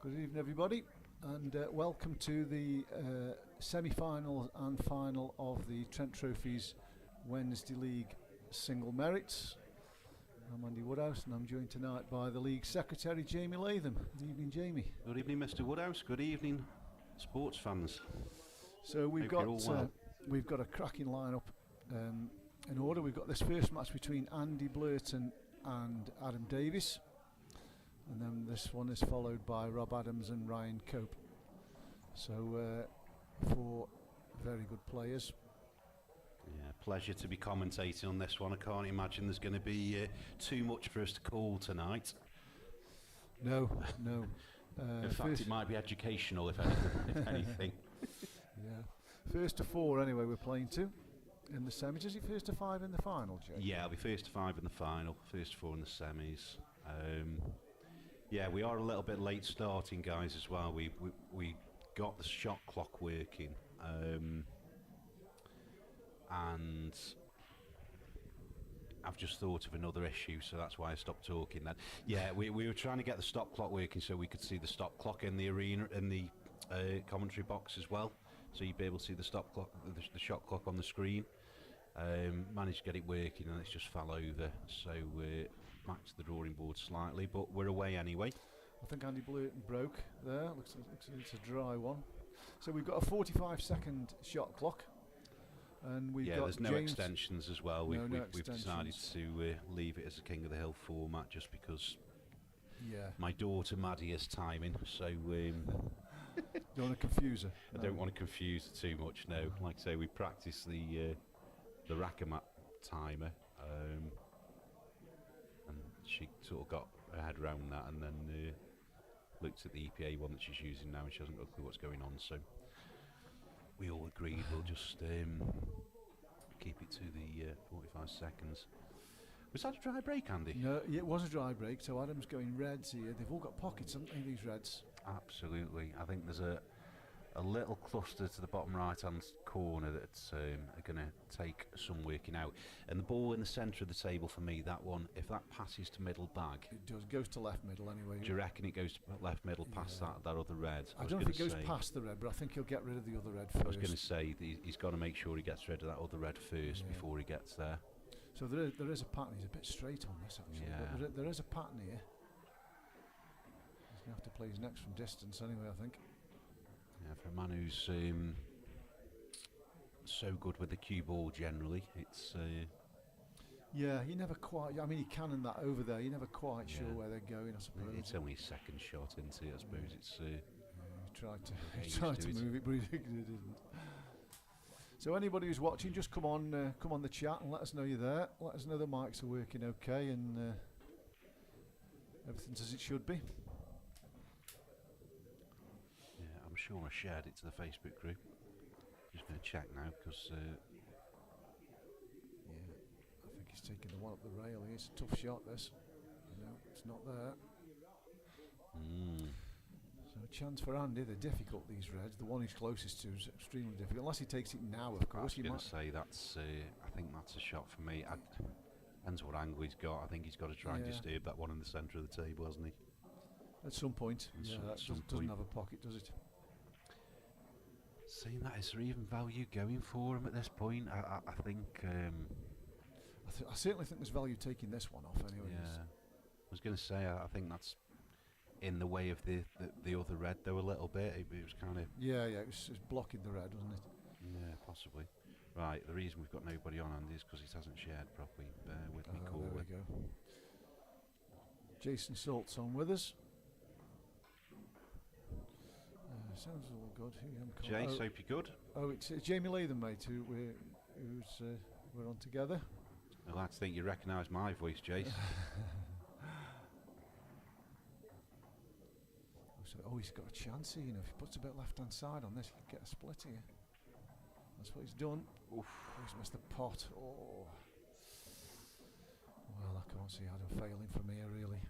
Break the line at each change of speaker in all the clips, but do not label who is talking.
Good evening, everybody, and welcome to the semi-final and final of the Trent Trophies Wednesday League Single Merits. I'm Andy Woodhouse, and I'm joined tonight by the League Secretary, Jamie Latham. Good evening, Jamie.
Good evening, Mr. Woodhouse. Good evening, sports fans.
So we've got a cracking lineup in order. We've got this first match between Andy Blurton and Adam Davis, and then this one is followed by Rob Adams and Ryan Cope. So four very good players.
Yeah, pleasure to be commentating on this one. I can't imagine there's going to be too much for us to call tonight.
No.
In fact, it might be educational, if anything.
Yeah. First to four, anyway, we're playing to in the semis. Is it first to five in the final, Jay?
Yeah, it'll be first to five in the final, first to four in the semis. Yeah, we are a little bit late starting, guys, as well. We got the shot clock working. And I've just thought of another issue, so that's why I stopped talking then. Yeah, we were trying to get the stop clock working so we could see the stop clock in the arena, in the commentary box as well, so you'd be able to see the stop clock, the shot clock on the screen. Managed to get it working and it's just fell over, so we're back to the drawing board slightly, but we're away anyway.
I think Andy Blurton broke there. Looks like it's a dry one. So we've got a 45-second shot clock. And we've got
there's no extensions as well. We've decided to leave it as a King of the Hill format just because my daughter Maddie is timing, so
don't want to confuse her.
I don't want to confuse her too much. No, like I say, we practiced the Rackamat timer, and she sort of got her head around that, and then looked at the EPA one that she's using now, and she hasn't got a clue what's going on. So we all agreed we'll just keep it to the 45 seconds. Was that a dry break, Andy?
No, it was a dry break, so Adam's going reds here. They've all got pockets, haven't they, these reds?
Absolutely. I think there's a little cluster to the bottom right-hand corner that's are going to take some working out. And the ball in the centre of the table for me, that one, if that passes to middle bag...
It does, goes to left middle anyway.
Do you reckon it goes to left middle past that other red?
I don't think it goes past the red, but I think he'll get rid of the other red first.
I was going to say, he's got to make sure he gets rid of that other red first before he gets there.
So there is a pattern. He's a bit straight on this, actually.
Yeah.
But there is a pattern here. He's going to have to play his next from distance anyway, I think.
Yeah, for a man who's so good with the cue ball generally, it's...
yeah, he never quite... I mean, he cannon that over there. You're never quite sure where they're going, I suppose.
It's only his second shot, isn't it? I suppose it's...
he tried to move it, but he didn't. So anybody who's watching, just come on the chat and let us know you're there. Let us know the mics are working okay and everything's as it should be.
I'm sure I shared it to the Facebook group. Just going to check now because...
I think he's taking the one up the rail. It's a tough shot, this. No, it's not there. So a chance for Andy. They're difficult, these reds. The one he's closest to is extremely difficult. Unless he takes it now, of course.
I was going to say, that's. I think that's a shot for me. Depends what angle he's got. I think he's got to try and disturb that one in the centre of the table, hasn't he?
At some point. Doesn't have a pocket, does it?
Saying that, is there even value going for him at this point? I think...
I certainly think there's value taking this one off anyway.
Yeah. I was going to say, I think that's in the way of the other red, though, a little bit. It was kind of...
Yeah, it was blocking the red, wasn't it?
Yeah, possibly. Right, the reason we've got nobody on, Andy, is because he hasn't shared properly. Bear with me,
there we go. Jason Salt's on with us. Sounds all good.
Jace, hope you're good.
Oh, it's Jamie Latham, mate, we're on together.
I'd like to think you recognise my voice, Jace.
He's got a chance here, if he puts a bit left-hand side on this, he could get a split here. That's what he's done. Oof. He's missed the pot. Oh. Well, I can't see Adam failing from here, really.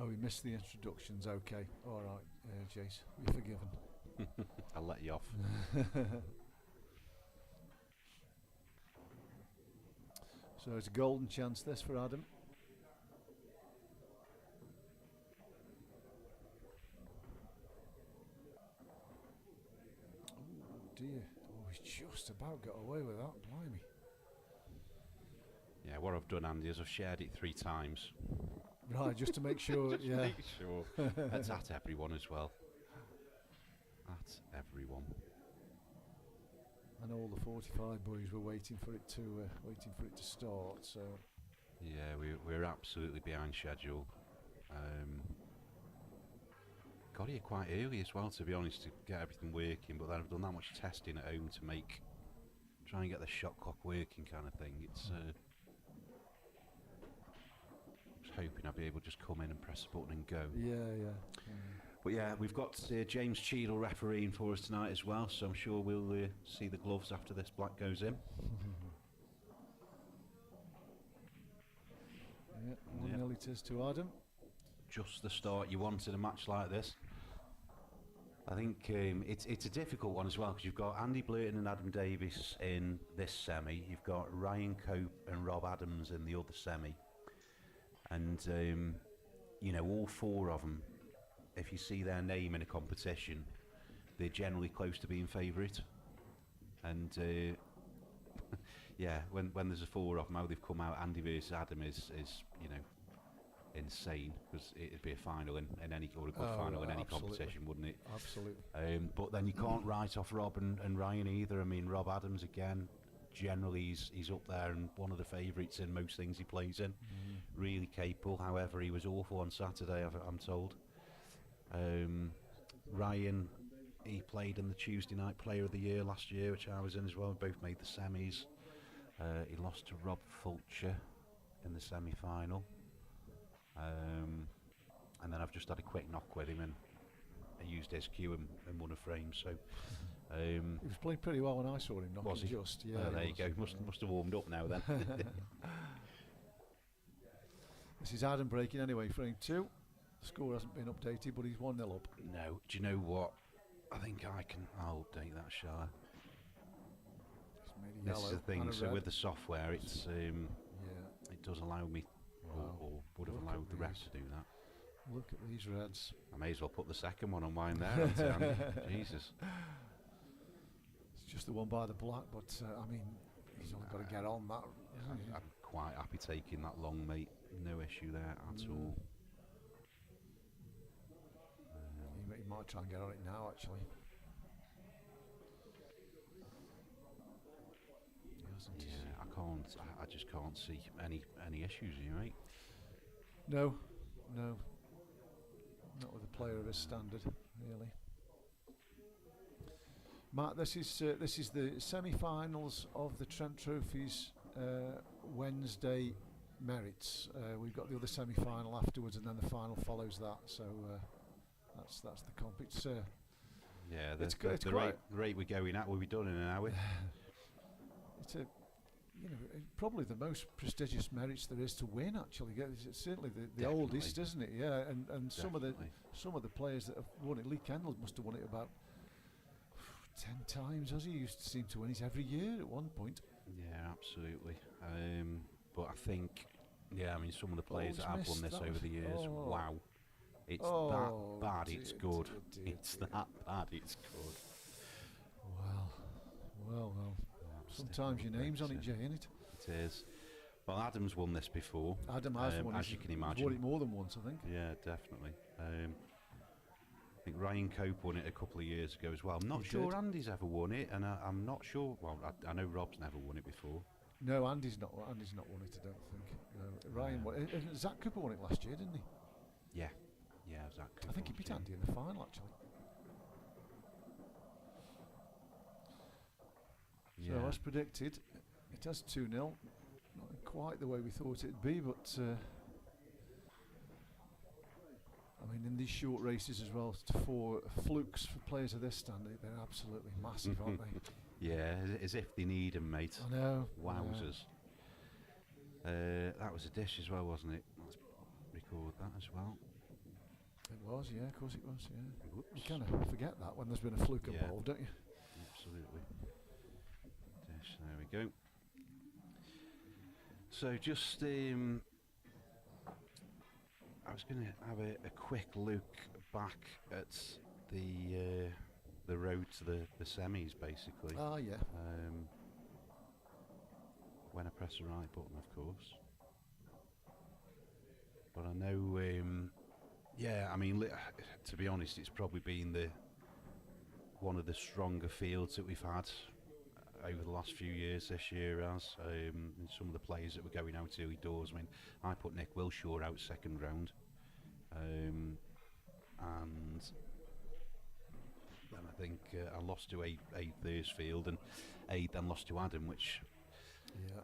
Oh, we missed the introductions. Okay, all right, Jace, you're forgiven.
I'll let you off.
So it's a golden chance this for Adam. Oh dear. Oh, he's just about got away with that. Blimey.
Yeah, what I've done, Andy, is I've shared it 3 times.
Right, just to make sure.
Just
Yeah.
make sure. That's at everyone as well. At everyone.
And all the 45 boys were waiting for it to start. So
Yeah, we're absolutely behind schedule. Got here quite early as well, to be honest, to get everything working. But then I've done that much testing at home to try and get the shot clock working, kind of thing. It's. I was hoping I'd be able to just come in and press a button and go.
yeah.
But yeah, we've got James Cheadle refereeing for us tonight as well, so I'm sure we'll see the gloves after this black goes in.
Yeah, 1-0 it is to Adam.
Just the start you want in a match like this. I think it's a difficult one as well, because you've got Andy Blurton and Adam Davis in this semi, you've got Ryan Cope and Rob Adams in the other semi, and you know, all 4 of them, if you see their name in a competition, they're generally close to being favourite. And yeah, when there's a 4 of them, how they've come out, Andy versus Adam is you know, insane, because it'd be a final in any, or a good final in any
absolutely.
competition, wouldn't it?
Absolutely.
But then you can't write off Rob and Ryan either. I mean, Rob Adams again, generally he's up there and one of the favourites in most things he plays in. Really capable. However, he was awful on Saturday, I'm told. Ryan, he played in the Tuesday night Player of the Year last year, which I was in as well. We both made the semis. He lost to Rob Fulcher in the semi-final. And then I've just had a quick knock with him, and I used SQ and won a frame. So
He was playing pretty well when I saw him knocking.
was he?
Just, yeah.
There you go. Must have warmed up now then.
This is Adam breaking anyway, frame 2. The score hasn't been updated, but he's 1-0 up.
No, do you know what? I think I'll update that, shall I?
He's made a
This
yellow
is the thing.
and a
So
red.
with the software, it's
Yeah.
it does allow me,
Wow.
or would have
Look
allowed
at
the rest
these.
to do that.
Look at these reds.
I may as well put the second one on mine there. hadn't I, Andy? Jesus.
It's just the one by the black, but I mean, he's only got to get on that. hasn't he?
I'm quite happy taking that long, mate. No issue there at all.
He might try and get on it now, actually. He hasn't.
Yeah, I can't. I just can't see any issues here, mate.
No. Not with a player of his standard, really. Matt, this is the semi-finals of the Trent Trophies Wednesday merits. We've got the other semi-final afterwards, and then the final follows that. So that's the comp. It's
Yeah,
It's
the
quite-
rate we're going at will be done in an hour.
it's a probably the most prestigious merits there is to win. Actually, it's certainly the
Definitely.
oldest, isn't it? Yeah, and some of the players that have won it. Lee Kendall must have won it about 10 times, as he used to seem to win it every year at one point.
Yeah, absolutely. But I think, I mean, some of the players
he's
that have
missed
won this
that
over the years,
oh.
wow. It's
Oh,
that bad, it's
dear,
good.
dear,
It's
dear.
that bad, it's good.
Well.
Yeah,
Sometimes your name's on it, Jay, isn't it?
It is. Well, Adam's won this before.
Adam has won
as
it.
you can
He's
imagine.
won it more than once, I think.
Yeah, definitely. I think Ryan Cope won it a couple of years ago as well. I'm not
He
sure
did.
Andy's ever won it, and I'm not sure. Well, I know Rob's never won it before.
No, Andy's not won it, I don't think. No, Ryan won it. Zach Cooper won it last year, didn't he?
Yeah, Zach Cooper.
I think he beat Andy in the final, actually.
Yeah.
So as predicted, it has 2-0. Not quite the way we thought it'd be, but I mean, in these short races as well, for flukes for players of this standard, they're absolutely massive, aren't they?
Yeah, as if they need him, mate.
I know.
Wowzers. That was a dish as well, wasn't it? Let's record that as well.
It was, yeah, of course it was, yeah.
Whoops.
You kind of forget that when there's been a fluke
Yeah.
involved, don't you?
Absolutely. Dish, there we go. So just, I was going to have a quick look back at the road to the semis, basically.
Ah, yeah.
When I press the right button, of course. But I know, yeah, I mean, to be honest, it's probably been one of the stronger fields that we've had over the last few years. This year as and some of the players that were going out early doors. I mean, I put Nick Wilshaw out second round, and then I think I lost to Aid Thursfield, and Aid then lost to Adam, which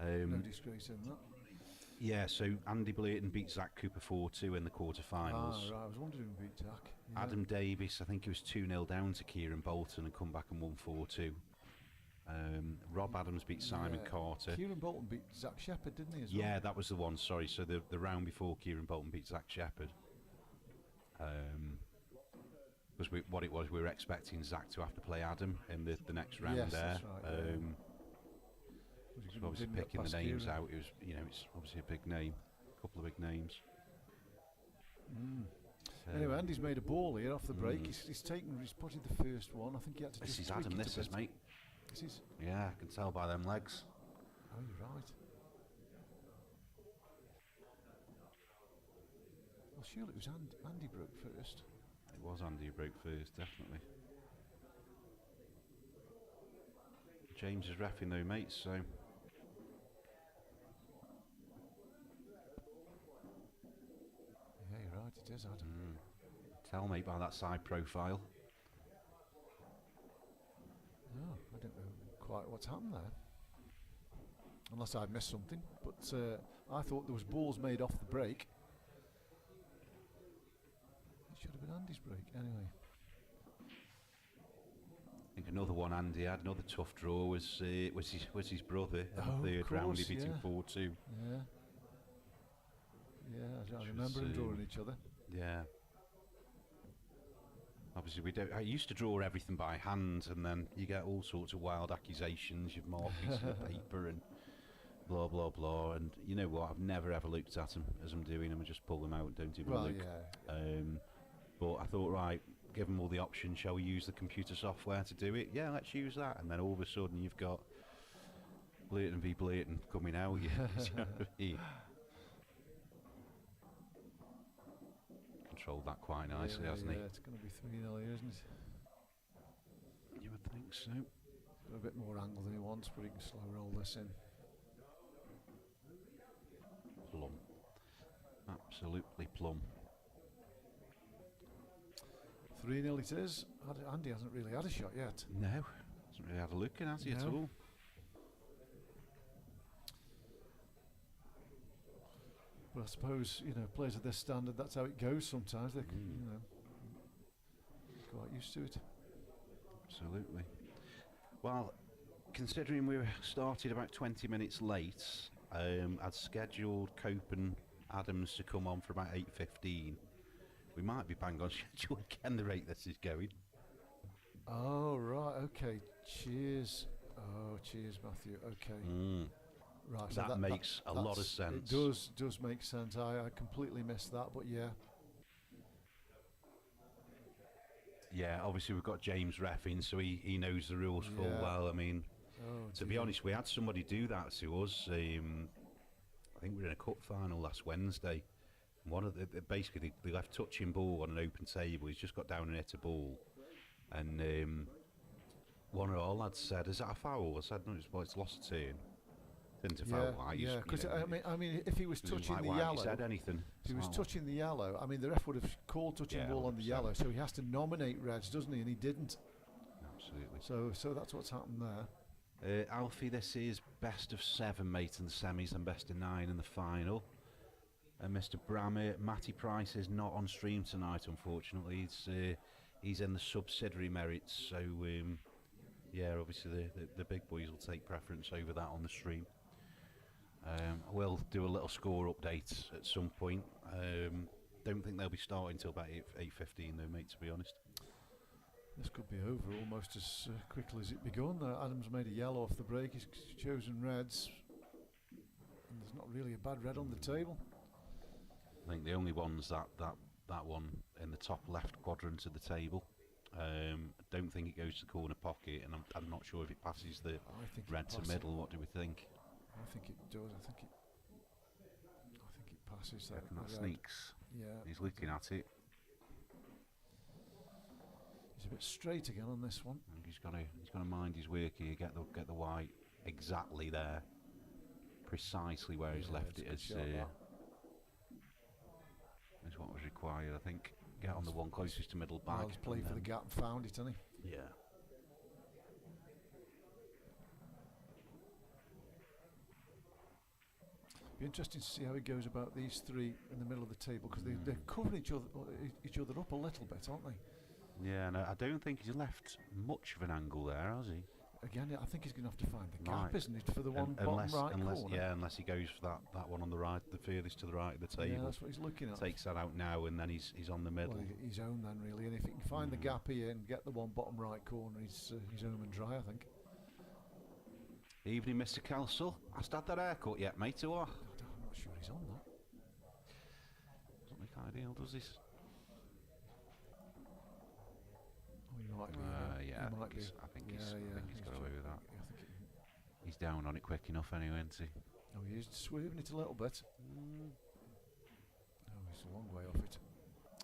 No disgrace in that.
yeah. So Andy Blayton beat Zach Cooper 4-2 in the quarterfinals.
Ah, right. I was wondering who beat Jack. Yeah.
Adam Davis, I think he was 2-0 down to Kieran Bolton and come back and won 4-2. Rob Adams beat Simon Carter.
Kieran Bolton beat Zach Shepherd, didn't he, as well?
Yeah, that was the one, sorry. So the round before Kieran Bolton beat Zach Shepherd. Because what it was, we were expecting Zach to have to play Adam in the next round
Yes,
there.
that's right, yeah.
So obviously picking the names out, it was, it's obviously a big name, a couple of big names.
Anyway, Andy's made a ball here off the break. He's putted the first one. I think he had to
This
just
is
tweak
Adam,
it a
this is,
bit.
mate.
This is.
Yeah, I can tell by them legs.
Oh, you're right. Well, surely it was Andy broke first.
It was Andy who broke first, definitely. James is reffing though, mate, so...
Yeah, you're right, it is Adam.
Tell mate by that side profile.
No, I don't know quite what's happened there. Unless I've missed something. But I thought there was balls made off the break. It should have been Andy's break, anyway.
I think another one Andy had, another tough draw, was his brother in the third round. He beat him 4-2.
Yeah. Yeah, I remember them drawing each other.
Yeah. Obviously, I used to draw everything by hand, and then you get all sorts of wild accusations. You've marked pieces of paper and blah blah blah. And you know what? I've never ever looked at them as I'm doing them. I just pull them out and don't even look.
Yeah.
But I thought, right, give them all the options. Shall we use the computer software to do it? Yeah, let's use that. And then all of a sudden, you've got Blayton v Blayton coming out. You know what I mean? Controlled that quite nicely, hasn't he?
Yeah, it's going to be 3-0 here, isn't it?
You would think so.
Got a bit more angle than he wants, but he can slow roll this in.
Plum. Absolutely plum.
3-0 it is. Andy hasn't really had a shot yet.
No, hasn't really had a look in, has he, at
No.
all?
But I suppose, players of this standard, that's how it goes sometimes. They're, quite used to it.
Absolutely. Well, considering we were started about 20 minutes late, I'd scheduled Cope and Adams to come on for about 8:15. We might be bang on schedule again, the rate this is going.
Oh, right, okay. Cheers. Oh, cheers, Matthew. Okay. Right, so
That makes a lot of sense.
It does make sense. I completely missed that, but yeah.
Yeah, obviously we've got James reffing, so he knows the rules full
Yeah.
well. I mean,
Oh,
to be
dear.
honest, we had somebody do that to us. I think we were in a cup final last Wednesday. One of basically they left touching ball on an open table. He's just got down and hit a ball, and one of our lads said, "Is that a foul?" I said, "No, it's lost a turn." Didn't a foul.
Yeah, because I mean, if he was touching the
why haven't
yellow,
you said anything?
if he was
Foul.
touching the yellow, I mean, the ref would have called touching
Yeah,
ball on the
100%.
yellow, so he has to nominate reds, doesn't he? And he didn't.
Absolutely.
So that's what's happened there.
Alfie, this is best of 7, mate, in the semis and best of 9 in the final. And Mr. Brammer, Matty Price is not on stream tonight, unfortunately. He's in the subsidiary merits, so yeah, obviously the big boys will take preference over that on the stream. We'll do a little score update at some point. Don't think they'll be starting until about 8:15 though, mate, to be honest.
This could be over almost as quickly as it begun. Adams made a yellow off the break. He's chosen reds. And there's not really a bad red on the table.
I think the only ones that one in the top left quadrant of the table. I don't think it goes to the corner pocket, and I'm not sure if it passes the
I think
red to middle. What do we think?
I think it does. I think it passes that.
Reckon that
red.
sneaks.
Yeah.
He's looking at it.
He's a bit straight again on this one.
I think he's got to mind his work here. Get the white exactly there, precisely where he's left it. Is what was required, I think. Get on the one closest to middle back.
Well, he's played for the gap and found it, hasn't he?
Yeah.
Be interesting to see how he goes about these three in the middle of the table, because they're covering each other up a little bit, aren't they?
Yeah, and I don't think he's left much of an angle there, has he?
Again, I think he's going to have to find the gap, isn't it, for the one bottom right corner?
Yeah, unless he goes for that one on the right, the furthest to the right of the table.
Yeah, that's what he's looking at.
Takes that out now, and then he's on the middle.
Well, he's own then, really, and if he can find the gap here and get the one bottom right corner, he's home and dry, I think.
Evening, Mr. Kelsall. Has had that haircut yet, mate, or what?
I'm not sure he's on that.
Doesn't look ideal, does this?
Oh, he might be.
Yeah,
he might be.
I think he's got away with that.
I think
He's down on it quick enough anyway, isn't he?
oh, he is swerving it a little bit. Oh, he's a long way off it.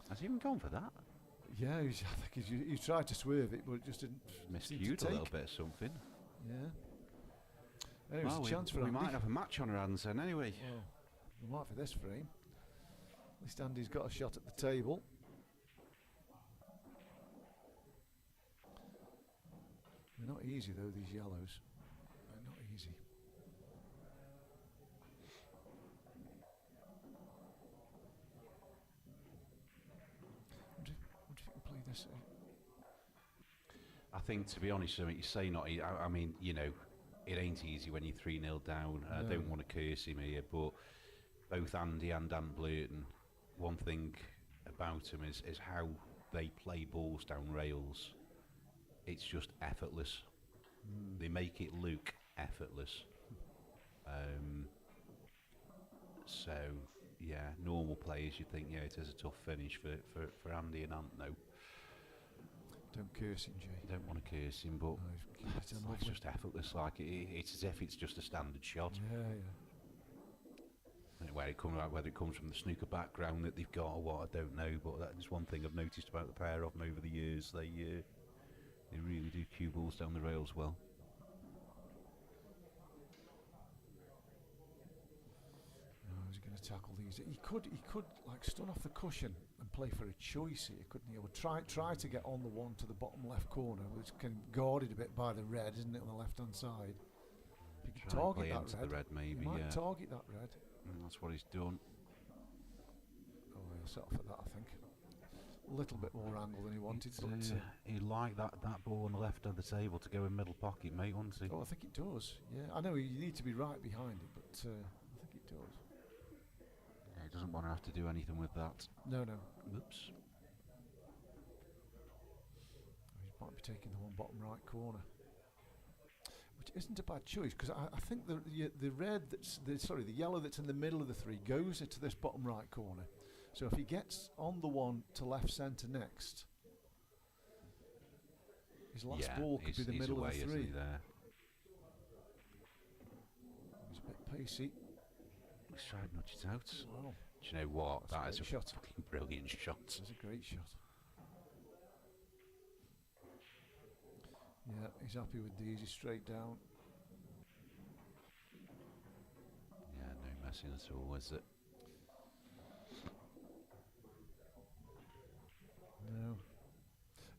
Has he even gone for that?
Yeah, I think he tried to swerve it, but it just didn't.
Miscued a little bit of something.
Yeah. Anyway, it's a chance for
we
Andy.
might have a match on our hands then, anyway.
Well, we might for this frame. At least Andy's got a shot at the table. They're not easy though, these yellows. They're not easy. Wonder if you can play this.
I think, to be honest, you say not. I mean, you know, it ain't easy when you're 3-0 down. I
No.
don't want to curse him here, but both Andy and Dan Blurton, one thing about them is how they play balls down rails. It's just effortless. They make it look effortless. So, yeah, normal players, you'd think, yeah, it is a tough finish for Andy and Ant, no.
Don't curse him, Jay.
Don't want to curse him, but
No,
it's just effortless. Like it's as if it's just a standard shot.
Yeah.
And whether it comes from the snooker background that they've got or what, I don't know. But that's one thing I've noticed about the pair of them over the years. They really do cue balls down the rails well.
He's going to tackle these. He could like stun off the cushion and play for a choice here, couldn't he? Or try to get on the one to the bottom left corner, which can guarded a bit by the red, isn't it, on the left hand side? If you can target that red,
the red maybe.
he might
Yeah,
target that red.
that's what he's done.
Oh, he'll settle for that, I think. A little bit more angle than he wanted.
He'd like that ball on the left of the table to go in middle pocket, mate, wouldn't he?
Oh, I think it does. Yeah, I know you need to be right behind it, but I think it does.
Yeah, he doesn't want to have to do anything with that.
No.
Oops.
He might be taking the one bottom right corner, which isn't a bad choice, because I think the red the yellow that's in the middle of the three goes into this bottom right corner. So if he gets on the one to left centre next, his last ball could be the middle
away,
of the three.
Isn't he, there?
He's a bit pacey.
He's trying to nudge it out.
Wow,
Do you know what?
That's a
That is a
great shot.
fucking brilliant shot.
that's a great shot. Yeah, he's happy with these. He's straight down.
Yeah, no messing at all, is it?
No.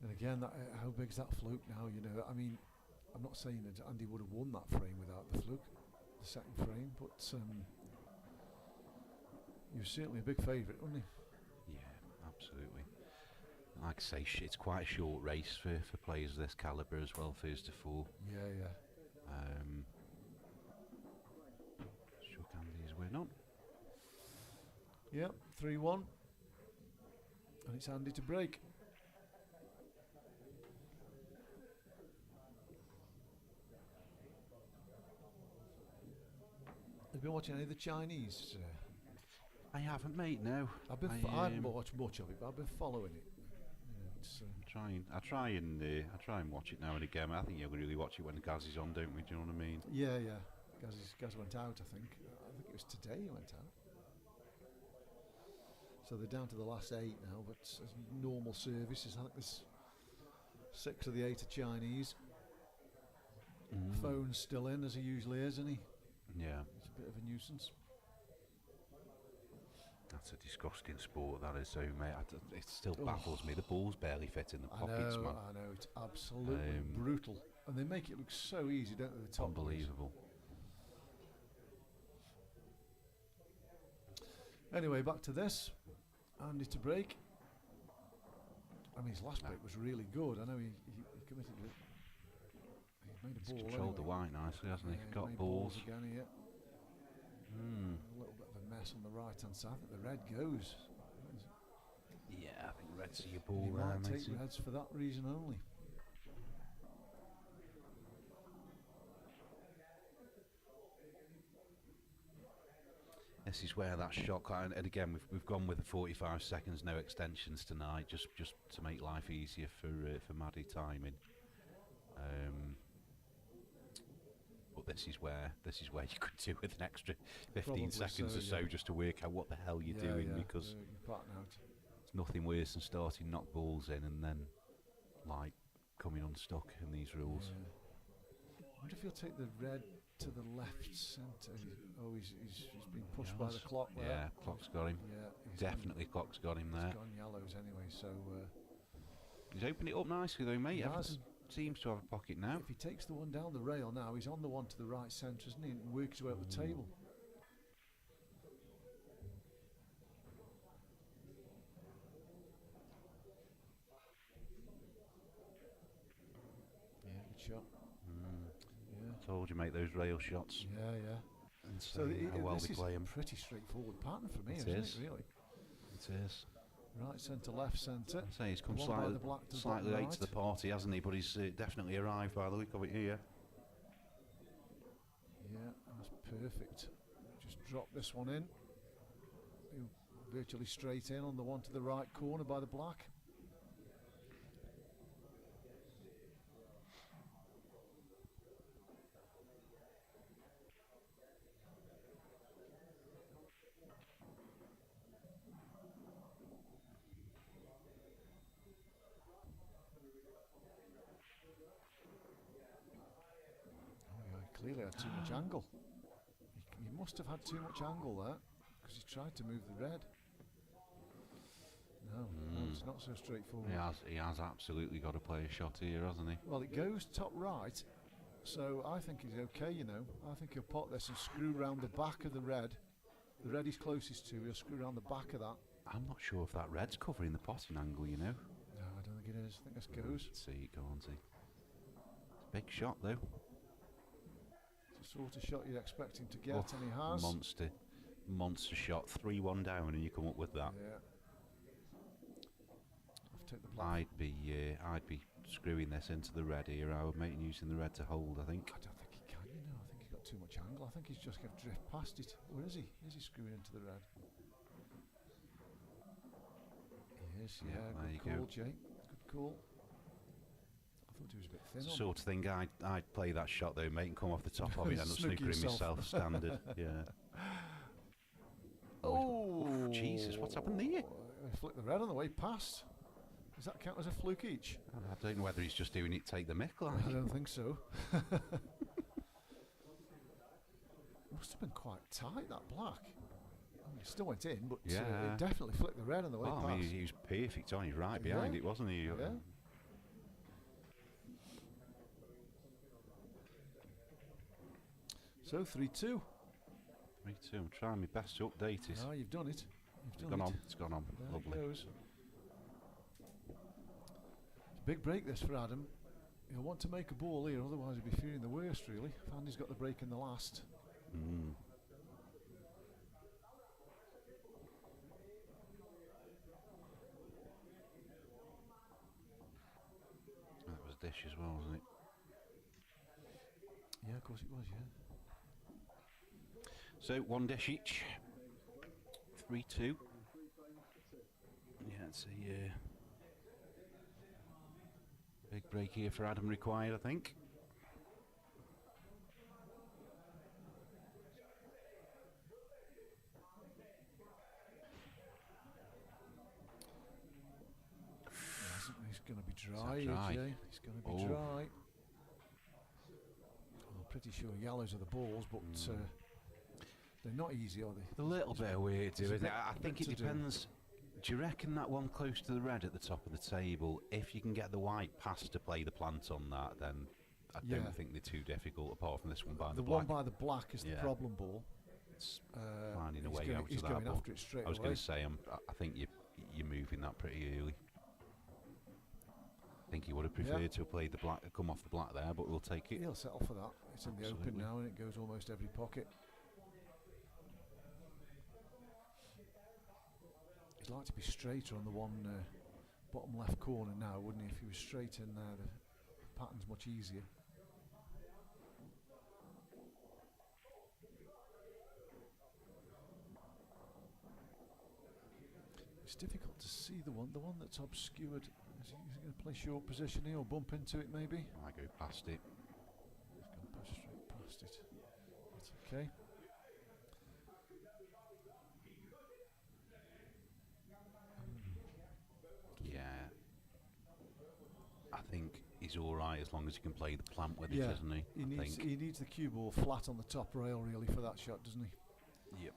And again, how big's that fluke now? You know, I mean, I'm not saying that Andy would have won that frame without the fluke, the second frame, but he was certainly a big favourite, wasn't he?
Yeah, absolutely. Like I say, it's quite a short race for players of this calibre as well, first to four.
Yeah.
Shook Andy's win on.
Yep, 3-1. And it's Andy to break. Have you been watching any of the Chinese?
I haven't, mate. No.
I haven't watched much of it, but I've been following it. It's,
I try and watch it now and again. I think you really watch it when Gaz is on, don't we? Do you know what I mean?
yeah. Gaz went out, I think. I think it was today he went out. So they're down to the last 8 now, but as normal services, I think there's 6 of the 8 are Chinese. Phone's still in, as he usually is, isn't he?
Yeah.
It's a bit of a nuisance.
That's a disgusting sport, that is, so, mate. It still baffles me. The balls barely fit in the pockets, man.
I know, it's absolutely brutal. And they make it look so easy, don't they? The top ones?
Unbelievable.
Anyway, back to this. Andy to break. I mean, his last break was really good. I know he committed it. He made a
He's
ball.
controlled the
anyway.
white nicely, hasn't he?
Yeah,
Got
made
balls.
again here. A little bit of a mess on the right hand side. I think the red goes.
Yeah, I think red's your
You
ball there,
might take
mate.
reds for that reason only.
This is where that shot, and again we've gone with the 45 seconds, no extensions tonight, just to make life easier for Maddie timing. But this is where you could do with an extra 15
Probably
seconds
so,
or so,
yeah.
just to work out what the hell you're doing, because
you're batting out.
it's nothing worse than starting knock balls in and then like coming unstuck in these rules.
I wonder if he'll take the red to the left centre. He's been pushed by the clock there.
Yeah, clock's got him.
Yeah,
Definitely clock's got him there.
He's gone yellows anyway, so
He's opened it up nicely though, mate.
He has.
Everton seems to have a pocket now.
if he takes the one down the rail now, he's on the one to the right centre, isn't he? And works his way up the table. Yeah, good shot. Yeah.
Told you, mate, those rail shots.
Yeah.
And
So
how well
this
they
is
play
a
'em.
pretty straightforward pattern for me,
It
isn't
is.
it? Really.
It is.
Right centre, left centre.
I say he's come
One by
slightly,
the black to the
slightly
bottom
late to the
right.
party, hasn't he? But he's definitely arrived by the look of it here.
Yeah, that's perfect. Just drop this one in. Virtually straight in on the one to the right corner by the black. Clearly had too much angle. He must have had too much angle there, because he tried to move the red. No, it's not so straightforward.
He has absolutely got to play a shot here, hasn't he?
Well, it goes top right, so I think he's okay, you know. I think he'll pot this and screw round the back of the red. The red he's closest to, he'll screw round the back of that.
I'm not sure if that red's covering the potting angle, you know.
No, I don't think it is. I think this goes.
Let's see, go on, see. Big shot, though.
It's the sort of shot you'd expect him to get,
Oh,
and he has.
Monster shot. 3-1 down, and you come up with that.
Yeah. I've taken the black.
I'd be screwing this into the red here, I would, mate, and using the red to hold, I think.
I don't think he can, you know. I think he's got too much angle. I think he's just going to drift past it. Or is he? Is he screwing into the red? He is,
Yeah,
yeah.
there you
Good call,
go.
Jake. Good call. I thought he was a bit thin
It's the
on
sort of thing I'd play that shot though, mate, and come off the top of it and end up
Snooker
snookering
yourself.
myself standard. Yeah.
Oh,
Jesus, what's happened there?
He flicked the red on the way past. Does that count as a fluke each?
I don't know whether he's just doing it to take the mick, like.
I don't think so. Must have been quite tight, that black. I mean, it still went in, but
Yeah.
it definitely flicked the red on the way
Oh,
past.
I mean, he was perfect on his right behind
Yeah.
it, wasn't he?
Yeah. So 3-2.
Me too. I'm trying my best to update it.
Ah, you've done it. You've
It's
done
gone
it.
on. It's gone on.
There
Lovely.
it goes. It's a big break this for Adam. He'll want to make a ball here, otherwise he'll be fearing the worst, really. If Andy's got the break in the last.
That was dish as well, wasn't it?
Yeah, of course it was, yeah.
So 1 dish each. 3-2. Yeah, it's a big break here for Adam required, I think.
He's going to be dry,
dry?
AJ. He's going to be dry. I'm pretty sure yellows are the balls, but they're not easy, are they?
A little bit of weird, isn't it? I think it
bit to
depends. Do you reckon that one close to the red at the top of the table, if you can get the white past to play the plant on that, then I don't think they're too difficult, apart from this one by the black.
The one by the black is the problem ball.
It's finding a way out
he's
of that.
going after it straight
I was
away.
going to say, I think you're moving that pretty early. I think he would have preferred to have played the black, come off the black there, but we'll take it.
He'll settle for that. It's in the open now, and it goes almost every pocket. He'd like to be straighter on the one bottom left corner now, wouldn't he? If he was straight in there, the pattern's much easier. It's difficult to see the one that's obscured. Is he going to play short position here or bump into it maybe?
I go past it.
He's going to push straight past it. That's okay.
Yeah. I think he's all right as long as he can play the plant with it, doesn't he?
He needs the cue ball flat on the top rail really for that shot, doesn't he?
Yep.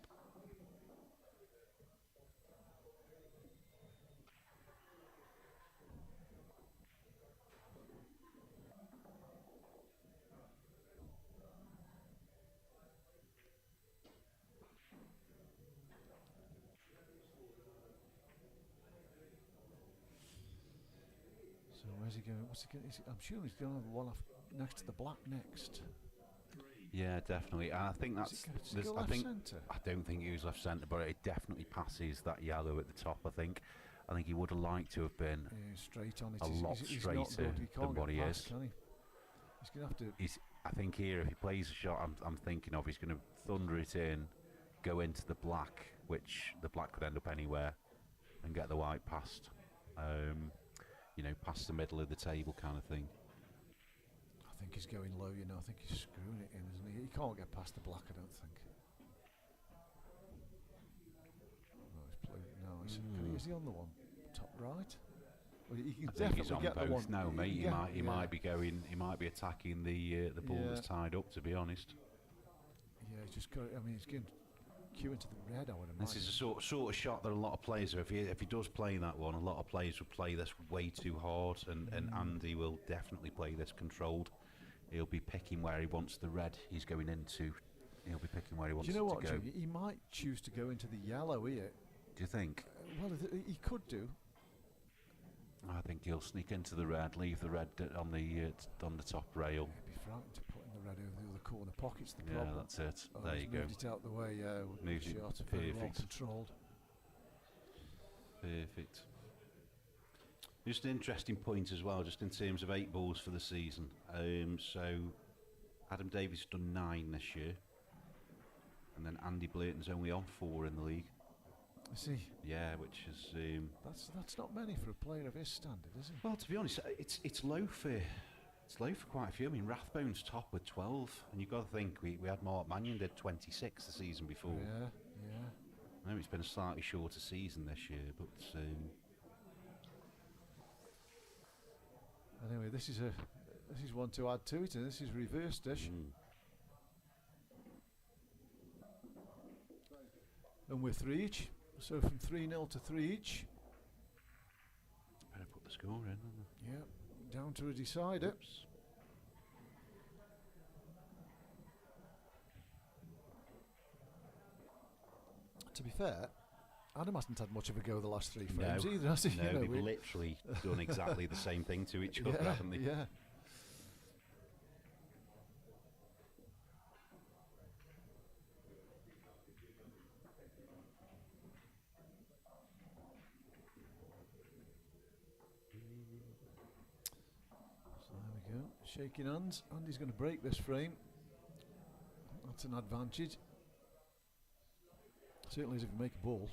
So where's he going? What's he going? I'm sure he's going to have one off next to the black next.
Yeah, definitely. And I think that's. I think.
Centre?
I don't think he was left centre, but it definitely passes that yellow at the top. I think he would have liked to have been
straight on it.
a lot straighter than what he is.
Can he? He's going to have to.
I think here, if he plays a shot, I'm thinking of, he's going to thunder it in, go into the black, which the black could end up anywhere, and get the white past. Past the middle of the table kind of thing.
I think he's going low, I think he's screwing it in, isn't he? He can't get past the black, I don't think. Is he on the one? Top right? Well, he can
I think he's on
get
both
the one.
now, mate. He might be going. He might be attacking the ball that's tied up, to be honest.
Yeah, he's just got. He's going cue into the red, I would imagine.
This is a sort of shot that a lot of players, if he does play that one, a lot of players would play this way too hard, and Andy will definitely play this controlled. He'll be picking where he wants the red he's going into. He'll be picking where he wants to go.
Do you know what, he might choose to go into the yellow here.
Do you think?
Well, he could do.
I think he'll sneak into the red, leave the red on the top rail.
He'd be frightened to put in the red over the other corner pocket's the problem.
Yeah, that's it. There you go.
Moved it out the way,
moved it
shot, very well controlled.
Perfect. Just an interesting point as well, just in terms of 8 balls for the season. So Adam Davies done 9 this year, and then Andy Blayton's only on 4 in the league.
Is he?
Yeah, which is
that's not many for a player of his standard, is it?
Well, to be honest, it's low for quite a few. I mean, Rathbone's top with 12, and you've got to think we had Mark Mannion did 26 the season before.
Yeah.
I know it's been a slightly shorter season this year, but
anyway, this is one to add to it, and this is reverse dish. And we're 3 each. So from 3-0 to 3 each.
Better put the score in.
Yeah, down to a decider.
Oops.
To be fair, Adam hasn't had much of a go the last 3 frames either, has he?
No, they've literally done exactly the same thing to each other, haven't they?
Yeah. Shaking hands. Andy's going to break this frame. That's an advantage. Certainly is if you make a ball.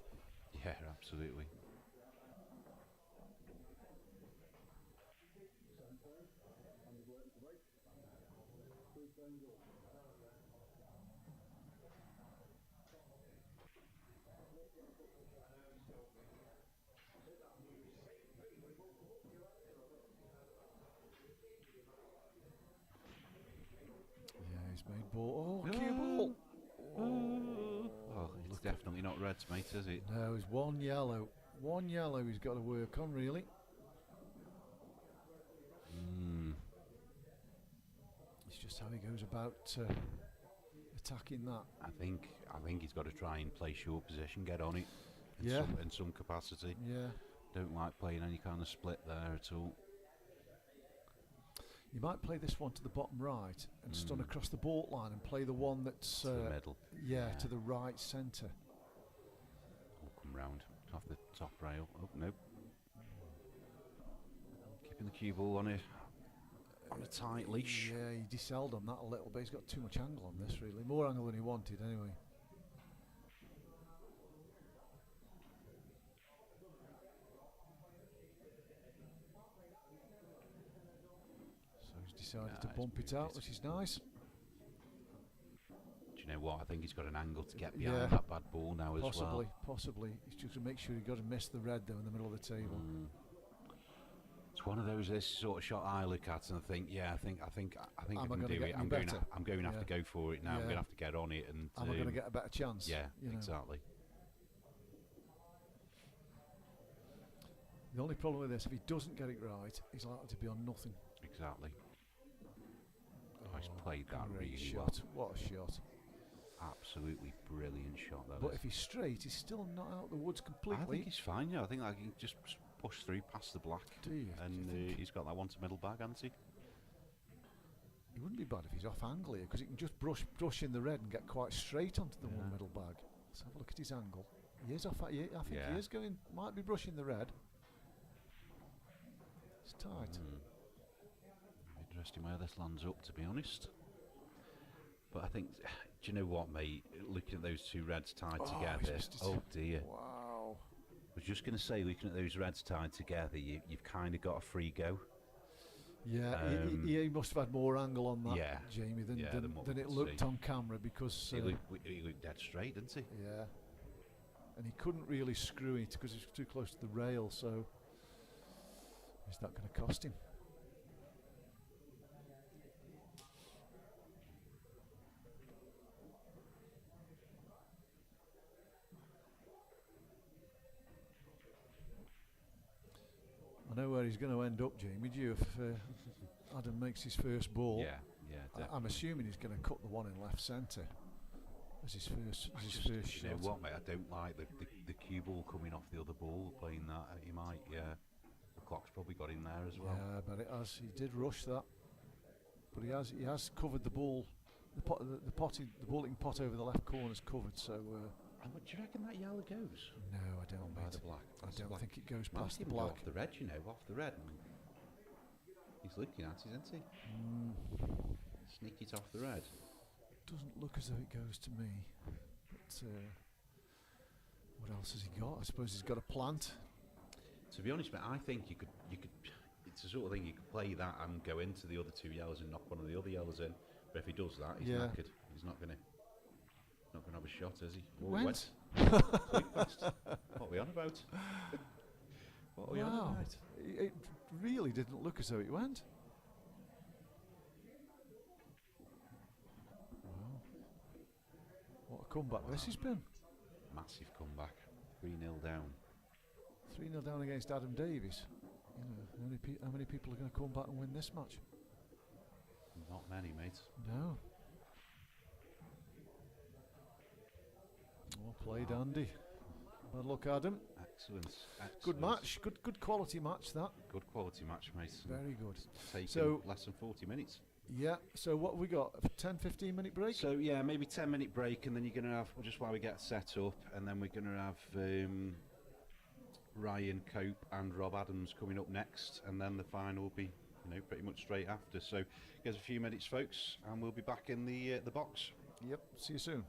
Yeah, absolutely.
Yeah, he's made ball. Oh, cue ball.
Oh, it's definitely not reds, mate, is it?
No, it's one yellow. One yellow he's got to work on, really. It's just how he goes about attacking that.
I think he's got to try and play short position, get on it in some capacity.
Yeah.
Don't like playing any kind of split there at all.
You might play this one to the bottom right and stun across the bault line and play the one that's
To the middle.
Yeah, to the right centre.
We'll come round off the top rail. Oh, nope. Keeping the cue ball on a tight leash.
Yeah, he decelled on that a little bit. He's got too much angle on this, really. More angle than he wanted, anyway. So he's decided to bump it out, which is nice.
Do you know what? I think he's got an angle to get behind that bad ball now as well.
Possibly. He's just to make sure he got to miss the red, though, in the middle of the table.
It's one of those this sort of shot I look at and I think, yeah, I think I can do it. I'm going to have to go for it now. I'm going to have to get on it and.
Am I going to get a better chance?
Yeah, exactly.
The only problem with this, if he doesn't get it right, he's likely to be on nothing.
Exactly. Oh, he's played that
Great
really
shot. What a shot.
Absolutely brilliant shot that
But
is.
if he's straight, he's still not out of the woods completely.
I think he's fine, yeah. I think I can just push through past the black.
Do you?
And he's got that one to middle bag, hasn't he?
He wouldn't be bad if he's off angle here, because he can just brush in the red and get quite straight onto the one middle bag. Let's have a look at his angle. He is off. I think he is going. Might be brushing the red. It's tight.
Interesting where this lands up, to be honest. But I think, do you know what, mate? Looking at those two reds tied together. Oh dear.
Wow.
I was just going to say, looking at those reds tied together, you've kind of got a free go.
Yeah, he must have had more angle on that,
Yeah.
Jamie, than
what we
it
could
looked
see.
on camera, because
He looked dead straight, didn't he?
yeah, and he couldn't really screw it because he was too close to the rail. So is that going to cost him? I know where he's going to end up, Jamie. Do you? If Adam makes his first ball,
Yeah, definitely.
I'm assuming he's going to cut the one in left centre as his first
You
shot.
know what, mate? I don't like the cue ball coming off the other ball, playing that. He might, yeah. The clock's probably got in there as well.
Yeah, but it has. He did rush that, but he has covered the ball. The bowling pot over the left corner is covered. So.
And what, do you reckon that yellow goes?
No, I don't.
By
mate.
the black.
I don't think it goes
Might
past the
even go
black.
off the red, you know, off the red. He's looking at it, isn't he? Sneak it off the red.
Doesn't look as though it goes to me. But what else has he got? I suppose he's got a plant.
To be honest, mate, I think you could. It's the sort of thing you could play that and go into the other two yellows and knock one of the other yellows in. But if he does that, he's knackered. He's not going to have a shot, is he?
It went.
Quick past. What are we on about? What are we on
Wow.
about?
It really didn't look as though it went. Wow. What a comeback this has been.
Massive comeback. 3-0 down.
3-0 down against Adam Davies. You know, how many people are going to come back and win this match?
Not many, mate.
No. Well played, Andy. Well, look, Adam.
Excellent.
Good match. Good quality match, that.
Good quality match, mate.
Very good.
Taking
So-
less than 40 minutes.
Yeah, so what have we got? A 10-15 minute break?
So yeah, maybe 10-minute break, and then you're going to have just while we get set up, and then we're going to have Ryan Cope and Rob Adams coming up next, and then the final will be, pretty much straight after. So give us a few minutes, folks, and we'll be back in the box.
Yep, see you soon.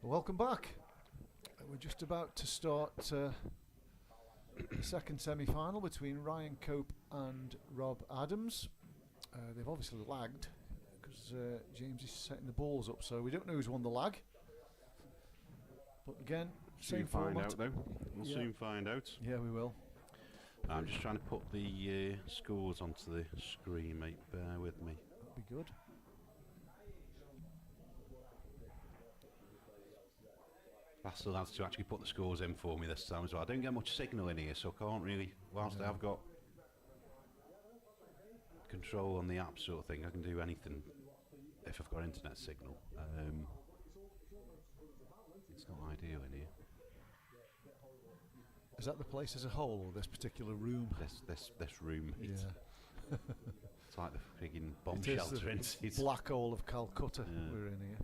Welcome back. We're just about to start the second semi-final between Ryan Cope and Rob Adams. They've obviously lagged because James is setting the balls up, so we don't know who's won the lag. But again, same format.
Soon find out, though. We'll soon find out.
Yeah, we will.
I'm just trying to put the scores onto the screen, mate. Bear with me.
That'd be good.
Asked the lads to actually put the scores in for me this time as well. I don't get much signal in here, so I can't really, whilst I've got control on the app sort of thing, I can do anything if I've got internet signal. It's not ideal in here.
Is that the place as a whole, or this particular room?
This room.
Yeah.
It's like the frigging bomb
It is
shelter.
the
It's
black hole of Calcutta.
Yeah.
We're in here.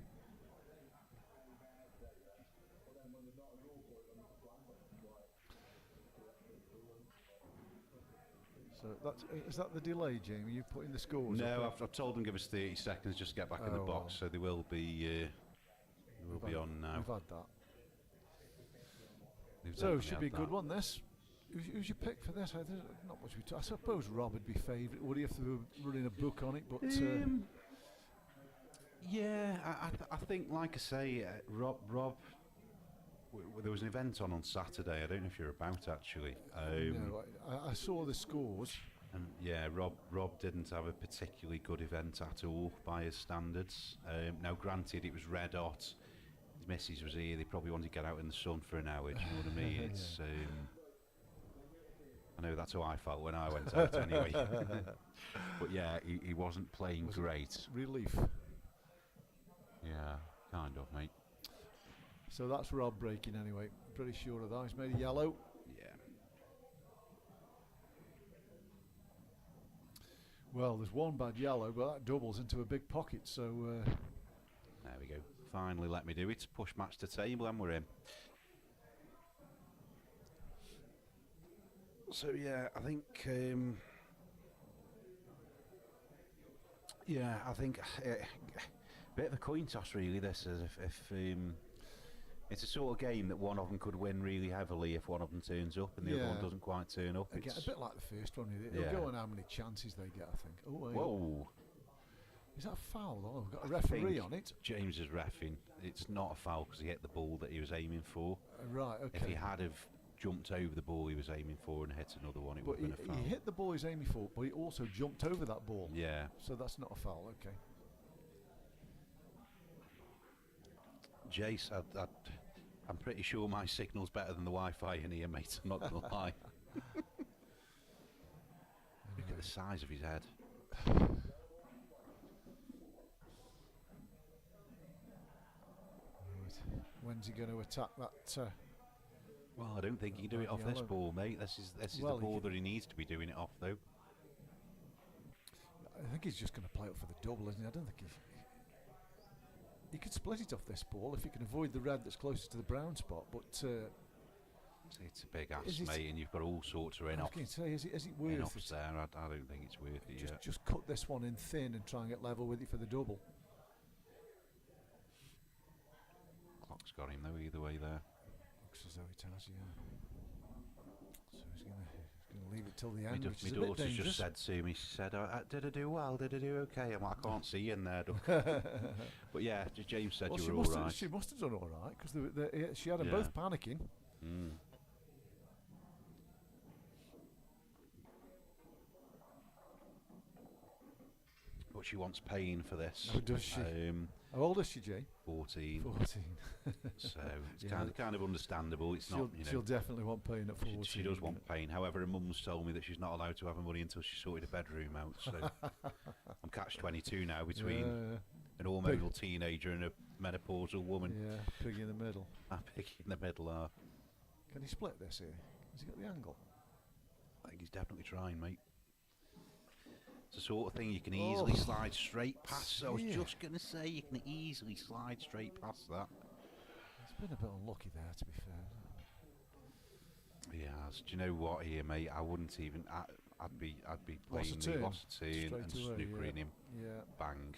So is that the delay, Jamie? You put in the scores?
No, I've told them give us 30 seconds just to get back in the box,
well.
so they will be on now.
We've had that.
They've
So it
definitely
should be a
had
good
that.
one, this. Who's your pick for this? There's not much I suppose Rob would be favourite. Would he have to run a book on it? But
Yeah, I think, like I say, Rob. There was an event on Saturday. I don't know if you're about actually.
no, I saw the scores.
And yeah, Rob didn't have a particularly good event at all by his standards. Now, granted, it was red hot. His missus was here. They probably wanted to get out in the sun for an hour. Do you know what I mean? It's. I know that's how I felt when I went out anyway. But yeah, he wasn't playing great.
Relief.
Yeah, kind of, mate.
So that's Rob breaking anyway. Pretty sure of that. He's made a yellow.
Yeah.
Well, there's one bad yellow, but that doubles into a big pocket. So
There we go. Finally let me do it. Push match to table and we're in. So yeah, I think bit of a coin toss really, this is if it's a sort of game that one of them could win really heavily if one of them turns up and the other one doesn't quite turn up.
Again, a bit like the first one. They'll go on how many chances they get, I think. Oh,
Whoa.
Is that a foul? Oh, we've got a referee on it.
James is reffing. It's not a foul because he hit the ball that he was aiming for.
Right, okay.
If he had have jumped over the ball he was aiming for and hit another one, it would have been a foul.
He hit the ball he's aiming for, but he also jumped over that ball.
Yeah.
So that's not a foul, okay.
Jace, I'm pretty sure my signal's better than the Wi-Fi in here, mate. I'm not going to lie. Look at the size of his head.
When's he going to attack that?
Well, I don't think he can do it off this ball, mate. This is the ball that he needs to be doing it off, though.
I think he's just going to play up for the double, isn't he? I don't think he could split it off this ball if he can avoid the red that's closest to the brown spot. But
it's a big ass, mate, and you've got all sorts of in-offs.
I was going to say, is it worth it?
There, I don't think it's worth it yet.
Just cut this one in thin and try and get level with it for the double.
Clock's got him though, either way there.
Looks as though it has, yeah. So he's going to leave it till the end, which
My
is a bit
daughter's
dangerous.
just said to me, she said, did I do well? Did I do okay? I'm like, I can't see you in there, duck. But yeah, James said you were all right.
She must have done all right, because she had them both panicking.
Mm. But she wants paying for this.
Oh, does she? How old is she, Jay?
14.
14.
So it's kind of understandable. It's not, you know.
She'll definitely want paying at 14.
She does want pain. However, her mum's told me that she's not allowed to have her money until she's sorted a bedroom out. So I'm catch 22 now between an hormonal teenager and a menopausal woman.
Yeah, pig in the middle.
A pig in the middle.
Can he split this here? Has he got the angle?
I think he's definitely trying, mate. It's the sort of thing you can easily slide straight past. So I was just going to say you can easily slide straight past that.
It's been a bit unlucky there, to be fair.
Yeah, do you know what here, mate? I wouldn't even. I'd be playing the lost turn and snookering him.
Yeah.
Bang.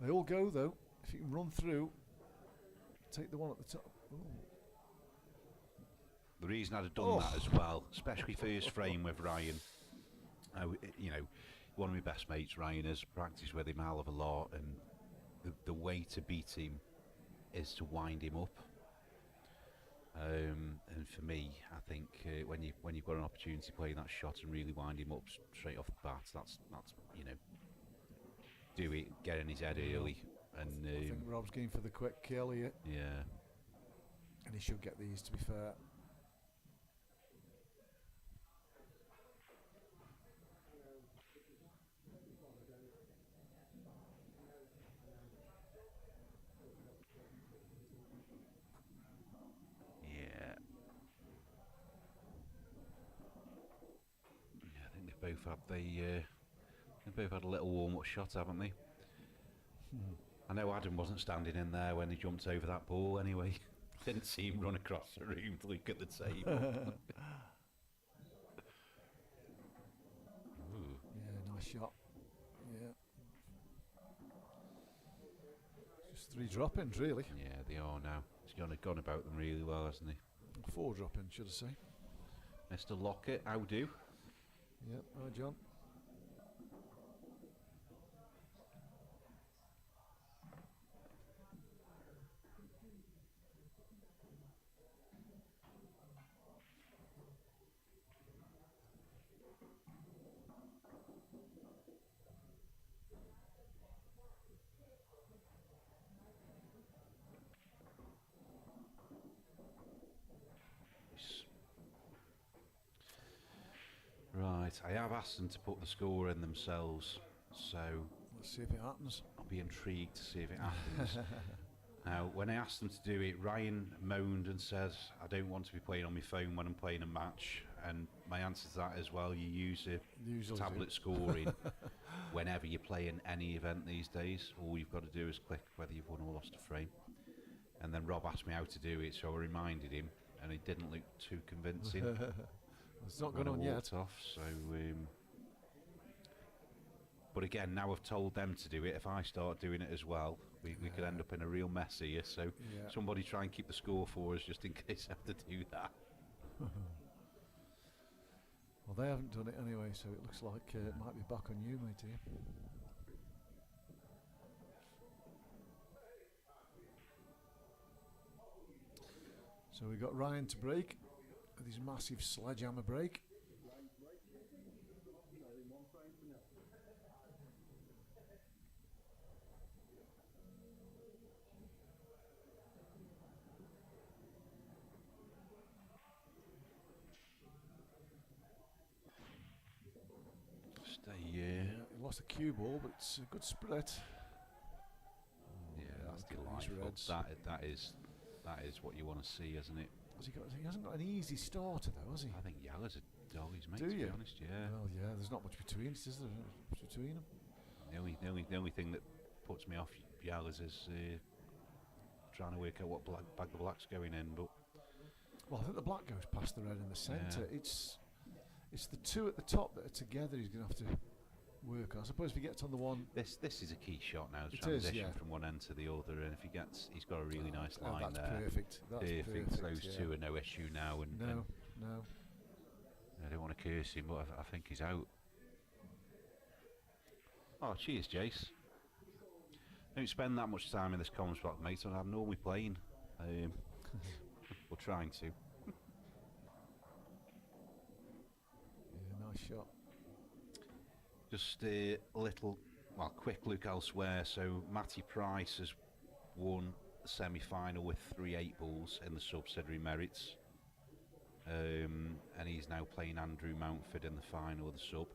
They all go though. If you can run through, take the one at the top. Ooh.
The reason I'd have done that as well, especially first frame with Ryan, you know, one of my best mates, Ryan, has practiced with him a hell of a lot, and the way to beat him is to wind him up. And for me, I think when you've got an opportunity to play that shot and really wind him up straight off the bat, that's you know, do it, get in his head early, and
I think Rob's going for the quick kill here.
Yeah,
and he should get these, to be fair.
They've both had a little warm-up shot, haven't they? I know Adam wasn't standing in there when he jumped over that ball anyway. Didn't see him run across the room to look at the table.
Yeah, nice shot. Yeah. Just 3 drop-ins, really.
Yeah, they are now. He's gone about them really well, hasn't he?
4 drop-ins, should I say.
Mr. Lockett, how do?
Yep, hi John.
Right, I have asked them to put the score in themselves, so
let's see if it happens.
I'll be intrigued to see if it happens. Now, when I asked them to do it, Ryan moaned and said, I don't want to be playing on my phone when I'm playing a match, and my answer to that is, well, you use a tablet scoring whenever you're playing any event these days. All you've got to do is click whether you've won or lost a frame. And then Rob asked me how to do it, so I reminded him, and it didn't look too convincing.
It's not gone on yet.
Off, so, but again, now I've told them to do it. If I start doing it as well, we could end up in a real mess here. So somebody try and keep the score for us, just in case I have to do that.
Well, they haven't done it anyway, so it looks like it might be back on you, mate. Here. So we got Ryan to break with his massive sledgehammer break. He lost the cue ball, but it's a good spread.
Yeah, that's delightful. That is what you want to see, isn't it?
He hasn't got an easy starter though, has he?
I think Yala's a doggy's mate.
Do you?
To be honest, yeah.
Well, yeah. There's not much between us, is there? Between them.
The only thing that puts me off Yala's is trying to work out what bag the black's going in. But
well, I think the black goes past the red in the centre. Yeah. It's the 2 at the top that are together. He's going to have to work on. I suppose if he gets on the one.
This is a key shot now. Transition from one end to the other, and if he gets, he's got a really nice line
that's
there.
Perfect. That's perfect.
Those two are no issue now. And
no.
I don't want to curse him, but I think he's out. Oh, cheers, Jace. Don't spend that much time in this comms block, mate. I'm normally playing. We're trying to.
Yeah, nice shot.
Just a quick look elsewhere. So Matty Price has won the semi-final with 3 8-balls in the subsidiary merits, and he's now playing Andrew Mountford in the final of the sub.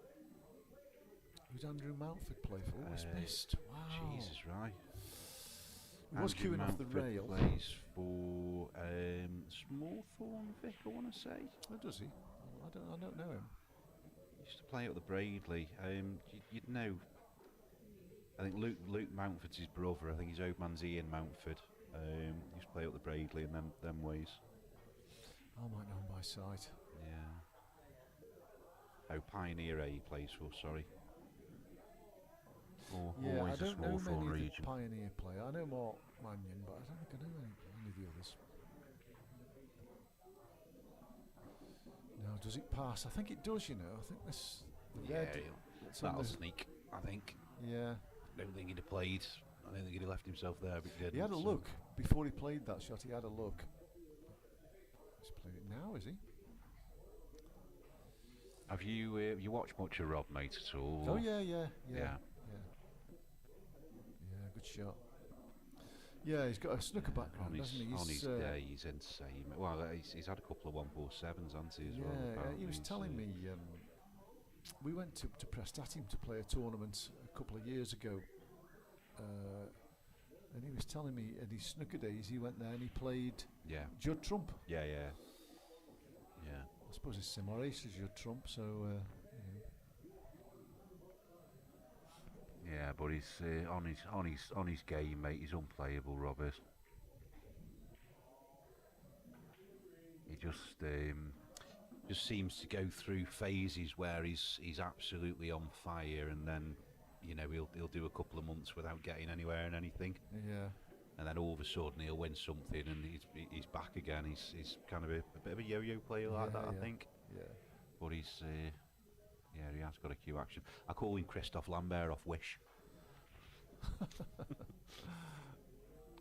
Who's Andrew Mountford play for? Oh, he's missed. Wow.
Jesus, right.
He was queuing off the rail.
Plays for Smallthorne Vic, I want to say.
Oh, does he? I don't know him.
He used to play at the Braidley. You'd know. I think Luke Mountford's his brother. I think his old man's Ian Mountford. He used to play at the Braidley in them ways.
I might know him by sight.
Yeah. Oh, Pioneer A he plays for, sorry.
I don't know many of the Pioneer player. I know Mark Mannion, but I don't think I know any Only the others. Now, does it pass? I think it does, you know. I think this... The red, it's on
that'll
the-
sneak, I think.
Yeah.
I don't think he'd have played. I don't think he'd have left himself there, but he didn't.
He had a
so-
look before he played that shot. He had a look. He's playing it now, is he?
Have you watched much of Rob, mate, at all?
Oh yeah, yeah.
Yeah.
Good shot. Yeah, he's got a snooker background,
On his,
doesn't he?
on his
He's,
day, he's insane. Well, he's had a couple of 147s, hasn't he, as well?
yeah, he
apparently,
was telling
so-
me. We went to Prestatim to play a tournament a couple of years ago, and he was telling me in his snooker days he went there and he played
Yeah,
Judd Trump.
yeah.
I suppose it's similar age as Judd Trump, so you know.
Yeah, but he's on his game, mate. He's unplayable, Robert. He
Just seems to go through phases where he's absolutely on fire, and then he'll do a couple of months without getting anywhere in anything,
Yeah.
and then all of a sudden he'll win something and he's back again. He's kind of a bit of a yo-yo player like that, I think.
Yeah.
But he has got a Q action. I call him Christophe Lambert off Wish.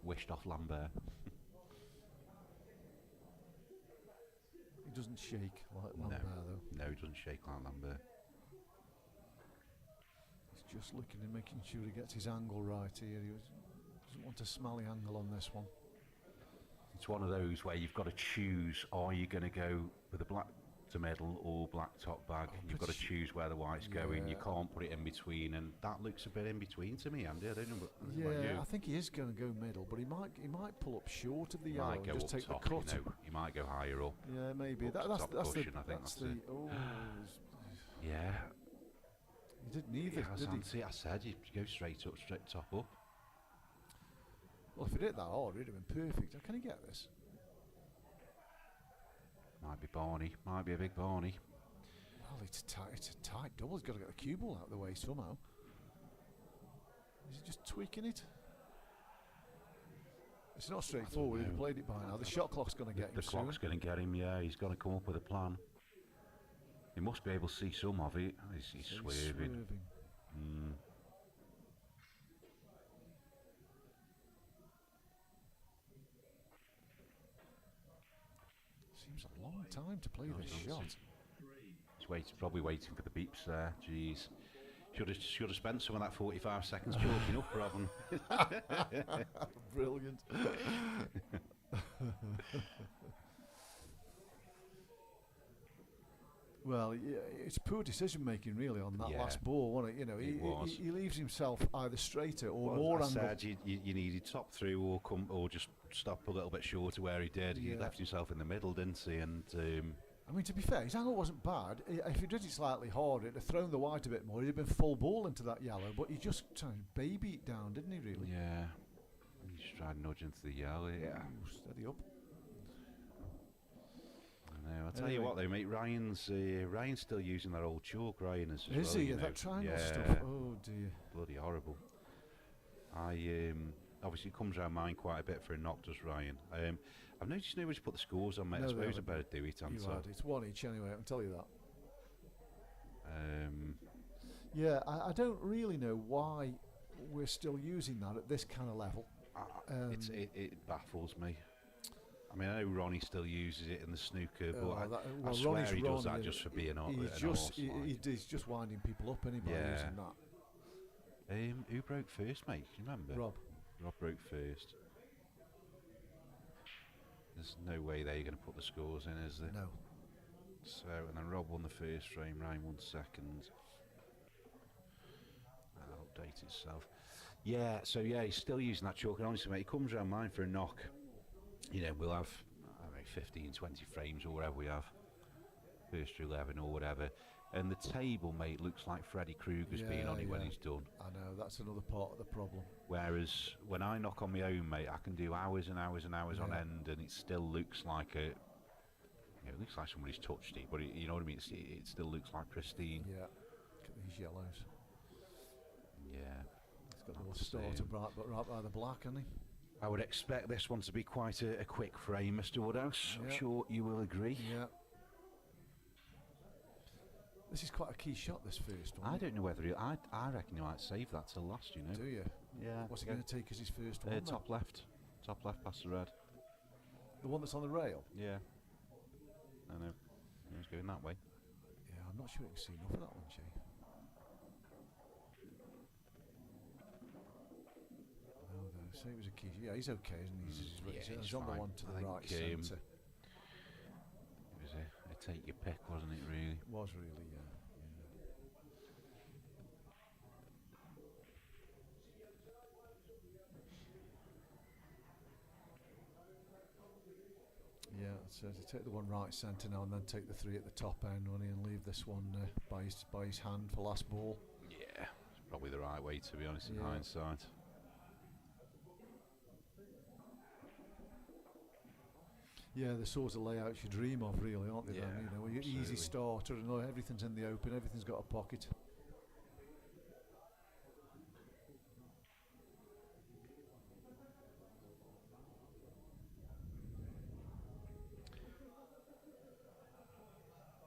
Wished off Lambert.
He doesn't shake like
No.
Lambert though.
No, he doesn't shake like Lambert.
He's just looking and making sure he gets his angle right here. Doesn't want a smelly angle on this one.
It's one of those where you've got to choose: are you going to go with a black to middle or black top bag? You've got to choose where the white's going. You
Yeah.
can't put it in between, and that looks a bit in between to me, Andy. I don't know about
Yeah,
you.
I think he is going to go middle, but he might pull up short of the
He
yellow
might
and
go
just
up
take
top,
the cut.
He might go higher up.
Yeah, maybe.
Up to
That's
top
the
cushion, I think
that's
that's
the
it.
oh.
Yeah,
He didn't either,
yeah,
did he?
see, I said you go straight top up.
Well, if he hit that hard, it'd have been perfect. How can he get this?
Might be Barney, might be a big Barney.
Well, it's a tight double. He's got to get the cue ball out of the way somehow. Is he just tweaking it? It's not straightforward. He'd have
know.
played it by now. The shot clock's going to get him
The
soon.
clock's going to get him. Yeah, he's got to come up with a plan. He must be able to see some of it. He's
So
swerving. Mm.
Seems a long time to play this
Does,
shot.
He's probably waiting for the beeps there. Jeez. Should have spent some of that 45 seconds chalking up, Robin.
Brilliant. Well, yeah, it's poor decision making really on that
Yeah.
last ball, wasn't it? You know,
It was.
he leaves himself either straighter or
Well,
more
I
angled.
said you needed top through or just stop a little bit short of where he did. He
Yeah.
left himself in the middle, didn't he? And
I mean, to be fair, his angle wasn't bad. If he did it slightly harder, it'd have thrown the white a bit more. He'd have been full ball into that yellow, but he just tried to baby it down, didn't he, really?
yeah, he just tried to nudge into the yellow. Yeah.
Ooh, steady up.
I know. I'll tell you
Anyway.
what, though, mate. Ryan's still using that old chalk. Ryan is. As
Is
well,
he?
you know.
That triangle
yeah,
stuff? Oh, dear.
bloody horrible. I obviously it comes around mine quite a bit for a knock, does Ryan. I've noticed you know when you put the scores on, mate.
No,
I
they
suppose I
haven't.
better do it,
You
Anton.
had. It's one each anyway, I can tell you that.
Um,
Yeah, I don't really know why we're still using that at this kind of level.
it baffles me. I mean, I know Ronnie still uses it in the snooker, but I
well,
swear
Ronnie's
he does
Ronnie,
that just for being
he's
an
just
arse, like.
he's just winding people up anyway
Yeah.
using that.
Who broke first, mate? Do you remember?
Rob.
Rob broke first. There's no way they're going to put the scores in, is there?
No.
So, and then Rob won the first frame, Ryan won second. That'll update itself. Yeah, so yeah, he's still using that chalk. And honestly, mate, he comes around mine for a knock. You know, we'll have, I don't know, 15, 20 frames or whatever we have. First to 11 or whatever. And the table, mate, looks like Freddy Krueger's been on it when
Yeah.
he's done.
I know, that's another part of the problem.
Whereas when I knock on my own, mate, I can do hours and hours and hours on
Yeah.
end, and it still looks like a. It looks like somebody's touched it, but you know what I mean. It still looks like pristine.
Yeah. Look at these yellows.
Yeah.
He's got the
That's
little starter
it.
right by the black, hasn't he?
I would expect this one to be quite a quick frame, Mr. Woodhouse. I'm
Yeah.
sure you will agree.
Yeah. This is quite a key shot, this first one.
I don't know whether I reckon he might save that till last, you know.
Do you?
Yeah.
What's he going to take as his first one?
Top left past the red.
The one that's on the rail?
Yeah. I know. He's going that way.
Yeah, I'm not sure you can see enough of that one, Jay. No, though. Say it was a key. Yeah, he's okay, isn't he? He's on the
fine.
one to
I
the
think,
right centre.
It was a take your pick, wasn't it, really?
Was really, yeah. Yeah, so to take the one right centre now and then take the three at the top end, won't he, and leave this one by his hand for last ball.
Yeah, it's probably the right way, to be honest, in
Yeah.
hindsight.
Yeah, the sort of layouts you dream of, really, aren't they?
Yeah,
Then, you know, where you're easy
absolutely.
starter and everything's in the open, everything's got a pocket.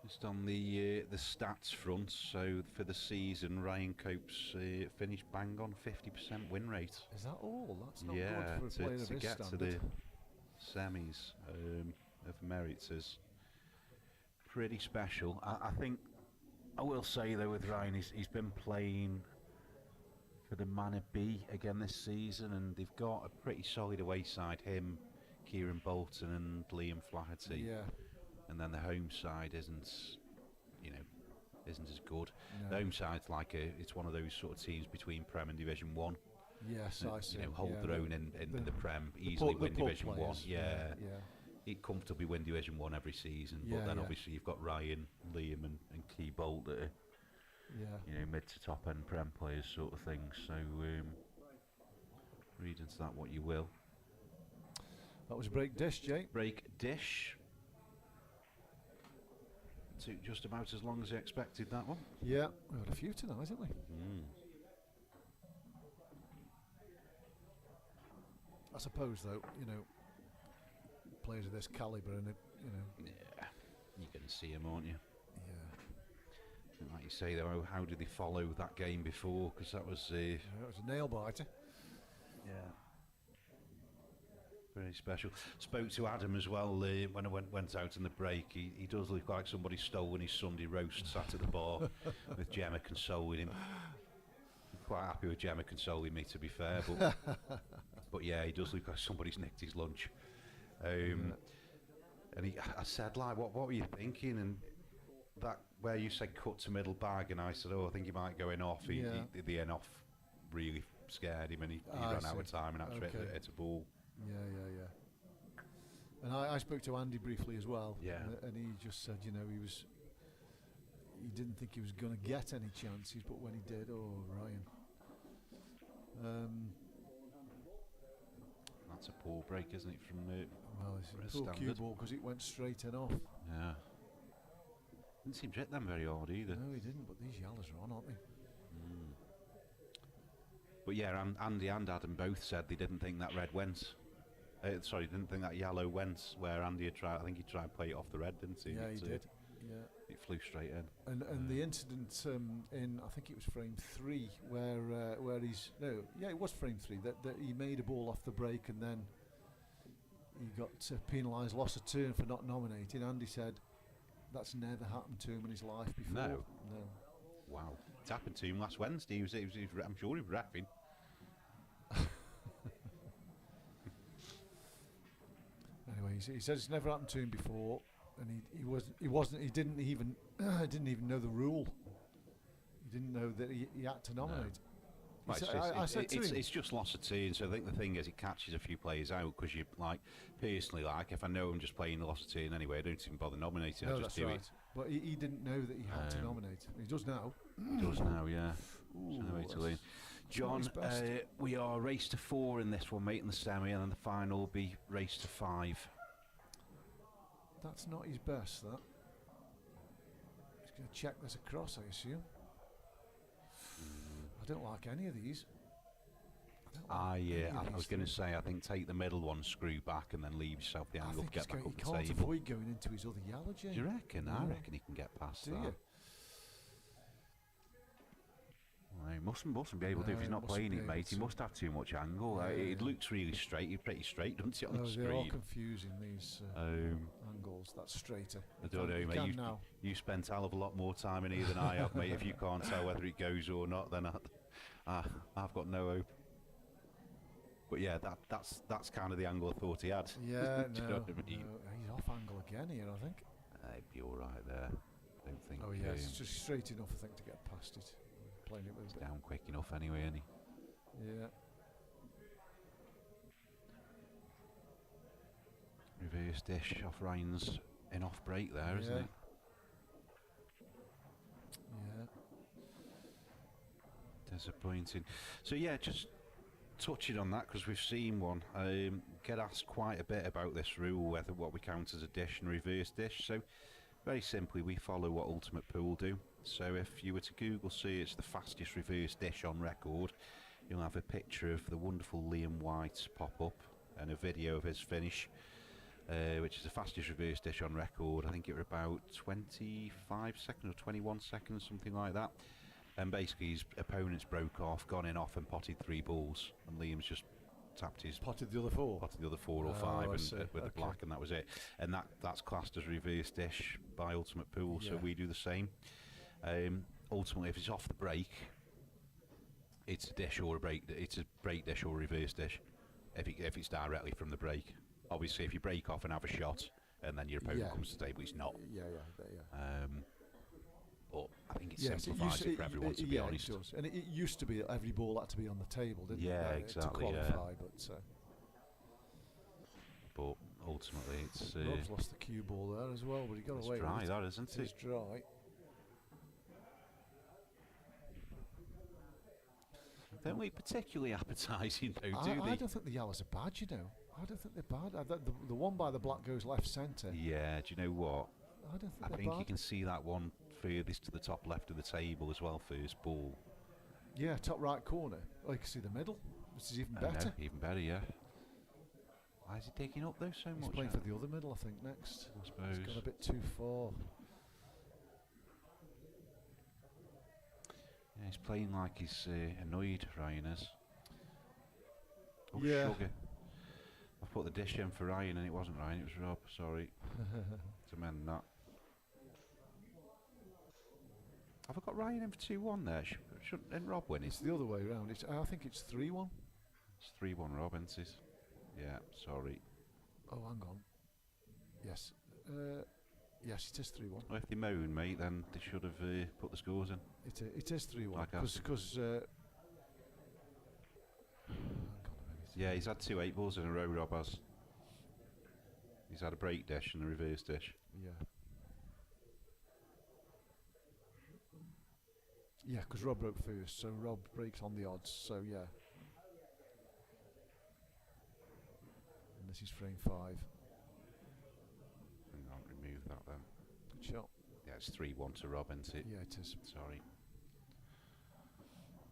Just on the stats front, so for the season, Ryan Cope's finished bang on 50% win rate.
Is that all? That's not
Yeah,
good for a player of
to
his
get to
standard.
the semis of merits is pretty special. I think I will say though with Ryan, he's been playing for the Manor B again this season, and they've got a pretty solid away side. Him, Kieran Bolton, and Liam Flaherty.
Yeah.
And then the home side isn't as good.
No.
The home side's like it's one of those sort of teams between Prem and Division 1.
Yes,
that,
I see.
hold
yeah,
their own in the Prem,
the
easily
pub-
win
the pub
Division 1.
players,
Yeah.
yeah.
He'd comfortably win Division 1 every season,
Yeah,
but then
yeah.
obviously you've got Ryan, Liam and Key Bolt that are,
Yeah.
You know, mid to top end Prem players sort of thing. So
read into that what you will.
That was a break dish, Jay.
Break dish. Took just about as long as I expected that one.
Yeah, we've had a few tonight, haven't we? I suppose, though, you know, players of this calibre, and you know,
Yeah, you're going to see him, aren't you?
yeah,
And like you say, though, how did they follow that game before? Because that was
it was a nail biter.
very special. Spoke to Adam as well when I went out in the break. He does look like somebody stolen his Sunday roast, sat at the bar with Gemma consoling him. I'm quite happy with Gemma consoling me, to be fair, but yeah, he does look like somebody's nicked his lunch. And I said, like, what were you thinking? And that where you said cut to middle bag, and I said, I think he might go in off. The in off really scared him, and he ran out of time and actually hit a ball.
Yeah. And I spoke to Andy briefly as well.
Yeah.
And he just said, you know, he didn't think he was going to get any chances, but when he did, Ryan.
That's a poor break, isn't it, from
Well, it's
for a
a poor cue
standard.
ball because it went straight in off.
Yeah. Didn't seem to hit them very hard either.
No, he didn't, but these yellows are on, aren't they?
But yeah, Andy and Adam both said they didn't think that red went. Didn't think that yellow went. Where Andy had tried, I think he tried to play it off the red, didn't he?
Yeah, he
It,
did. Yeah.
It flew straight in.
And the incident in, I think it was frame 3, where it was frame 3, that he made a ball off the break and then he got penalised, lost a turn for not nominating. Andy said that's never happened to him in his life before.
No.
No.
Wow. It happened to him last Wednesday. I'm sure he was reffing.
Anyway, he says it's never happened to him before, and he didn't even know the rule. He didn't know that he had to nominate.
Right,
I said to him,
it's just loss of turn. So I think the thing is, it catches a few players out because you personally, if I know I'm just playing the loss of turn anyway, I don't even bother nominating.
no,
I just
that's
do
right.
it.
But he didn't know that he had to nominate. He does now.
It does now, yeah.
Ooh,
So no way to
that's-
lean.
it's not
John,
his best.
we are race to 4 in this one, mate, in the semi, and then the final will be race to 5.
That's not his best, that. He's going to check this across, I assume. I don't like any of these. I
I was going to say, I think take the middle one, screw back, and then leave yourself the angle to get back up
he
the
can't
table.
avoid going into his other yellow, Jay.
Do you reckon?
Yeah.
I reckon he can get past
Do
that.
you?
Well, he mustn't be able to if he's
No,
not
mustn't
playing
be
it,
able
mate. He
to.
must have too much angle.
It
Yeah.
looks really straight. He's pretty straight, doesn't he, on the
They're all
screen?
confusing, these
Um,
angles. That's straighter.
I don't know, mate.
Now.
You spent a hell of a lot more time in here than I have, mate. If you can't tell whether it goes or not, then I've got no hope. But yeah, that's kind of the angle I thought he had.
Yeah,
Do you
no,
know what I mean?
no, he's off angle again here, I think.
He'd be all right there. I don't think.
Oh yes, it's just straight enough, I think, to get past it. Playing it with
he's
a bit.
down quick enough anyway, isn't he?
Yeah.
Reverse dish off Ryan's in off break there, isn't
Yeah.
it?
Yeah.
Disappointing. So yeah, just touching on that because we've seen one get asked quite a bit about this rule, whether what we count as a dish and reverse dish. So very simply, we follow what Ultimate Pool do. So if you were to Google search the fastest reverse dish on record, you'll have a picture of the wonderful Liam White pop up and a video of his finish, which is the fastest reverse dish on record. I think it were about 25 seconds or 21 seconds, something like that. And basically his opponents broke off, gone in off and potted 3 balls, and Liam's just tapped his
Potted the other 4.
potted the other 4 or
Oh,
5
I
and
see.
with the
Okay.
black, and that was it. And that's classed as reverse dish by Ultimate Pool, so
Yeah.
we do the same. Ultimately, if it's off the break, it's a dish or a break. It's a break dish or a reverse dish. If it's directly from the break, obviously, if you break off and have a shot, and then your opponent
Yeah.
comes to the table, it's not.
Yeah, yeah.
But I think it
Yes,
simplifies it for everyone, to be honest.
It does. And it used to be that every ball had to be on the table, didn't
Yeah,
it?
exactly,
To
yeah.
qualify, but
But ultimately, it's
Rob's lost the cue ball there as well, but he got
it's
away
dry,
with it.
that isn't
It's
it?
dry.
Don't look particularly appetising, though, do
I
they?
don't think the yellows are bad, you know. I don't think they're bad. The one by the black goes left centre.
Yeah, do you know what?
I don't think
I
they're
think
bad.
you can see that one furthest to the top left of the table as well, first ball.
Yeah, top right corner. Oh, you can see the middle, which is even
I know,
better.
even better, yeah. Why is he taking up though so
He's
much?
playing for the other middle, I think, next.
I
He's
suppose.
gone a bit too far.
Yeah, he's playing like he's annoyed, Ryan is. Oh,
Yeah.
sugar. I put the dish in for Ryan and it wasn't Ryan, it was Rob, sorry. To amend that. Have I got Ryan in for 2-1 there? Shouldn't Rob win?
It's the other way around. I think it's 3-1.
It's 3-1 Rob, isn't it? Yeah, sorry.
Oh, hang on. Yes. Yes, it is 3-1.
Well, if they moan, mate, then they should have put the scores in.
It is 3-1.
Like us.
Because. Hang on a minute.
Yeah, he's had 2 8 balls in a row, Rob has. He's had a break dish and a reverse dish.
Yeah. Yeah, because Rob broke first, so Rob breaks on the odds, so yeah. And this is frame 5.
Hang on, remove that then.
Good shot.
Yeah, it's 3-1 to Rob, isn't it?
Yeah, it is.
Sorry.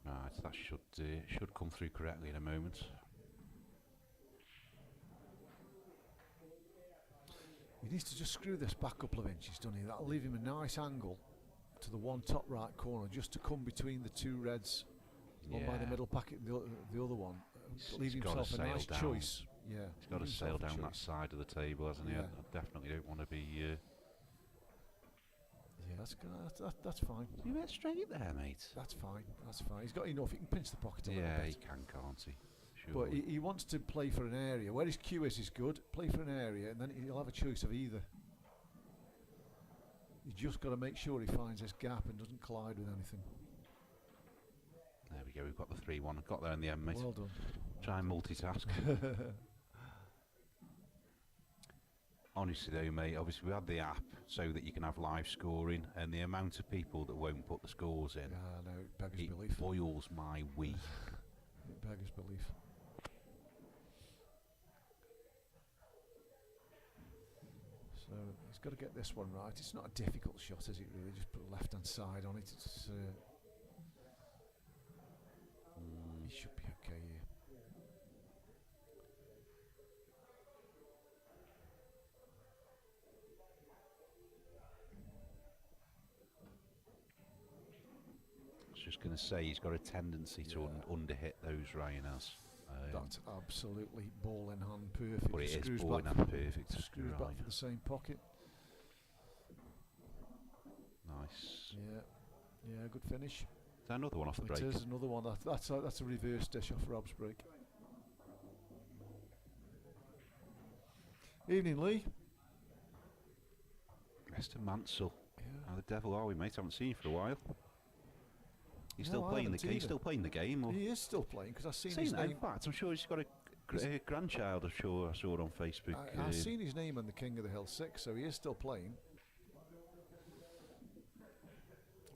Right, that should come through correctly in a moment.
He needs to just screw this back a couple of inches, doesn't he? That'll leave him a nice angle to the one top right corner, just to come between the 2 reds. One by the
Yeah.
middle packet, the other one. Leave
He's gotta
himself a
sail
nice
down.
choice. Yeah.
He's got to
leave
sail
himself a
down that
choice.
side of the table, hasn't he?
Yeah.
I definitely don't want to be...
Yeah, that's good. That's fine.
You went straight there, mate.
That's fine. That's fine. He's got enough. He can pinch the pocket a little
Yeah, he
bit.
can, can't he? Sure.
But he wants to play for an area. Where his cue is good. Play for an area, and then he'll have a choice of either. You just got to make sure he finds this gap and doesn't collide with anything.
There we go, we've got the 3-1. Got there in the end, mate.
Well done.
Try and multitask. Honestly though, mate, obviously we had the app so that you can have live scoring, and the amount of people that won't put the scores in,
Yeah, no, it beggars
it
belief.
boils my wee.
It beggars belief. So he's got to get this one right. It's not a difficult shot, is it really? Just put the left-hand side on it. It's, he should be okay here.
was just going to say, he's got a tendency to underhit those, Ryan has.
That's absolutely ball in hand perfect.
But it is
Screws
ball in
back
hand perfect.
Screws
Right.
back for the same pocket.
Nice.
Yeah, good finish.
Is that another one off the break?
It is another one. That's a reverse dish off Rob's break. Evening, Lee.
Mr. Mansell.
Yeah.
How the devil are we, mate? Haven't seen you for a while. He's
No,
still
I
playing the
haven't
game. He's
either.
still playing the game. Or
He is still playing because I've seen his
seen that,
name.
in fact, I'm sure he's got a grandchild. I'm sure I saw it on Facebook.
I've seen his name on the King of the Hill 6, so he is still playing.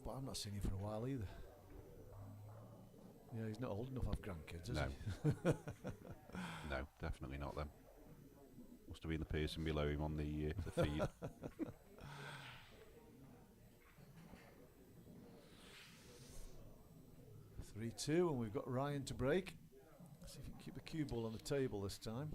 But I've not seen him for a while either. Yeah, he's not old enough to have grandkids, is
No.
he?
No, definitely not them. Must have been the person below him on the feed.
3-2, and we've got Ryan to break. See if he can keep the cue ball on the table this time.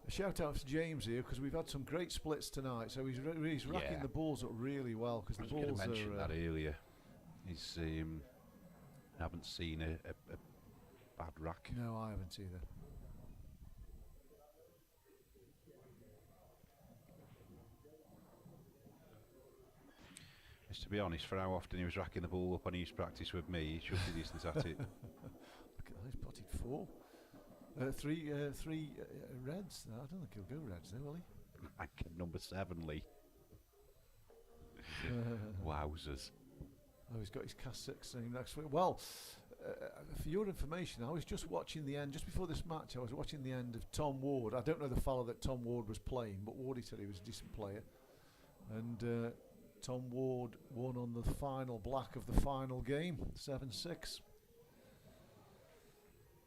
A shout out to James here because we've had some great splits tonight. So he's racking
Yeah.
the balls up really well because
I
the
was going to
balls
mention
are.
that earlier. He's haven't seen a bad rack.
No, I haven't either.
Just to be honest, for how often he was racking the ball up on his practice with me, he should be decent at it.
Look at that, he's potted 4. Three reds. No, I don't think he'll go reds though, will he?
Rank at number 7, Lee. Wowzers.
Oh, he's got his cast 16 next week. Well, for your information, I was just watching the end, just before this match, I was watching the end of Tom Ward. I don't know the fellow that Tom Ward was playing, but Wardy said he was a decent player. And Tom Ward won on the final black of the final game, 7-6.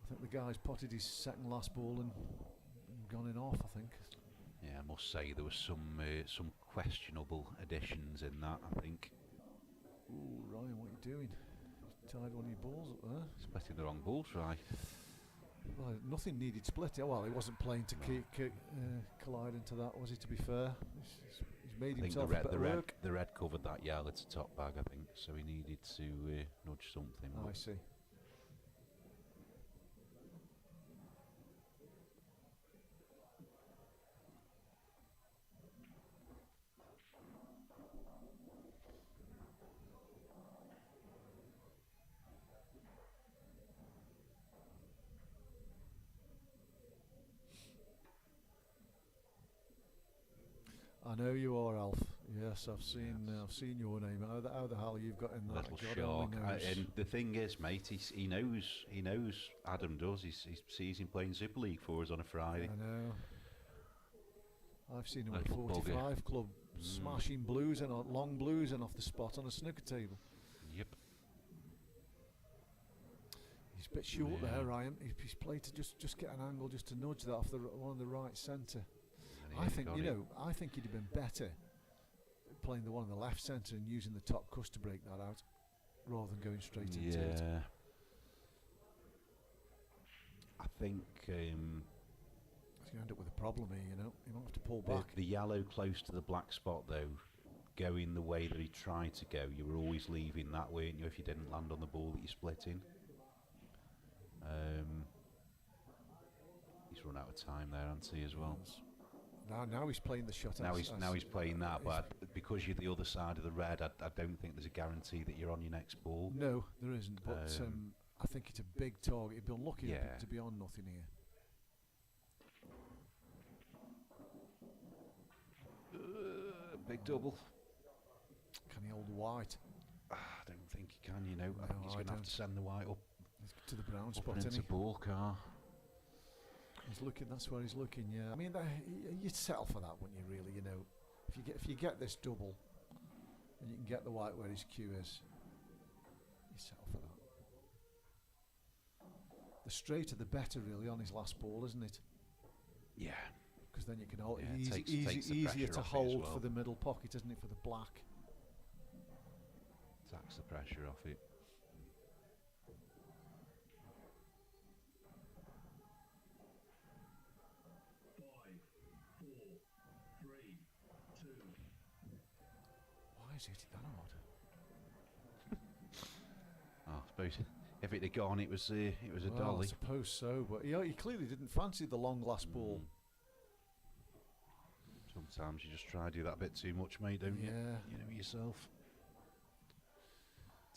I think the guy's potted his second last ball and gone in off, I think.
Yeah, I must say there was some questionable additions in that, I think.
Ooh, Ryan, what are you doing? You tied one of your balls up there.
Splitting the wrong balls, right?
Well, nothing needed splitting. Well, he wasn't playing to collide into that, was he, to be fair? He's made
I think
himself a bit of work.
the red covered that yell. It's a top bag, I think, so he needed to nudge something.
I see. I know you are, Alf. Yes, I've seen your name. How the hell you've got in that?
Little
God only
shark.
knows.
And the thing is, mate, he knows Adam does. He sees him playing Super League for us on a Friday.
I know. I've seen him at
Little bugger.
45 Club smashing blues and long blues and off the spot on a snooker table.
Yep.
He's a bit short
Yeah.
there, Ryan. He's played to just get an angle, just to nudge that off the one on the right centre.
And
I
he
think
got
you
it.
know. I think he'd have been better playing the one in the left centre and using the top cuss to break that out, rather than going straight into it.
Yeah. I think
He's going to end up with a problem here. You know, he might have to pull back.
the yellow close to the black spot, though, going the way that he tried to go, you were always leaving that, weren't you, if you didn't land on the ball that you split in. He's run out of time there, hasn't he, as well?
Now he's playing the shot.
Now
as
he's playing that, but because you're the other side of the red, I don't think there's a guarantee that you're on your next ball.
no, there isn't. But I think it's a big target. He'd be unlucky
Yeah.
to be on nothing here.
Big double.
Can he hold the white?
I don't think he can, you know. I
No,
think he's
I
going to have
don't.
to send the white up
He's to the brown
and
spot,
into
isn't he?
ball car.
He's looking. That's where he's looking. Yeah. I mean, you'd settle for that, wouldn't you? Really, you know, if you get this double, and you can get the white where his cue is, you settle for that. The straighter the better, really, on his last ball, isn't it?
Yeah.
Because then you can hold.
Yeah, it
easy,
takes the
easier
pressure
to
off it as
hold
well.
for the middle pocket, isn't it, for the black?
Takes the pressure off it.
is it that hard?
Oh, I suppose if it had gone, it was a
Well, I
dolly.
suppose so, but he clearly didn't fancy the long last ball.
Sometimes you just try to do that a bit too much, mate, don't you?
Yeah.
You know yourself.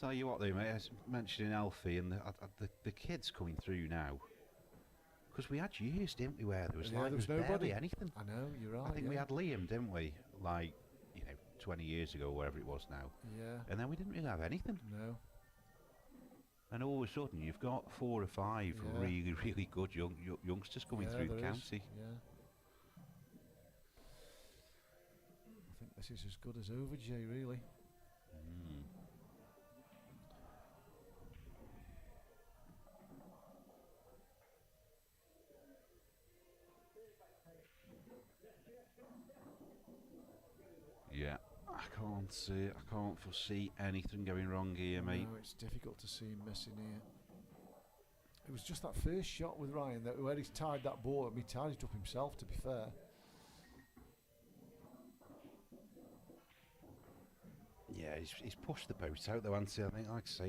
Tell you what, though, mate. I was mentioning Alfie and the kids coming through now. Because we had years, didn't we, where there was
Yeah,
like
there was
barely
nobody.
anything.
I know, you're right.
I think we
yeah.
had Liam, didn't we? Like 20 years ago, wherever it was now.
Yeah.
And then we didn't really have anything.
No.
And all of a sudden, you've got 4 or 5
Yeah.
really, really good youngsters coming
Yeah,
through the
there is,
county.
Yeah. I think this is as good as over, Jay, really.
Mm. Yeah, I can't foresee anything going wrong here, mate.
No, it's difficult to see him missing here. It was just that first shot with Ryan that where he's tied that ball. He tied it up himself, to be fair.
Yeah, he's pushed the boat out though, hasn't he? I think, like I say,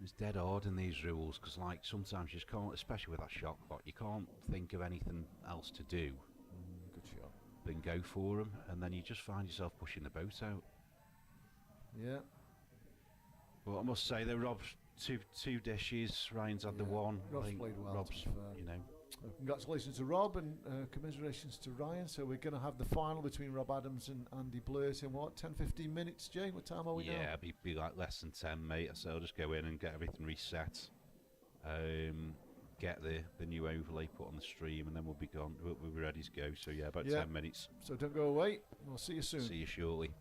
it's dead hard in these rules because, like, sometimes you just can't, especially with that shot clock, you can't think of anything else to do
Good shot.
than go for them, and then you just find yourself pushing the boat out.
Yeah.
But I must say, though, Rob's two dishes, Ryan's had the
Yeah,
one.
Rob's
I think
played well, to
Rob's,
be fair.
you know,
Congratulations to Rob and commiserations to Ryan. So we're going to have the final between Rob Adams and Andy Blurt in what, 10-15 minutes, Jay? What time are we now?
yeah, be like less than 10, mate. So I'll just go in and get everything reset. Get the new overlay put on the stream, and then we'll be gone. We'll be ready to go. So yeah, about 10 minutes.
So don't go away. We'll see you soon.
See you shortly.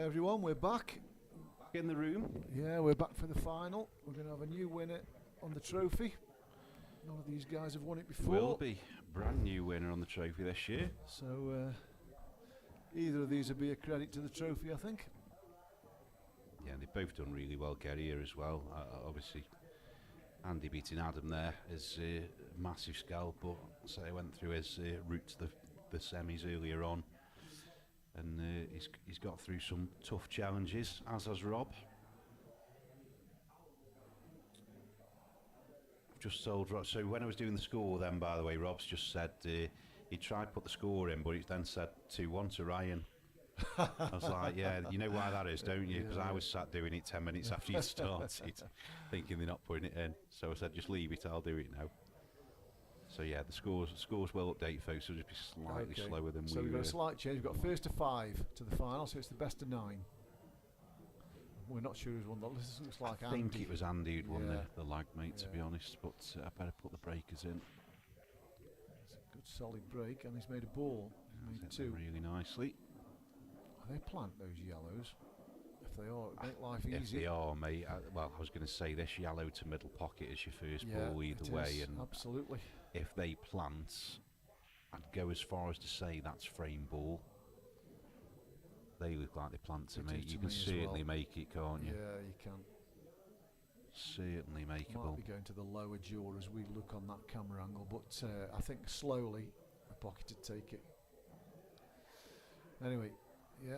Hi everyone, we're back.
Back in the room.
Yeah, we're back for the final. We're going to have a new winner on the trophy. None of these guys have won it before.
Will be brand new winner on the trophy this year.
So either of these will be a credit to the trophy, I think.
Yeah, they've both done really well. Gary here as well. Obviously, Andy beating Adam there is a massive scalp, but so he went through his route to the semis earlier on, and he's got through some tough challenges, as has Rob. I've just told Rob, so when I was doing the score then, by the way, Rob's just said he tried to put the score in, but he then said 2-1 to Ryan. I was like, yeah, you know why that is, don't you? Because I was sat doing it 10 minutes after you started, thinking they're not putting it in. So I said, just leave it, I'll do it now. So yeah, the scores will update, folks. It'll just be slightly slower than
so we've got a slight change. We've got first to 5 to the final, so it's the best of 9. We're not sure who's won that. This looks like
I think it was Andy who'd won the lag, mate, to be honest. But I better put the breakers in.
It's a good solid break, and he's made a ball. He's made 2.
Really nicely.
They plant those yellows. If they are, it'll make life easy.
If they are, mate. Well, I was going to say this yellow to middle pocket is your first ball either way, and
absolutely.
If they plant, I'd go as far as to say that's frame ball. They look like they plant to me. You can certainly make it, can't you?
Yeah, you can.
Certainly makeable.
Might be going to the lower jaw as we look on that camera angle, but I think slowly the pocket would take it. Anyway. Yeah.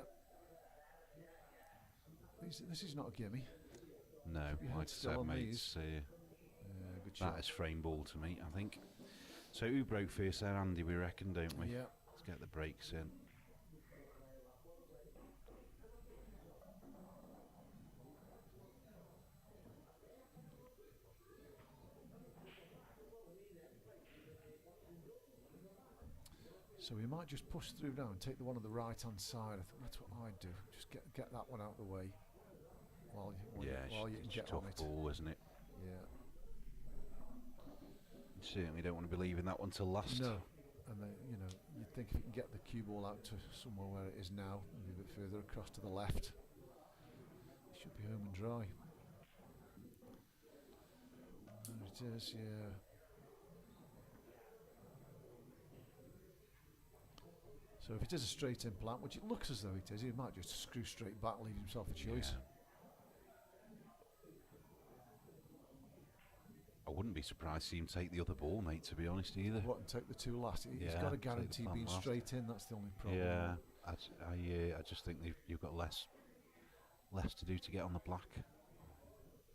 This is not a gimme.
No, like I said, mate, that is frame ball to me, I think. So who broke first there, Andy, we reckon, don't we?
Yeah.
Let's get the breaks in.
So we might just push through now and take the one on the right hand side. I think that's what I'd do. Just get that one out of the way while you can get on it.
Tough ball, isn't it?
Yeah.
You certainly don't want to be leaving that one till last.
No. And then, you'd think if you can get the cue ball out to somewhere where it is now, maybe a bit further across to the left, it should be home and dry. There it is, yeah. So if it is a straight implant, which it looks as though it is, he might just screw straight back, leave himself a choice.
Yeah. I wouldn't be surprised to see him take the other ball, mate, to be honest, either.
What, and take the 2 last? He's got to guarantee being straight in, that's the only problem.
Yeah, I just think you've got less to do to get on the black.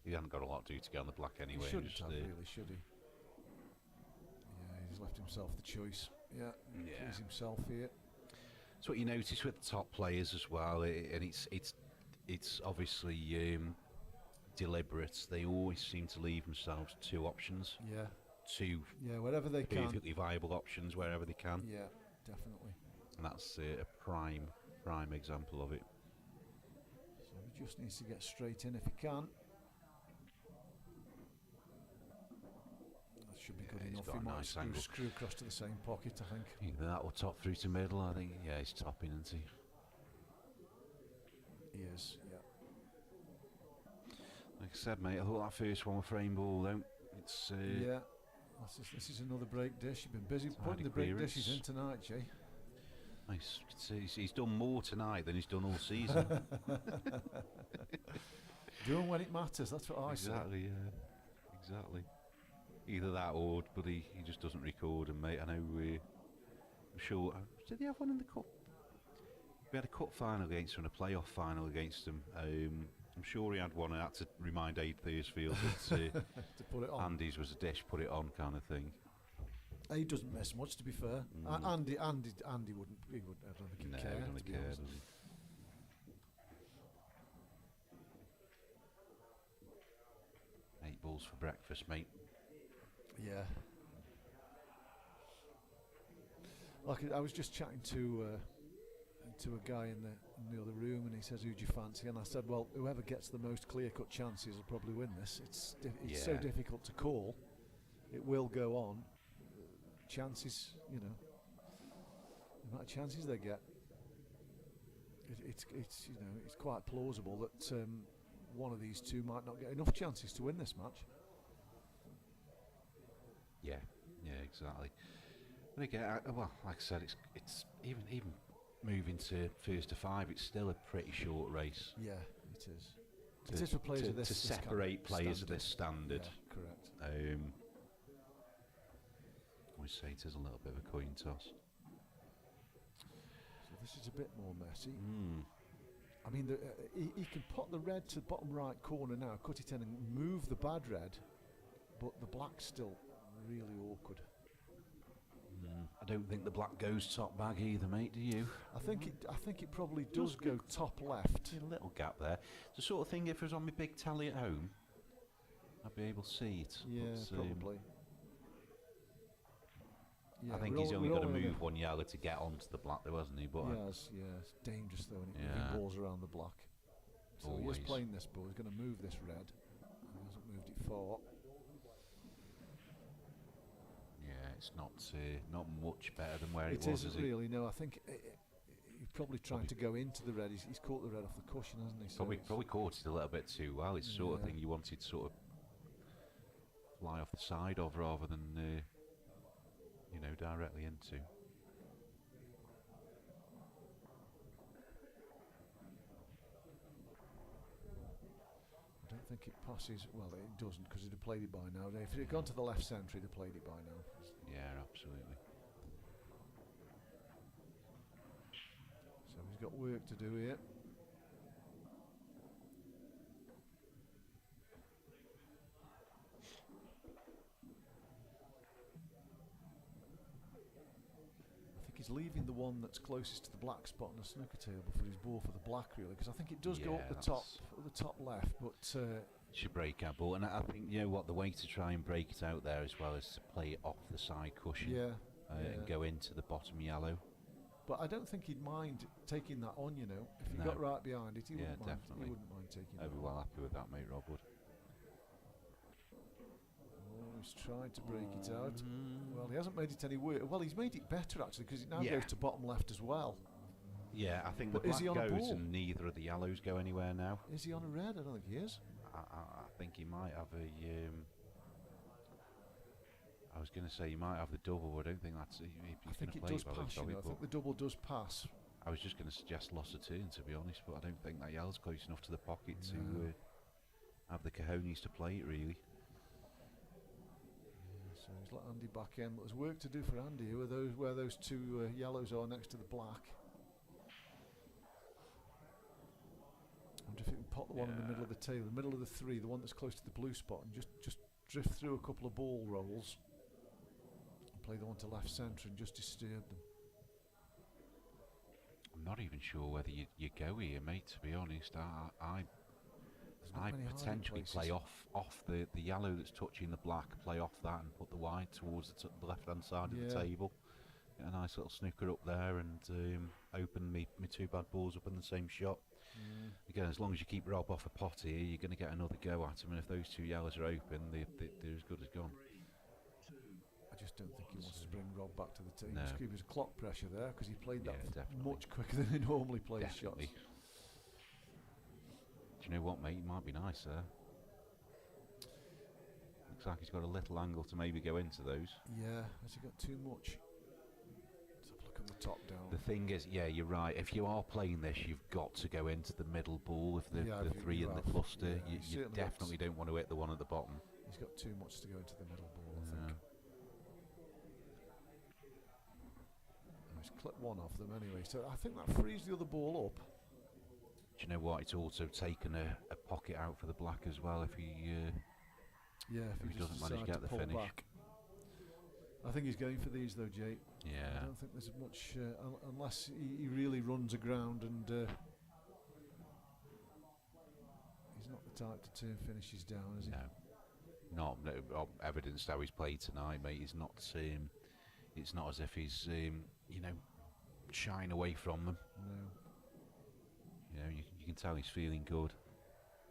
He hasn't got a lot to do to get on the black anyway.
He shouldn't have, really, should he? Yeah, he's left himself the choice. Yeah. Please himself here.
It's what you notice with the top players as well, and it's obviously deliberate. They always seem to leave themselves 2 options.
Yeah.
2
wherever they can.
Perfectly viable options wherever they can.
Yeah, definitely.
And that's a prime example of it.
So he just needs to get straight in if he can. Should be good enough. He might screw across to the same pocket, I think.
Either that or top through to middle, I think. Yeah, he's topping, isn't he?
He is, yeah.
Like I said, mate, I thought that first one was frame ball, though. It's
yeah. This is another break dish. You've been busy putting the break dishes in tonight, Jay.
Nice. He's done more tonight than he's done all season.
Doing when it matters, that's what I say.
Exactly, yeah. Exactly. Either that or but he just doesn't record, and mate, I know I'm sure did he have one in the cup? We had a cup final against him and a playoff final against him. I'm sure he had one and had to remind Aid Thursfield that
to put it on.
Andy's was a dish, put it on kind of thing.
He doesn't miss much, to be fair. Andy wouldn't. I don't think he'd care.
He doesn't care, does he? Eight balls for breakfast, mate.
Yeah. Like I was just chatting to a guy in the other room, and he says, "Who do you fancy?" And I said, "Well, whoever gets the most clear-cut chances will probably win this. It's so difficult to call. It will go on. Chances, the amount of chances they get. it's it's quite plausible that one of these two might not get enough chances to win this match.
Yeah, exactly. But again, well, like I said, it's even moving to first to five. It's still a pretty short race.
Yeah, it is. It is for players of this
to separate players of this standard.
Yeah, correct.
I would say it is a little bit of a coin toss.
So this is a bit more messy. I mean, he can put the red to the bottom right corner now, cut it in and move the bad red, but the black's still really awkward.
I don't think the black goes top bag either, mate. Do you?
I think it probably does go top left.
A little gap there. It's the sort of thing if it was on my big tally at home, I'd be able to see it.
Yeah,
but,
probably. Yeah,
I think he's only got to move one yellow to get onto the black, though, hasn't he? But
yes, it's dangerous though when he balls around the black. So he is playing this ball. He's going to move this red. He hasn't moved it far.
yeah, it's not much better than where it was.
It
is
isn't
it?
really. No, I think he's probably trying to go into the red. He's caught the red off the cushion, hasn't he? So
Probably caught it a little bit too well. It's the sort of thing you wanted to sort of fly off the side of rather than directly into.
I don't think it passes. Well, it doesn't because he'd have played it by now. If it had gone to the left centre, he'd have played it by now.
Yeah, absolutely.
So he's got work to do here. I think he's leaving the one that's closest to the black spot on the snooker table for his ball for the black, really, because I think it does go up the top left, but
should break our ball, and I think what the way to try and break it out there as well is to play it off the side cushion, and go into the bottom yellow.
But I don't think he'd mind taking that on, if he got right behind it. He wouldn't mind.
Definitely.
He wouldn't mind taking
I'd
that.
be well happy with that, mate, Rob would.
Oh, he's tried to break it out. Well, he hasn't made it any worse. Well, he's made it better actually because it now goes to bottom left as well.
Yeah, I think
But
the
is he
black
on a
goes
ball?
and neither of the yellows go anywhere now.
Is he on a red? I don't think he is.
I think he might have a. I was going to say he might have the double, but I don't think that's.
I think it does pass. I think the double does pass.
I was just going to suggest loss of turn, to be honest, but I don't think that yellow's close enough to the pocket to have the cojones to play it, really.
So he's let Andy back in. But there's work to do for Andy here where those two yellows are next to the black. I wonder if he can pot the one in the middle of the table, the middle of the three, the one that's close to the blue spot, and just drift through a couple of ball rolls and play the one to left centre and just disturb them.
I'm not even sure whether you go here, mate, to be honest. I potentially play off the yellow that's touching the black, play off that and put the white towards the left-hand side of the table. Get a nice little snooker up there and open me two bad balls up in the same shot. Again, as long as you keep Rob off a pot here, you're going to get another go at him, and if those two yellows are open, they're as good as gone.
I just don't think he wants to bring Rob back to the team.
No.
Just keep his clock pressure there because he played that
definitely.
much quicker than he normally plays
Definitely.
shots.
Do you know what, mate? He might be nice there. Looks like he's got a little angle to maybe go into those.
Yeah, has he got too much? Let's have a look at the top down.
The thing is, yeah, you're right. If you are playing this, you've got to go into the middle ball. If the three in the cluster, you definitely don't want to hit the one at the bottom.
He's got too much to go into the middle ball, I think. He's clipped one off them anyway, so I think that frees the other ball up.
Do you know what? It's also taken a pocket out for the black as well if he
if
he doesn't manage to get the finish.
Back. I think he's going for these though, Jake.
Yeah.
I don't think there's much unless he really runs aground and he's not the type to turn finishes down, is he?
No, evidenced how he's played tonight, mate. He's not. It's not as if he's shying away from them.
No.
You can tell he's feeling good.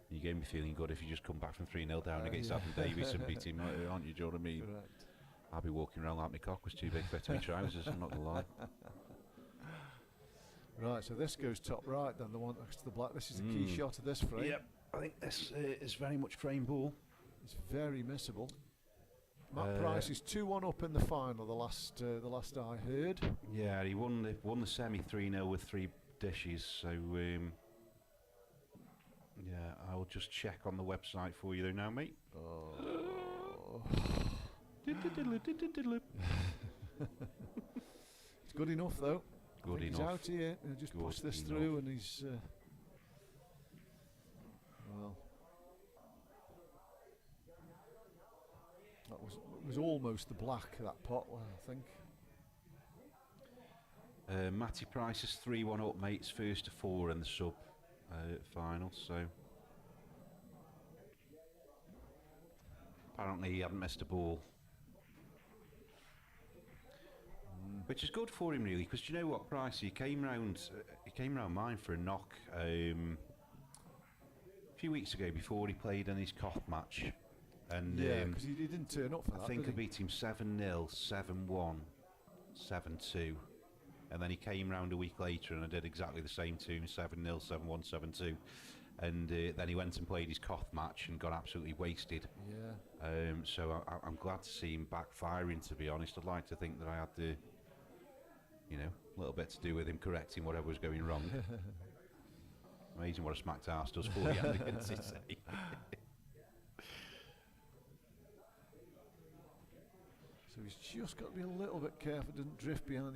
You're going to be feeling good if you just come back from 3-0 down against Adam Davis and beat him, aren't you? Do you know what I mean?
Correct.
I'll be walking around like my cock was too big for my trousers, I'm not going to lie.
Right, so this goes top right then, the one next to the black. This is the key shot of this frame.
Yep, I think this is very much frame ball.
It's very missable. Matt Price is 2-1 up in the final. The last I heard.
Yeah, he won the semi 3-0 with 3 dishes. So yeah, I'll just check on the website for you there now, mate.
Oh. It's good enough though.
Good
He's
enough.
out here. He'll just push this
enough.
through, and he's well. That was almost the black, that pot, I think.
Matty Price is 3-1 up, mates. First to 4 in the sub final. So apparently he hadn't missed a ball, which is good for him really. Because you know what, Price, he came round mine for a knock a few weeks ago before he played in his Koth match. And
Yeah, because he didn't turn up for that.
I think I
did he?
beat him 7-0, 7-1, 7-2, and then he came round a week later and I did exactly the same to him, 7-0, 7-1, 7-2, and then he went and played his Koth match and got absolutely wasted.
Yeah.
So I'm glad to see him backfiring, to be honest. I'd like to think that I had the, a little bit to do with him correcting whatever was going wrong. Amazing what a smacked arse does for you, isn't it?
So he's just got to be a little bit careful, doesn't drift behind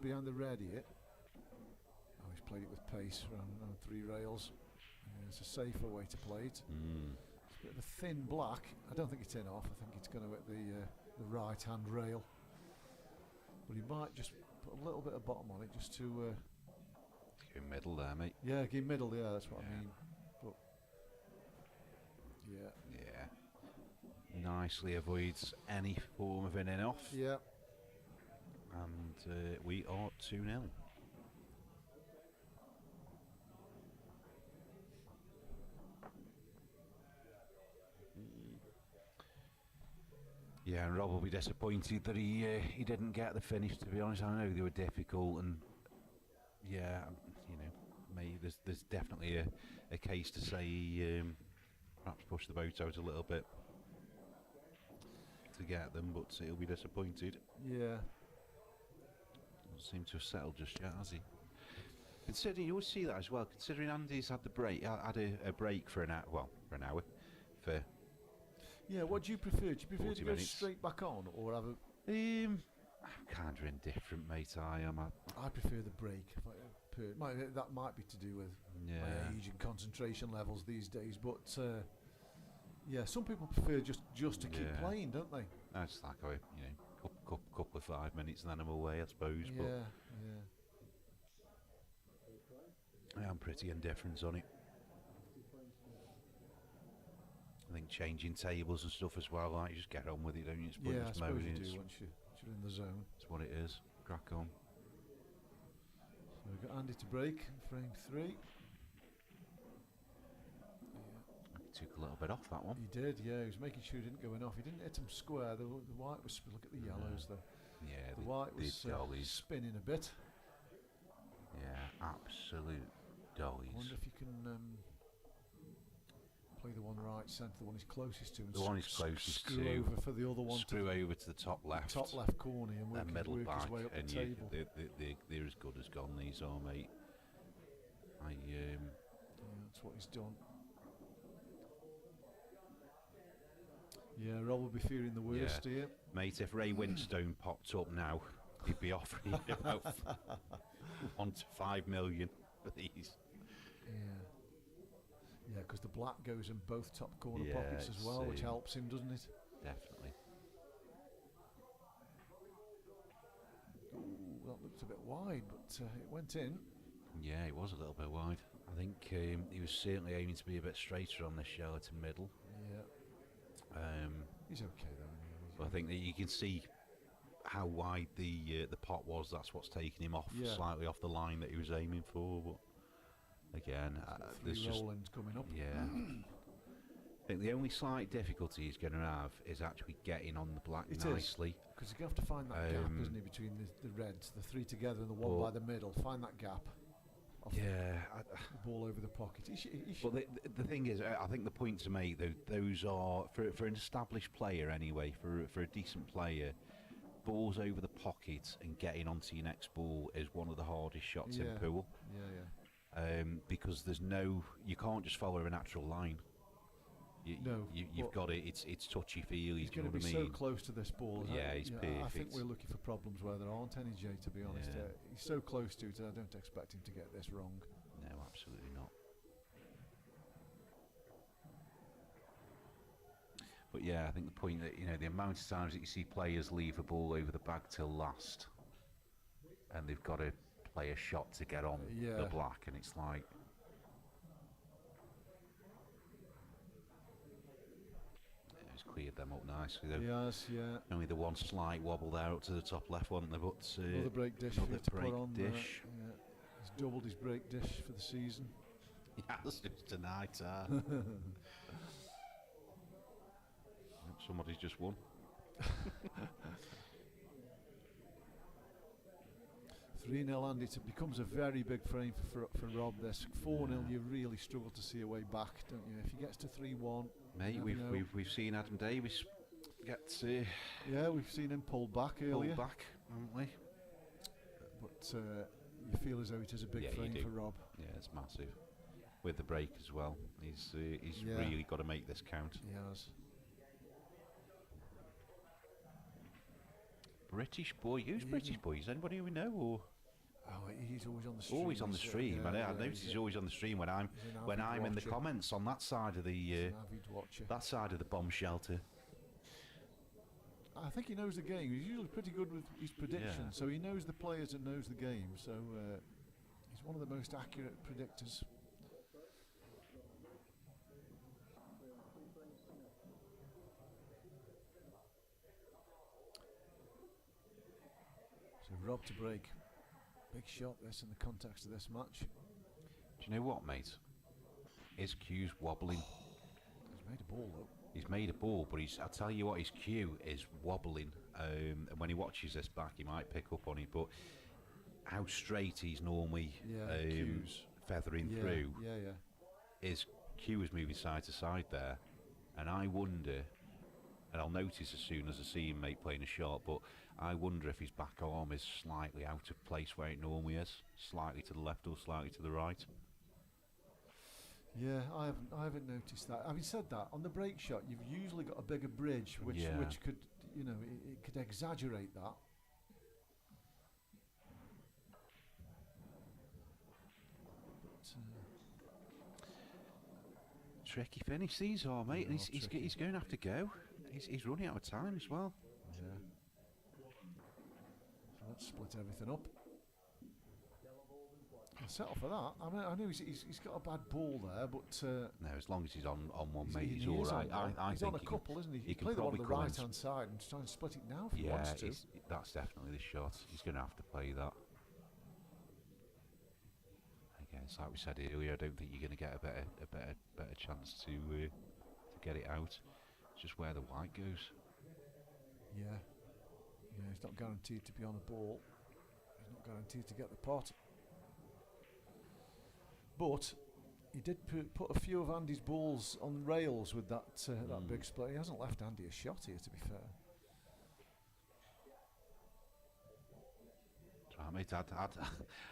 behind the red here. Oh, he's played it with pace around 3 rails. It's a safer way to play it. It's a bit of a thin black. I don't think it's in off. I think it's going to hit the right hand rail. But he might just put a little bit of bottom on it just to.
Go middle there, mate.
Yeah, give middle. Yeah, that's what I mean. But yeah.
Yeah. Nicely avoids any form of in and off.
Yeah.
And we are 2-0. Yeah, and Rob will be disappointed that he didn't get the finish. To be honest, I know they were difficult, and yeah, maybe there's definitely a case to say he perhaps pushed the boat out a little bit to get them, but he'll be disappointed.
Yeah.
Doesn't seem to have settled just yet, has he? Considering, you always see that as well, considering Andy's had the break, had a break for an hour, for
Yeah, what do you prefer? Do you prefer
40
to go
minutes.
straight back on, or have a?
I'm kind of indifferent, mate. I am.
I prefer the break. That might be to do with
Yeah.
my age and concentration levels these days, but yeah, some people prefer just to keep
Yeah.
playing, don't they?
That's like couple of 5 minutes and then I'm away, I suppose.
Yeah,
But I'm pretty indifferent on it. I think changing tables and stuff as well. Like, you just get on with it, don't you? It's
yeah. I
pointless
suppose you
moaning,
do
it's-
once you're in the zone.
It's what it is. Crack on.
So we've got Andy to break, frame 3.
Took a little bit off that one.
He did, yeah. He was making sure he didn't go in off. He didn't hit him square. The white was. Look at the yellows though.
Yeah,
The white
the
was
dollies.
spinning a bit.
Yeah, absolute
I
dollies.
wonder if you can play the one right centre, the one he's closest to, and
The one he's closest
screw
to.
over for the other one
Screw over to the top left.
top left corner and
And
work,
middle
work
back,
his way up the
and
table.
they're as good as gone. These are, mate.
Yeah, that's what he's done. Yeah, Rob will be fearing the worst here.
Mate, if Ray Winstone popped up now, he'd be offering about 1 to 5 million for these.
Yeah. Yeah, because the black goes in both top corner
Yeah,
pockets as well, which
it's,
helps him, doesn't it?
Definitely.
Ooh, that looked a bit wide, but it went in.
Yeah, it was a little bit wide. I think he was certainly aiming to be a bit straighter on this shallow to middle.
Yeah, he's okay though.
But I think that you can see how wide the pot was. That's what's taking him off slightly off the line that he was aiming for. But again, there's
Three
just
roll-ins coming up.
yeah. I think the only slight difficulty he's going to have is actually getting on the black
It is.
nicely.
Because you have to find that gap, isn't it, between the reds, the 3 together and the 1 by the middle. Find that gap. off
Yeah.
the ball over the pocket.
Well, the thing is, I think the point to make, though, those are for an established player anyway, for a decent player, balls over the pocket and getting onto your next ball is one of the hardest shots in pool.
Yeah.
Because you can't just follow a natural line. You've got it. It's touchy feely.
He's going to be so close to this ball.
Yeah, he's perfect.
I think we're looking for problems where there aren't any, Jay, to be honest.
Yeah.
He's so close to it, I don't expect him to get this wrong.
No, absolutely not. But yeah, I think the point that, the amount of times that you see players leave a ball over the bag till last, and they've got to play a shot to get on the black, and it's like, he's cleared them up nicely though.
Yes, yeah.
Only the one slight wobble there up to the top left, wasn't there? But
another break dish for
another
him to
break
put on.
dish.
Yeah. He's doubled his break dish for the season.
Yeah, that's just tonight. Somebody's just won.
3-0, and it becomes a very big frame for Rob. This 4-0, you really struggle to see a way back, don't you? If he gets to 3-1,
mate, we've seen Adam Davis get
yeah, we've seen him pull back earlier.
pull back, haven't we?
But you feel as though it is a big frame for Rob.
Yeah, it's massive. With the break as well, he's really got to make this count.
He has.
British boy, who's British boy? Is anybody we know, or?
Oh, he's always on the stream.
Always on the stream. I notice he's always on the stream when I'm in the comments on that side of the bomb shelter.
I think he knows the game. He's usually pretty good with his predictions, so he knows the players and knows the game. So he's one of the most accurate predictors. So Rob to break. Big shot this in the context of this match.
Do you know what, mate? His cue's wobbling.
He's made a ball though.
He's made a ball, but I tell you what, his cue is wobbling. And when he watches this back, he might pick up on it. But how straight he's normally feathering through, his cue is moving side to side there. And I wonder, and I'll notice as soon as I see him playing a shot, but I wonder if his back arm is slightly out of place where it normally is, slightly to the left or slightly to the right.
Yeah, I haven't noticed that. Having said that, on the break shot, you've usually got a bigger bridge, which could, it could exaggerate that.
Tricky finish these are, mate, and he's going to have to go. He's running out of time as well.
Yeah. So let's split everything up. I'll settle for that. I mean, I know he's got a bad ball there, but
no, as long as he's on one, mate, he's all right.
He's on a couple, isn't he? He can play the one on the right hand side and try and split it now if he wants to.
That's definitely the shot. He's going to have to play that. Again, it's like we said earlier. I don't think you're going to get a better chance to get it out. It's just where the white goes.
Yeah, he's not guaranteed to be on a ball. He's not guaranteed to get the pot. But he did put a few of Andy's balls on rails with that that big split. He hasn't left Andy a shot here, to be fair.
Right, mate.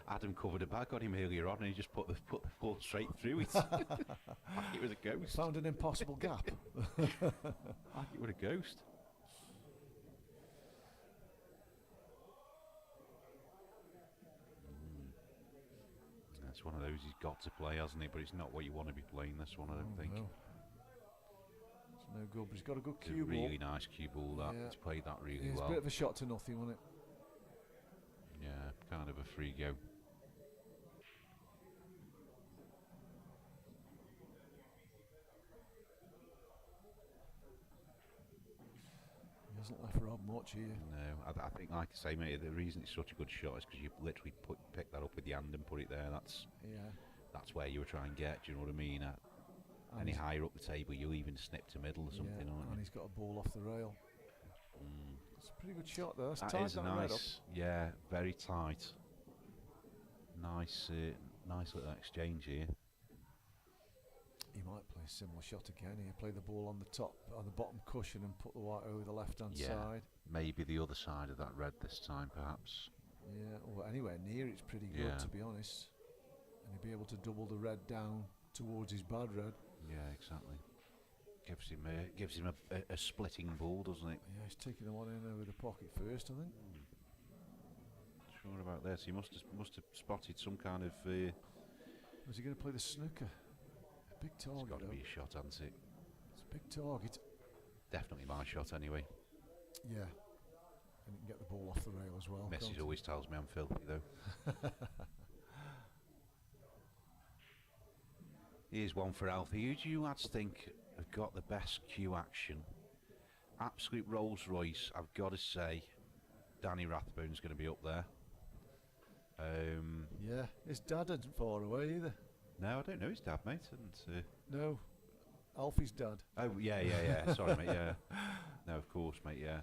Adam covered a bag on him earlier on, and he just put the ball straight through it. Like it was a ghost.
Found an impossible gap.
Like it was a ghost. It's one of those he's got to play, hasn't he? But it's not what you want to be playing, this one, I don't think.
No. It's no good, but he's got a good cue ball.
Really nice cue ball, that. He's played that really well.
It's a bit of a shot to nothing, wasn't it?
Yeah, kind of a free go.
He hasn't left Rob much here.
No, I think, like I say, mate, the reason it's such a good shot is because you literally pick that up with the hand and put it there. That's where you were trying to get. Do you know what I mean? Any higher up the table, you'll even snip to middle or something, aren't you?
And he's got a ball off the rail. It's a pretty good shot, though.
That is nice. Yeah, very tight. Nice Nice little exchange here.
He might play a similar shot again. He'll play the ball on the top, on the bottom cushion, and put the white over the left-hand side.
Maybe the other side of that red this time, perhaps.
Yeah, or anywhere near it's pretty good, to be honest. And he'll be able to double the red down towards his bad red.
Yeah, exactly. Gives him a splitting ball, doesn't it?
Yeah, he's taking the one in over the pocket first, I think.
Sure about this. He must have spotted some kind of.
Was he going to play the snooker? A big target.
It's got to be a shot, hasn't it?
It's a big target.
Definitely my shot, anyway.
Yeah. And he can get the ball off the rail as well.
Message always tells me I'm filthy, though. Here's one for Alfie. Who do you lads think have got the best cue action? Absolute Rolls Royce, I've got to say, Danny Rathbone's going to be up there.
Yeah, his dad isn't far away either.
No, I don't know his dad, mate.
No, Alfie's dad.
Oh, yeah. Sorry, mate, yeah. No, of course, mate, yeah.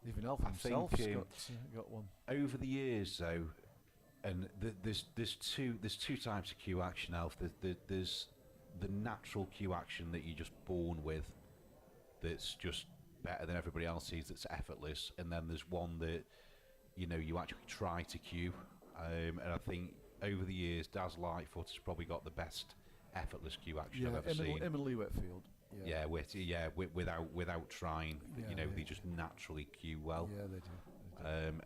Even Alfie himself's got one.
Over the years, though, and there's two types of cue action, Alf. There's the natural cue action that you're just born with, that's just better than everybody else's, that's effortless, and then there's one that you actually try to cue, and I think over the years Daz Lightfoot has probably got the best effortless cue action I've ever seen.
Him and Lee Whitfield.
Without trying, they just naturally cue well.
Yeah, they do.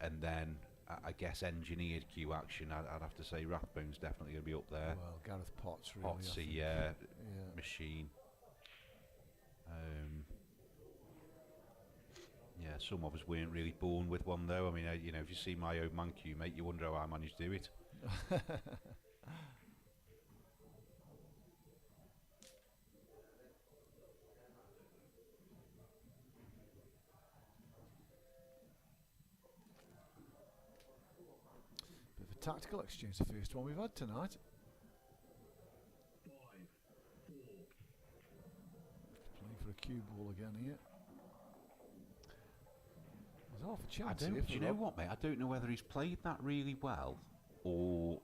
And then I guess engineered cue action, I'd have to say Rathbone's definitely going to be up there.
Well, Gareth Potts, really.
Potsy, machine. Yeah, some of us weren't really born with one, though. I mean, if you see my old man cue, mate, you wonder how I managed to do it.
Bit of a tactical exchange, the first one we've had tonight. Playing for a cue ball again here. There's half a chance here.
Do you know what, mate? I don't know whether he's played that really well or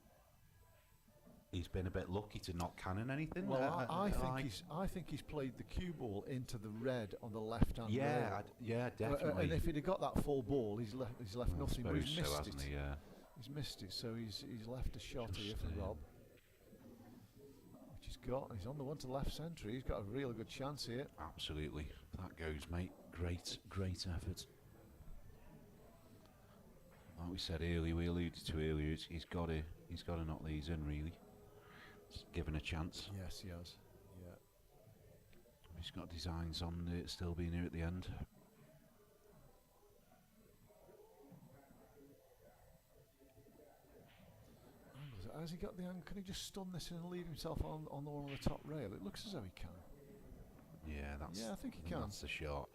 he's been a bit lucky to not cannon anything.
Well, I think he's played the cue ball into the red on the left hand.
Yeah, definitely.
And if he'd have got that full ball, he's left nothing. But he's missed
hasn't he? Yeah.
He's missed it, so he's left a shot here for Rob, which he's got. He's on the one to left centre. He's got a real good chance here.
Absolutely, that goes, mate. Great effort. Like we said earlier, we alluded to earlier, he's got to knock these in, really. Just given a chance.
Yes, he has. Yeah.
He's got designs on still being here at the end.
Has he got the angle? Can he just stun this in and leave himself on the one on the top rail? It looks as though he can.
Yeah,
I think he can.
That's the shot.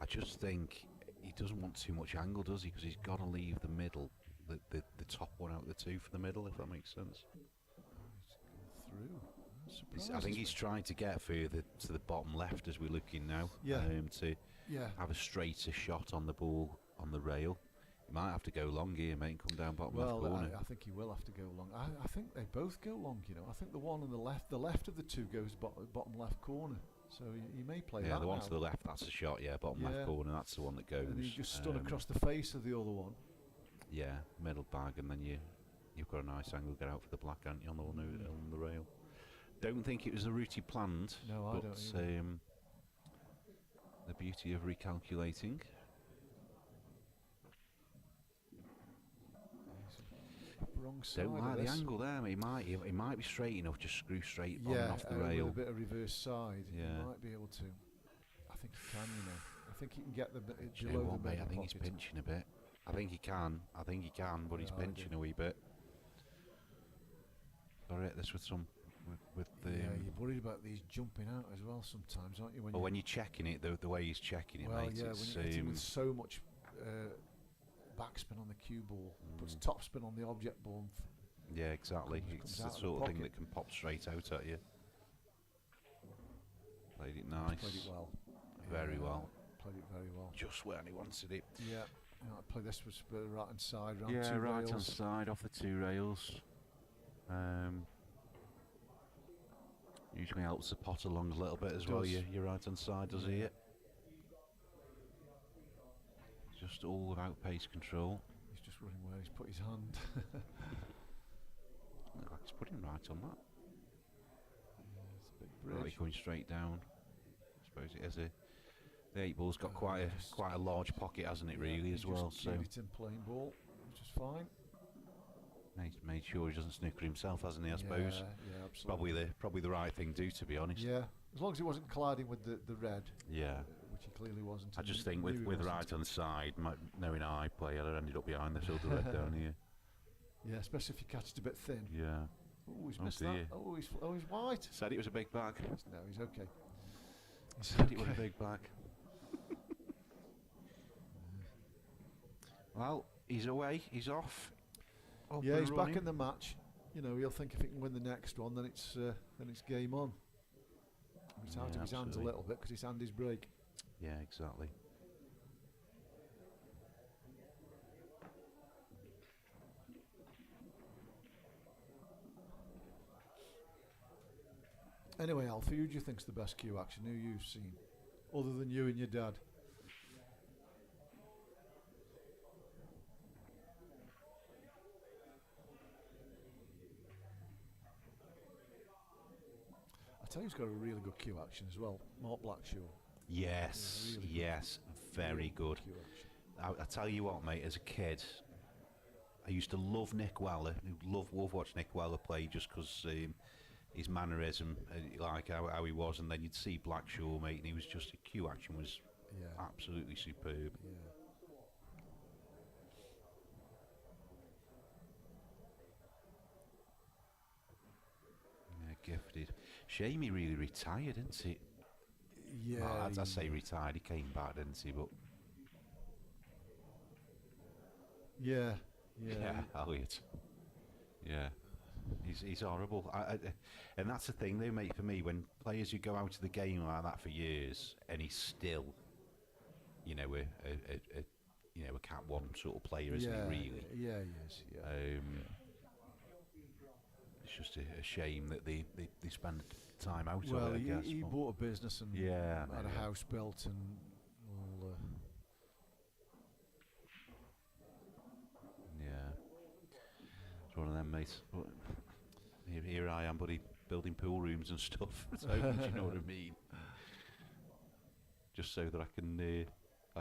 I just think he doesn't want too much angle, does he? Because he's got to leave the middle, the top one out of the two for the middle, if that makes sense.
Through.
I think he's trying to get further to the bottom left as we're looking now.
Yeah.
To have a straighter shot on the ball on the rail. He might have to go long here, mate, and come down bottom left corner.
I think he will have to go long. I think they both go long, I think the one on the left of the two goes bottom left corner. So he may play that.
Yeah, the one
now.
to the left, that's the shot, bottom left corner, that's the one that goes.
And he just stun across the face of the other one.
Yeah, middle bag, and then you've got a nice angle to get out for the black, haven't you, on the one on the rail. Don't think it was the route he planned.
No,
but
I don't.
The beauty of recalculating.
Wrong side.
Don't like the angle there, mate. He might be straight enough, just screw straight on and off the rail.
With a bit of reverse side,
yeah.
He might be able to. I think he can, I think he can get the below
you know what,
the
mate? I think he's pinching a bit. I think he can, but he's pinching a wee bit. Got to hit this with some. With the
you're worried about these jumping out as well sometimes, aren't you?
When you're checking it, the way he's checking it, mate.
Yeah, when you hit him with so much backspin on the cue ball, puts topspin on the object ball.
Yeah, exactly. It's the sort of thing that can pop straight out at you. Played it nice.
Played it well.
Very well.
Played it very well.
Just where he wanted it.
Yeah. I play this with right hand side, round
two
rails.
Right hand side off the two rails.
Usually helps the pot along a little bit as well.
Does.
Your right hand side does here. Just all about pace control.
He's just running where he's put his hand.
Look like he's putting right on that.
It's a big
Right,
bridge.
going straight down. I suppose it is a. The 8-ball's got
Just-
quite a large pocket, hasn't it? Really,
He
as well.
just
So
cued it in plain ball, which is fine.
made sure he doesn't snooker himself, hasn't he? I suppose.
Yeah, absolutely.
Probably the right thing to do, to be honest.
Yeah, as long as he wasn't colliding with the red,
Yeah.
which he clearly wasn't.
I
and
just
he
think
knew
with
he
with
wasn't.
right hand side, knowing how I play, I'd have ended up behind this other red down here.
Yeah, especially if you catch it a bit thin.
Yeah.
Oh, he's
Oh
missed
dear.
that. Oh, he's white.
Said it was a big bag.
No, he's okay. He's
Said it was a
okay.
big bag. Well, he's away. He's off. Up
Yeah,
and
he's back
running.
in the match. You know, he'll think if he can win the next one, then it's game on. He's out
Yeah,
of his hands a
absolutely.
little bit because his hand is break.
Yeah, exactly.
Anyway, Alfie, who do you think's the best cue action? Who you've seen, other than you and your dad? I tell you, he's got a really good cue action as well. Mark Blackshaw.
Yes,
really good.
yes, very
Really
good.
cue action.
I tell you what, mate. As a kid, I used to love Nick Weller. Love watch Nick Weller play just because his mannerism, like how he was, and then you'd see Blackshaw, mate, and he was just a cue action was
Yeah.
absolutely superb.
Yeah.
Yeah, gifted. Shame he really retired, didn't he?
Yeah.
Well, I say retired. He came back, didn't he? But
Yeah. Yeah.
Elliot. Yeah, he's horrible. And that's the thing, though, mate. For me, when players who go out of the game like that for years, and he's still, a Cat 1 sort of player, isn't
yeah.
he? Really.
Yeah, he is. Yeah.
It's just a shame that they spend time out
Well,
of it. I guess.
he
but-
bought a business and
Yeah,
had a
yeah.
house built and all.
Yeah. It's one of them, mate. But here I am, buddy, building pool rooms and stuff. So, do you know what I mean? Just so that I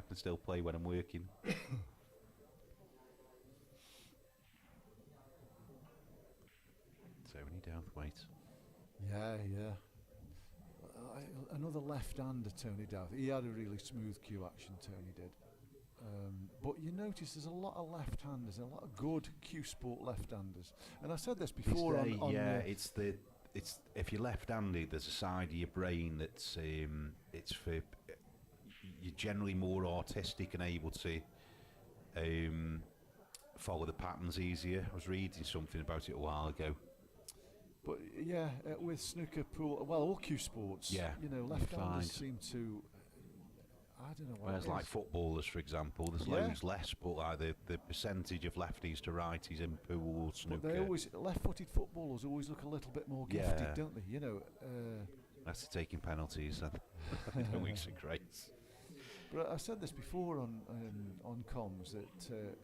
can still play when I'm working. Tony Douthwaite.
Yeah, yeah. Another left-hander, Tony Douth. He had a really smooth cue action, Tony did. But you notice there's a lot of left-handers, a lot of good cue sport left-handers. And I said this before
It's if you're left-handed, there's a side of your brain that's it's for you're generally more artistic and able to follow the patterns easier. I was reading something about it a while ago.
But yeah, with snooker, pool, well, all cue sports,
Yeah,
you know,
you
left-handers
find.
seem to, I don't know what
Whereas
it
like
is.
footballers, for example, there's
Yeah.
loads less, but like the percentage of lefties to righties in pool,
But
snooker,
they always, left-footed footballers always look a little bit more gifted,
Yeah.
don't they? You know,
that's taking penalties. Then weeks of grace.
but I said this before on comms that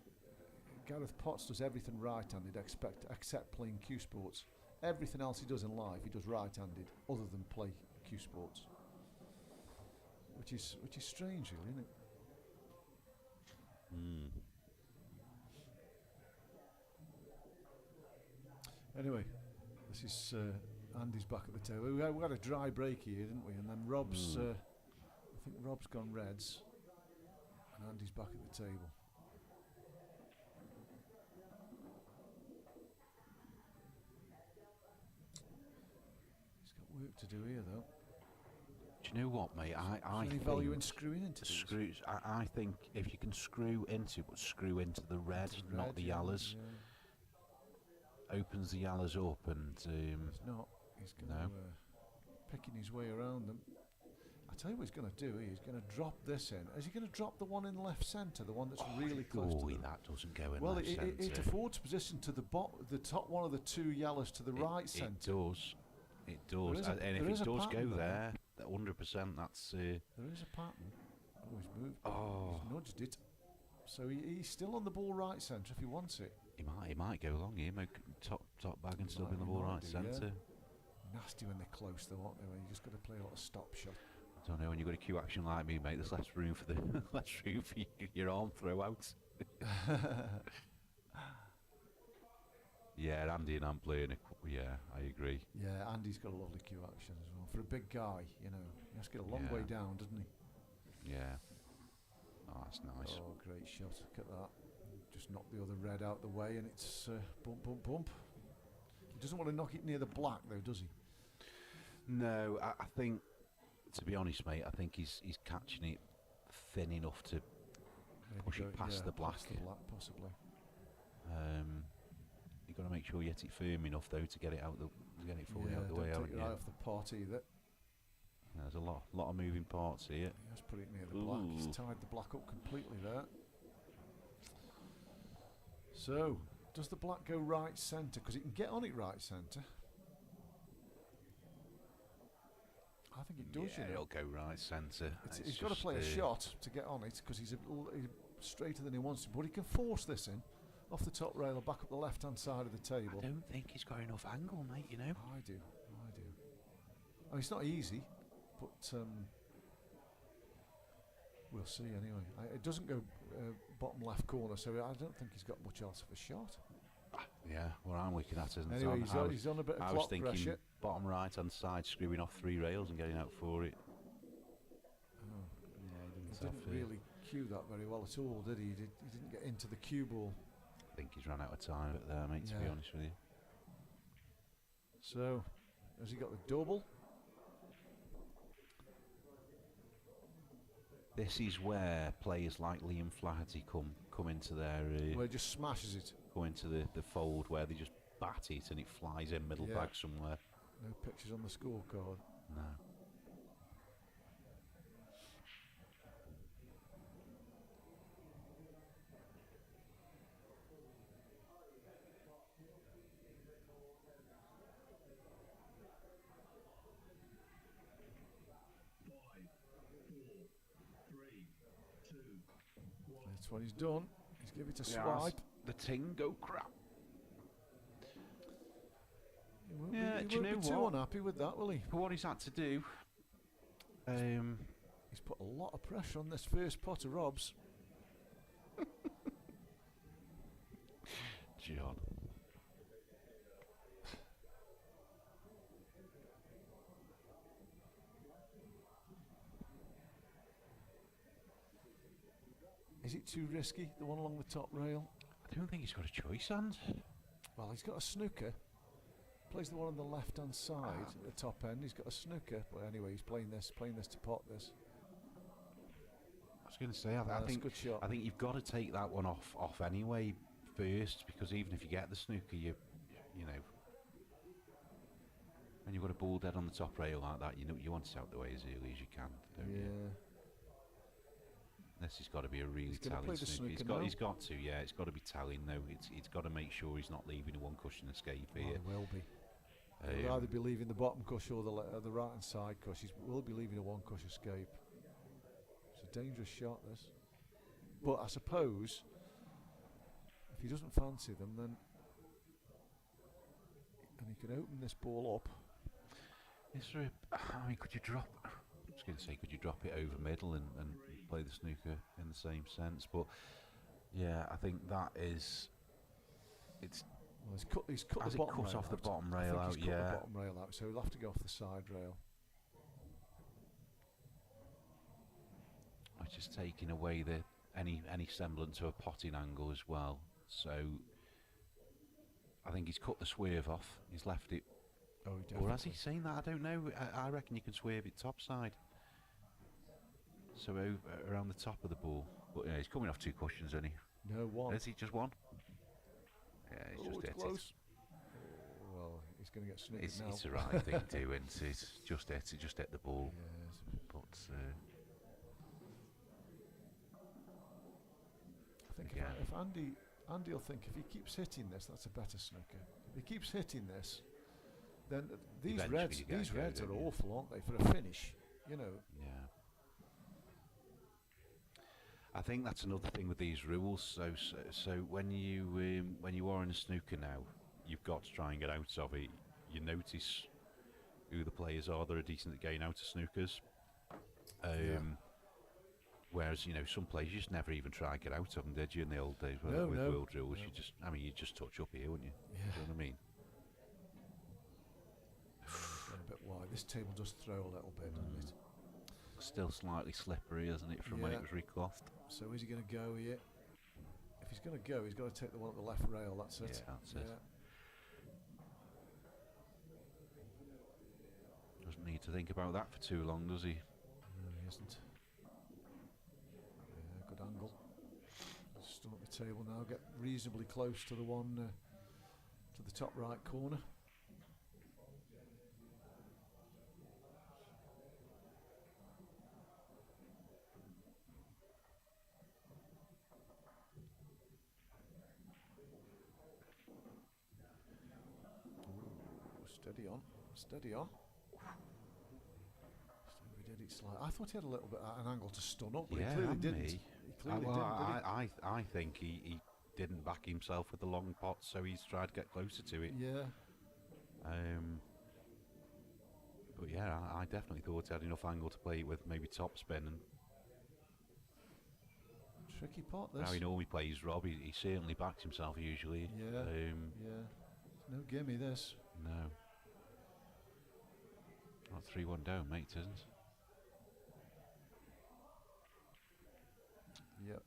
Gareth Potts does everything right-handed except playing cue sports. Everything else he does in life, he does right-handed, other than play cue sports, which is strange, really, isn't it? Anyway, this is Andy's back at the table. We had a dry break here, didn't we? And then Rob's, I think Rob's gone reds, and Andy's back at the table. He's got work to do here, though.
Do you know what, mate? I
Is there any
think
value in screwing into these?
screws. I think if you can screw into the red,
It's
not
red,
the
yeah,
yallas,
yeah.
opens the yallas up, and
He's not. He's going
No.
picking his way around them. I tell you what he's going to do. He's going to drop this in. Is he going to drop the one in left centre, the one that's really close to them?
That doesn't go in
Well,
left centre.
it affords position to the top one of the two yellows to the right centre.
It does. It does. And if it does go there, 100%, that's...
There is a pattern. Oh, he's moved.
Oh.
He's nudged it. So he's still on the ball right centre if he wants it.
He might go long here, make top bag and still be in the ball right centre.
Yeah. Nasty when they're close though, aren't they? When you just got to play a lot of stop shot.
I don't know, when you've got a cue action like me, mate, there's less room for your arm throw out. Yeah, Andy and Ant playing. Yeah, I agree.
Yeah, Andy's got a lovely cue action as well. For a big guy, you know, he has to get a long way down, doesn't he?
Yeah. Oh, that's nice.
Oh, great shot. Look at that. Just knock the other red out the way and it's bump, bump, bump. He doesn't want to knock it near the black though, does he?
No, I think, to be honest, mate, I think he's catching it thin enough to push it past the black.
Past the black, possibly.
You've got to make sure you hit it firm enough though to get it out fully out the way, haven't you?
Right off the pot either.
There's a lot of moving parts here.
Let's put it near the black. He's tied the black up completely there. So, does the black go right centre? Because he can get on it right centre. I think it does.
Yeah,
you know.
it'll go right centre.
He's got to play a shot to get on it because he's straighter than he wants to. But he can force this in off the top rail or back up the left-hand side of the table.
I don't think he's got enough angle, mate. You know.
I do. I mean, it's not easy, but we'll see anyway. It doesn't go bottom left corner, so I don't think he's got much else of a shot.
Yeah, what I'm looking at isn't
anyway, he's on a bit of
I was
clock
thinking
pressure.
bottom right hand side, screwing off 3 rails and getting out for it.
Oh.
Yeah,
He didn't really cue that very well at all, did he? He didn't get into the cue ball.
I think he's run out of time there, mate, to be honest with you.
So, has he got the double?
This is where players like Liam Flaherty come into their...
where he just smashes it.
Go into the fold where they just bat it and it flies in middle bag somewhere.
No pictures on the scorecard.
No.
That's what he's done. He's give it a swipe.
The ting go crap.
He won't be too unhappy with that, will he?
For what he's had to do,
he's put a lot of pressure on this first pot of Rob's.
John.
Is it too risky, the one along the top rail?
I don't think he's got a choice, and
well, he's got a snooker. Plays the one on the left-hand side at the top end. He's got a snooker, but anyway, he's playing this to pot this.
I was going to say, I think
good shot.
I think you've got to take that one off anyway first, because even if you get the snooker, you know, when you've got a ball dead on the top rail like that, you know you want it out the way as early as you can, don't you? This has got to be a really telling snooker. He's got to, yeah. It's got to be telling though. It's got to make sure he's not leaving a one cushion escape here.
He will be. He'll either be leaving the bottom cush or the right hand side cush. He will be leaving a one cush escape. It's a dangerous shot, this. But I suppose if he doesn't fancy them, then and he can open this ball up.
Is there I mean, could you drop? I was going to say, could you drop it over middle and play the snooker in the same sense? But yeah, I think that is. It's.
Well, he's cut the bottom rail
off the bottom rail out.
He's cut the bottom rail out, so he'll have to go off the side rail.
Which is taking away any semblance to a potting angle as well. So I think he's cut the swerve off. He's left it.
Oh, he definitely.
Or has he seen that? I don't know. I reckon you can swerve it top side. So around the top of the ball. But yeah, he's coming off 2 cushions, isn't he?
No, one.
Is he just one? Yeah, he's just hit
close. Well, he's going to get snookered now.
It's the right thing to do, and it's just hit the ball.
Yeah,
but
I think
again.
if Andy will think if he keeps hitting this, that's a better snooker. If he keeps hitting this, then these
Eventually you get
reds
go,
are
don't you?
awful, aren't they, for a finish? You know.
Yeah. I think that's another thing with these rules. So when you are in a snooker now, you've got to try and get out of it. You notice who the players are that are decent at getting out of snookers. Whereas some players you just never even try and get out of them, did you? In the old days with world rules, you just touch up here, wouldn't you?
Yeah.
Do you know what I mean?
Going a bit wide. This table does throw a little bit, doesn't it?
Still slightly slippery, isn't it, from when it was reclothed?
So is he going to go here? If he's going to go, he's got to take the one at the left rail. That's it.
Yeah, that's it. Doesn't need to think about that for too long, does he?
No, he isn't. Yeah, good angle. Still at the table now. Get reasonably close to the one to the top right corner. Steady on, steady on. We did it slight. I thought he had a little bit at an angle to stun up, but he clearly didn't. He clearly didn't. Did he?
I think he didn't back himself with the long pot, so he's tried to get closer to it.
Yeah.
But yeah, I definitely thought he had enough angle to play it with, maybe top spin. And
tricky pot, this.
how he normally plays Rob, he certainly backs himself usually.
Yeah. Yeah. No gimme this.
No. Not 3-1 down, mate, isn't?
Yep.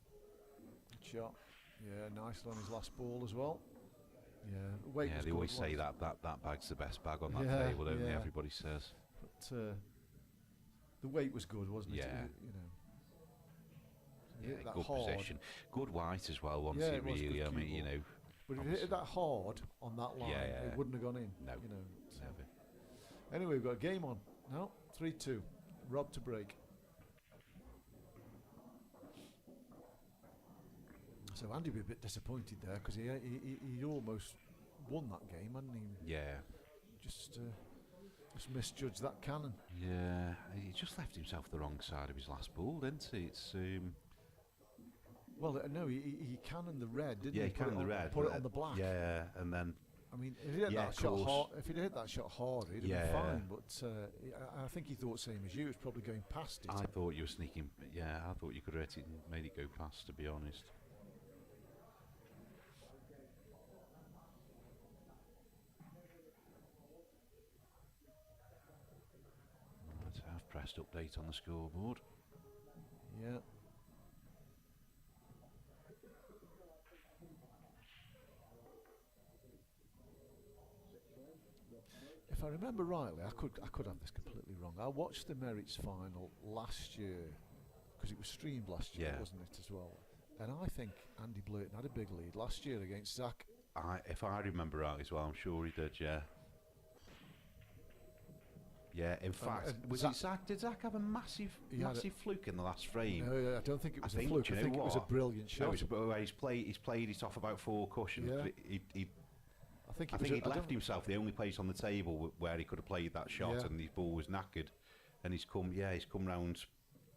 Good shot. Yeah, nicely on his last ball as well. Yeah. Weight
Yeah,
was
they
good,
always say
wasn't
that bag's the best bag on that
Yeah,
table, don't they?
yeah.
Everybody says.
But the weight was good, wasn't it?
Yeah.
You
Yeah,
hit that
good
hard.
position. Good white as well, once
Yeah,
he
it was
really,
good
I mean,
cue ball. But if you hit
obviously-
it that hard on that line,
Yeah,
it wouldn't have gone in.
No,
So.
never.
Anyway, we've got a game on now. 3-2. Rob to break. So Andy would be a bit disappointed there because he almost won that game, hadn't he?
Yeah.
Just misjudged that cannon.
Yeah, he just left himself the wrong side of his last ball, didn't he? It's
Well, no, he cannoned the red, didn't
yeah,
he?
he cannoned the red.
Put it
but,
on the black.
Yeah, and then
I mean, if he'd hit
Yeah,
that
of
shot
course.
hard, if he'd hit that shot harder, he'd have
Yeah.
been fine. But I think he thought same as you. It was probably going past it.
I thought you were sneaking. Yeah, I thought you could have hit it and made it go past. To be honest. Let's have pressed update on the scoreboard.
Yeah. If I remember rightly, I could have this completely wrong. I watched the Merits final last year because it was streamed last year,
Yeah.
wasn't it, as well? And I think Andy Blurton had a big lead last year against Zach.
If I remember right as well, I'm sure he did. Yeah. Yeah. In fact,
and
was it Zach? Did Zach have a massive fluke in the last frame?
No, I don't think it was a
think,
fluke.
do
I
you know
think it was a
what?
brilliant shot.
He's played it off about 4 cushions.
Yeah.
But
I think
I
it was
think
a-
he'd
I
left
don't-
himself the only place on the table where he could have played that shot,
Yeah.
and his ball was knackered. And he's come round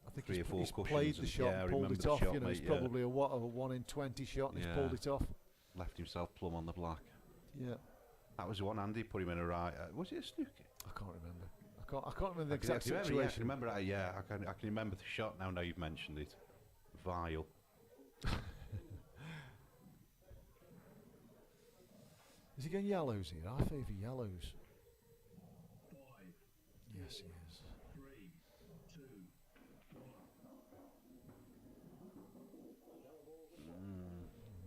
I think
3 or 4
he's
cushions.
played the
and
shot
yeah, I
and pulled
remember
it
the
off.
shot,
You know, it's
mate, yeah.
probably a 1 in 20 shot, and he's pulled it off.
Left himself plumb on the black.
Yeah,
That was the one Andy put him in a right. Was it a snooker?
I can't remember. I can't remember the
I
exact
can remember,
situation.
yeah, I can remember that. Yeah, I can remember the shot now. Now you've mentioned it. Vile.
Is he getting yellows here? I favour yellows. Yes, he is.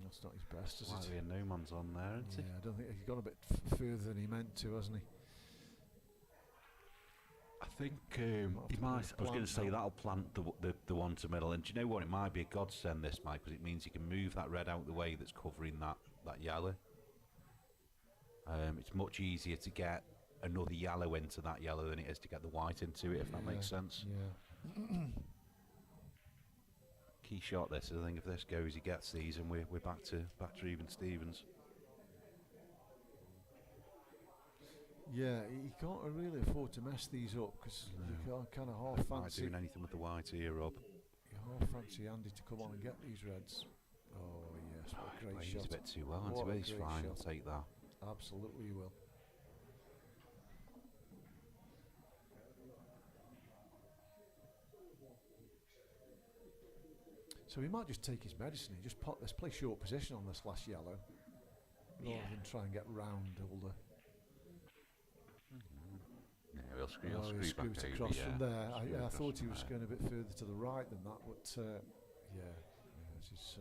That's not his best, is
Slightly
it?
a no man's on there, isn't
Yeah, I don't think he's gone a bit further than he meant to, hasn't he?
I think
Might have
he
to
might.
move
I was going
plant
to say
now.
that'll plant the one to middle, and do you know what? It might be a godsend this, Mike, because it means you can move that red out the way that's covering that yellow. It's much easier to get another yellow into that yellow than it is to get the white into it, if that makes sense.
Yeah.
Key shot this. I think if this goes, he gets these, and we're back to even Stevens.
Yeah, he can't really afford to mess these up because you can't kind of half
Not
fancy.
doing anything with the white here, Rob.
You half fancy Andy to come on and get these reds. Oh yes, what a great
He's
shot!
a bit too well,
What
but
a
he's
great
fine.
shot.
I'll take that.
Absolutely, you will. So he might just take his medicine and just let's play short position on this last yellow, rather than try and get round all the.
Yeah, he'll screw,
Oh, he
he'll screw
screwed
back
across
over,
from there.
Screw
I
across
thought he
from
was
there.
going a bit further to the right than that, but yeah, this is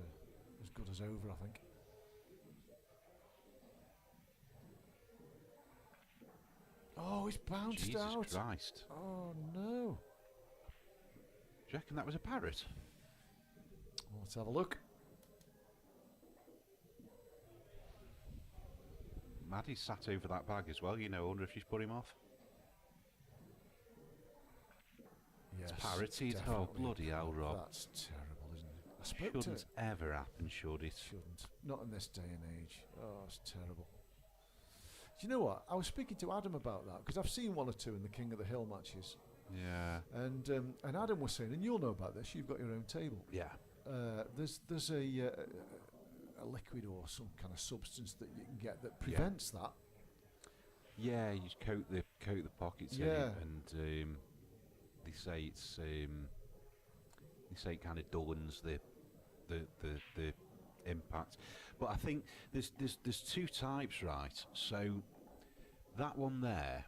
as good as over, I think. Oh, he's bounced
Jesus
out.
Christ.
Oh no.
Do you reckon that was a parrot?
Let's have a look.
Maddie's sat over that bag as well, you know. I wonder if she's put him off.
Yes,
Parroted. Oh,
definitely.
bloody hell, Rob.
That's terrible, isn't it? I spoke to
Shouldn't ever happen, should it?
Shouldn't. Not in this day and age. Oh, it's terrible. Do you know what? I was speaking to Adam about that because I've seen one or two in the King of the Hill matches,
Yeah.
and Adam was saying, and you'll know about this. You've got your own table.
Yeah.
There's a liquid or some kind of substance that you can get that prevents that.
Yeah, you just coat the pockets in
Yeah.
it, and they say it's they say it kind of dullens the impact. But I think there's two types, right? So that one there,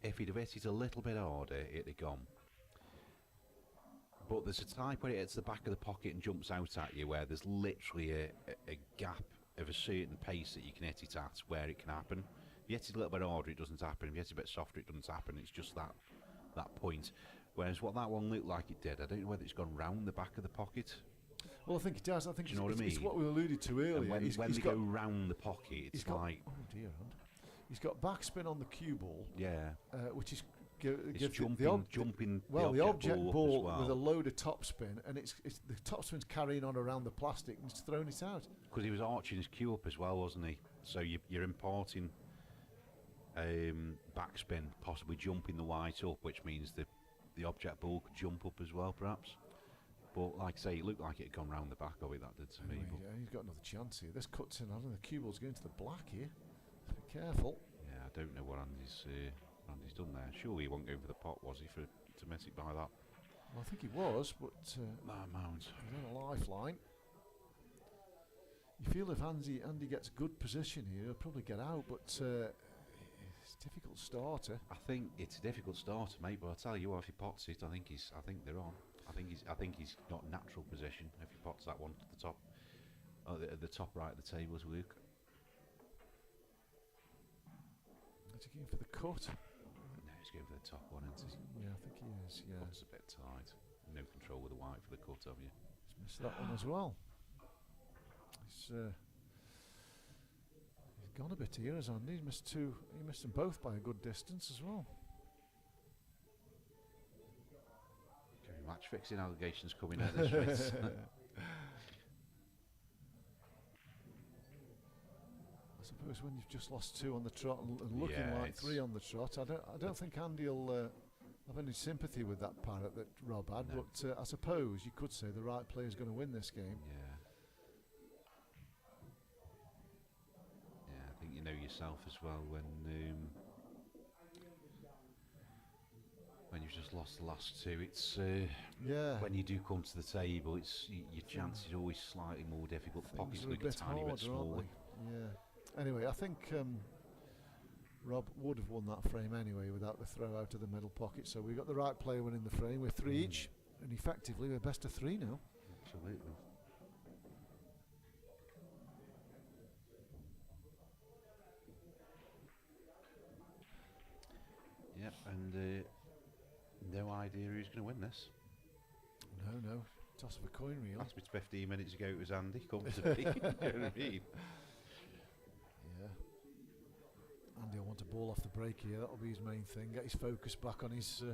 if he'd have hit it a little bit harder, it'd have gone. But there's a type where it hits the back of the pocket and jumps out at you, where there's literally a gap of a certain pace that you can hit it at, where it can happen. If you hit it a little bit harder, it doesn't happen. If you hit it a bit softer, it doesn't happen. It's just that point. Whereas what that one looked like it did, I don't know whether it's gone round the back of the pocket.
Well, I think it does. I think
Do you know what I
it's
mean?
what we alluded to earlier.
And when
He's
they
got,
go round the pocket, it's
got,
like,
oh dear, he's got backspin on the cue ball,
yeah,
which is
it's
gives
jumping
the object ball
up as
with a
well.
load of topspin, and it's the topspin's carrying on around the plastic and it's thrown it out.
Because he was arching his cue up as well, wasn't he? So you're imparting backspin, possibly jumping the white up, which means the object ball could jump up as well, perhaps. But like I say, it looked like it had gone round the back of it, that did to me.
Anyway,
But
yeah, he's got another chance here. This cuts in. I don't know, the cue ball's going to the black here. Be careful.
yeah, I don't know what Andy's done there. Surely he won't go for the pot, was he, to miss it by that
Well, I think he was, but
amount?
he's on a lifeline. You feel if Andy gets good position here, he'll probably get out, but it's a difficult starter.
I think it's a difficult starter, mate. But I'll tell you what, if he pots it, I think they're on. I think he's not natural position if he pots that one to the top, at the top right of the table as Luke.
Is he going for the cut?
No, he's going for the top one, isn't he?
Yeah, I think he is. Yeah,
Pot's a bit tight. No control with the white for the cut, have you?
he's missed that one as well. He's gone a bit here, has Andy? He's missed two. He missed them both by a good distance as well.
Okay, match fixing allegations coming out this race.
I suppose when you've just lost two on the trot and looking
Yeah,
like
it's-
three on the trot, I don't think Andy will have any sympathy with that parrot that Rob had.
No.
But I suppose you could say the right player is going to win this game.
Yeah. Yeah, I think you know yourself as well when you've just lost the last two. It's
Yeah.
when you do come to the table, it's your chance is always slightly more difficult. The pockets
Things are
look a tiny bit
harder,
smaller.
aren't they? Yeah. Anyway, I think Rob would have won that frame anyway without the throw out of the middle pocket. So we got the right player winning the frame. We're three each, and effectively we're best of three now.
Absolutely. Yep, and no idea who's going to win this.
No. Toss of a coin reel.
Asked me 15 minutes ago, it was Andy. Come to me. You know what I mean?
Yeah. Andy will want to ball off the break here. That'll be his main thing. Get his focus back on his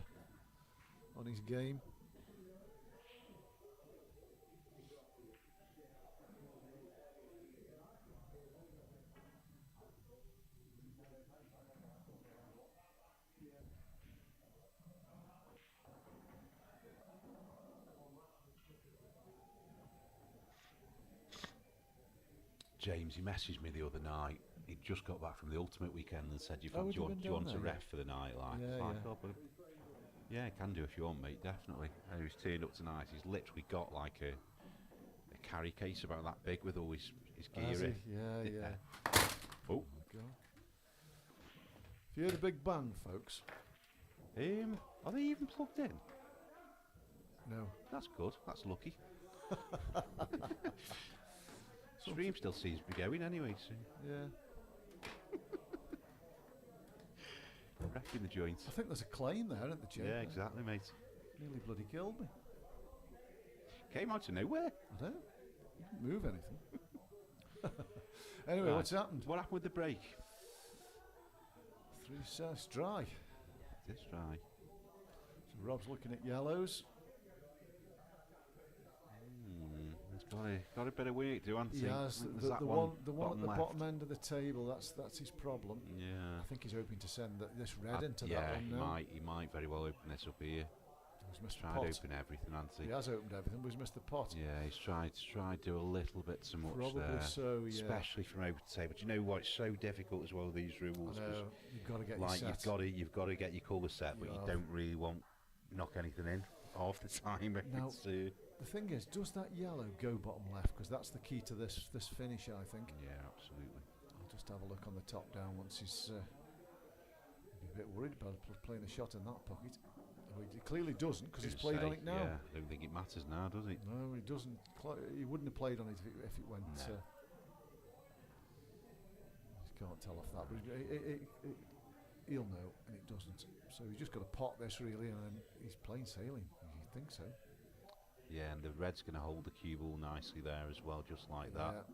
game.
James, he messaged me the other night. He'd just got back from the Ultimate weekend and said,
Oh,
do
he'd
you
have
want,
been
do you want
down
to
there,
ref for the night? Like,
Yeah,
it's like,
yeah.
oh, but yeah, I can do if you want, mate, definitely. And he's turned up tonight. He's literally got like a carry case about that big with all his
Has
gear
he?
in.
Yeah, yeah.
Oh,
God. If you heard a big bang, folks.
are they even plugged in?
No.
That's good. That's lucky. Stream still seems to be going anyway, so
Yeah.
wrecking the joint.
I think there's a claim there, isn't there, Jay?
Yeah, exactly, mate.
Nearly bloody killed me.
Came out of nowhere.
I don't. Didn't move anything. Anyway,
Right.
what's happened?
What happened with the break?
3 sets dry.
This try.
So Rob's looking at yellows.
He's got a bit of work to do, hasn't he?
He has
I think
the
there's that
one at the
left.
bottom end of the table. That's his problem.
Yeah.
I think he's hoping to send this red into
yeah,
that one now.
he might very well open this up here.
He's missed the
Tried
pot.
open everything, hasn't he?
He has opened everything, but he's missed the pot.
Yeah, he's tried to do a little bit too much
Probably
there.
so, yeah.
Especially from open table. Do you know what? It's so difficult as well, these rules.
I
'cause
know. You've got to get
like
your set.
you've got to get your colour set, but you
Yeah.
don't really want knock anything in half the time.
Now-
It's,
The thing is, does that yellow go bottom left? Because that's the key to this finish, I think.
yeah, absolutely.
I'll just have a look on the top down once he's be a bit worried about playing a shot in that pocket. Oh, he clearly doesn't because he's played on it now.
Yeah, I don't think it matters now, does it?
No, he doesn't. He wouldn't have played on it if it went.
No.
Just can't tell off that, but he'll know, and it doesn't. So he's just got to pot this really, and then he's plain sailing. You think so?
Yeah, and the red's going to hold the cue ball nicely there as well, just like that.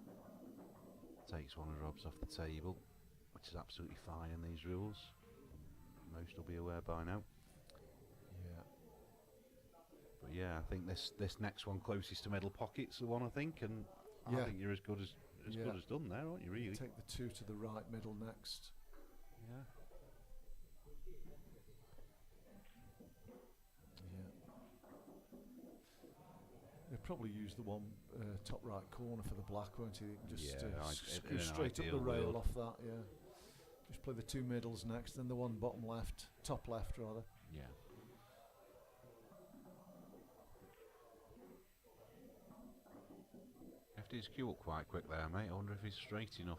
Yeah.
Takes one of Rob's off the table, which is absolutely fine in these rules. Most will be aware by now.
Yeah.
But yeah, I think this next one closest to middle pocket's the one I think, and I
Yeah.
think you're as good as
Yeah.
good as done there, aren't you? Really?
Take the 2 to the right middle next.
Yeah.
Yeah. They'll probably use the one top right corner for the black, won't he? Just
Yeah,
screw
in an
straight up the
ideal
rail
world.
off that, yeah. Just play the 2 middles next, then the one bottom left, top left rather.
Yeah. Left his cue up quite quick there, mate. I wonder if he's straight enough.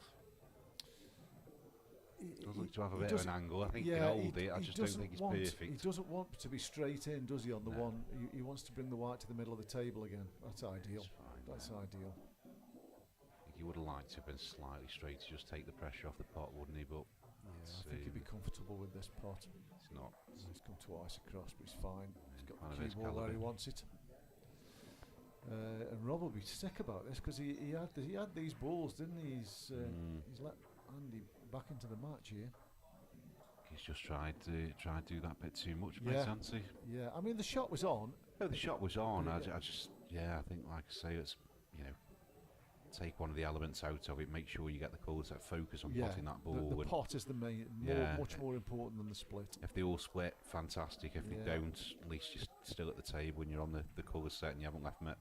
Does look to have a bit of an angle. I think he can hold it. I just don't think he's perfect.
He doesn't want to be straight in, does he, on the
No.
one? He wants to bring the white to the middle of the table again. That's ideal.
It's fine,
That's
mate.
ideal.
I think he would have liked to have been slightly straight to just take the pressure off the pot, wouldn't he? But
Yeah, I think he'd be comfortable with this pot.
it's not.
He's come twice across, but he's fine. He's got
kind of
the
his
cue ball where he
calibre.
wants it. And Rob will be sick about this because he had these balls, didn't he? He's let Andy back into the match here.
He's just tried to do that bit too much, mate,
Yeah.
hasn't he?
Yeah, I mean the shot was on.
Oh, the shot was on. I
Yeah.
just, I think, like I say, it's, take one of the elements out of it, make sure you get the colours that focus on
Yeah,
potting that ball.
the
and
pot is the main,
Yeah.
much more important than the split.
if they all split, fantastic. If they
Yeah.
don't, at least you're still at the table and you're on the colour set and you haven't left, not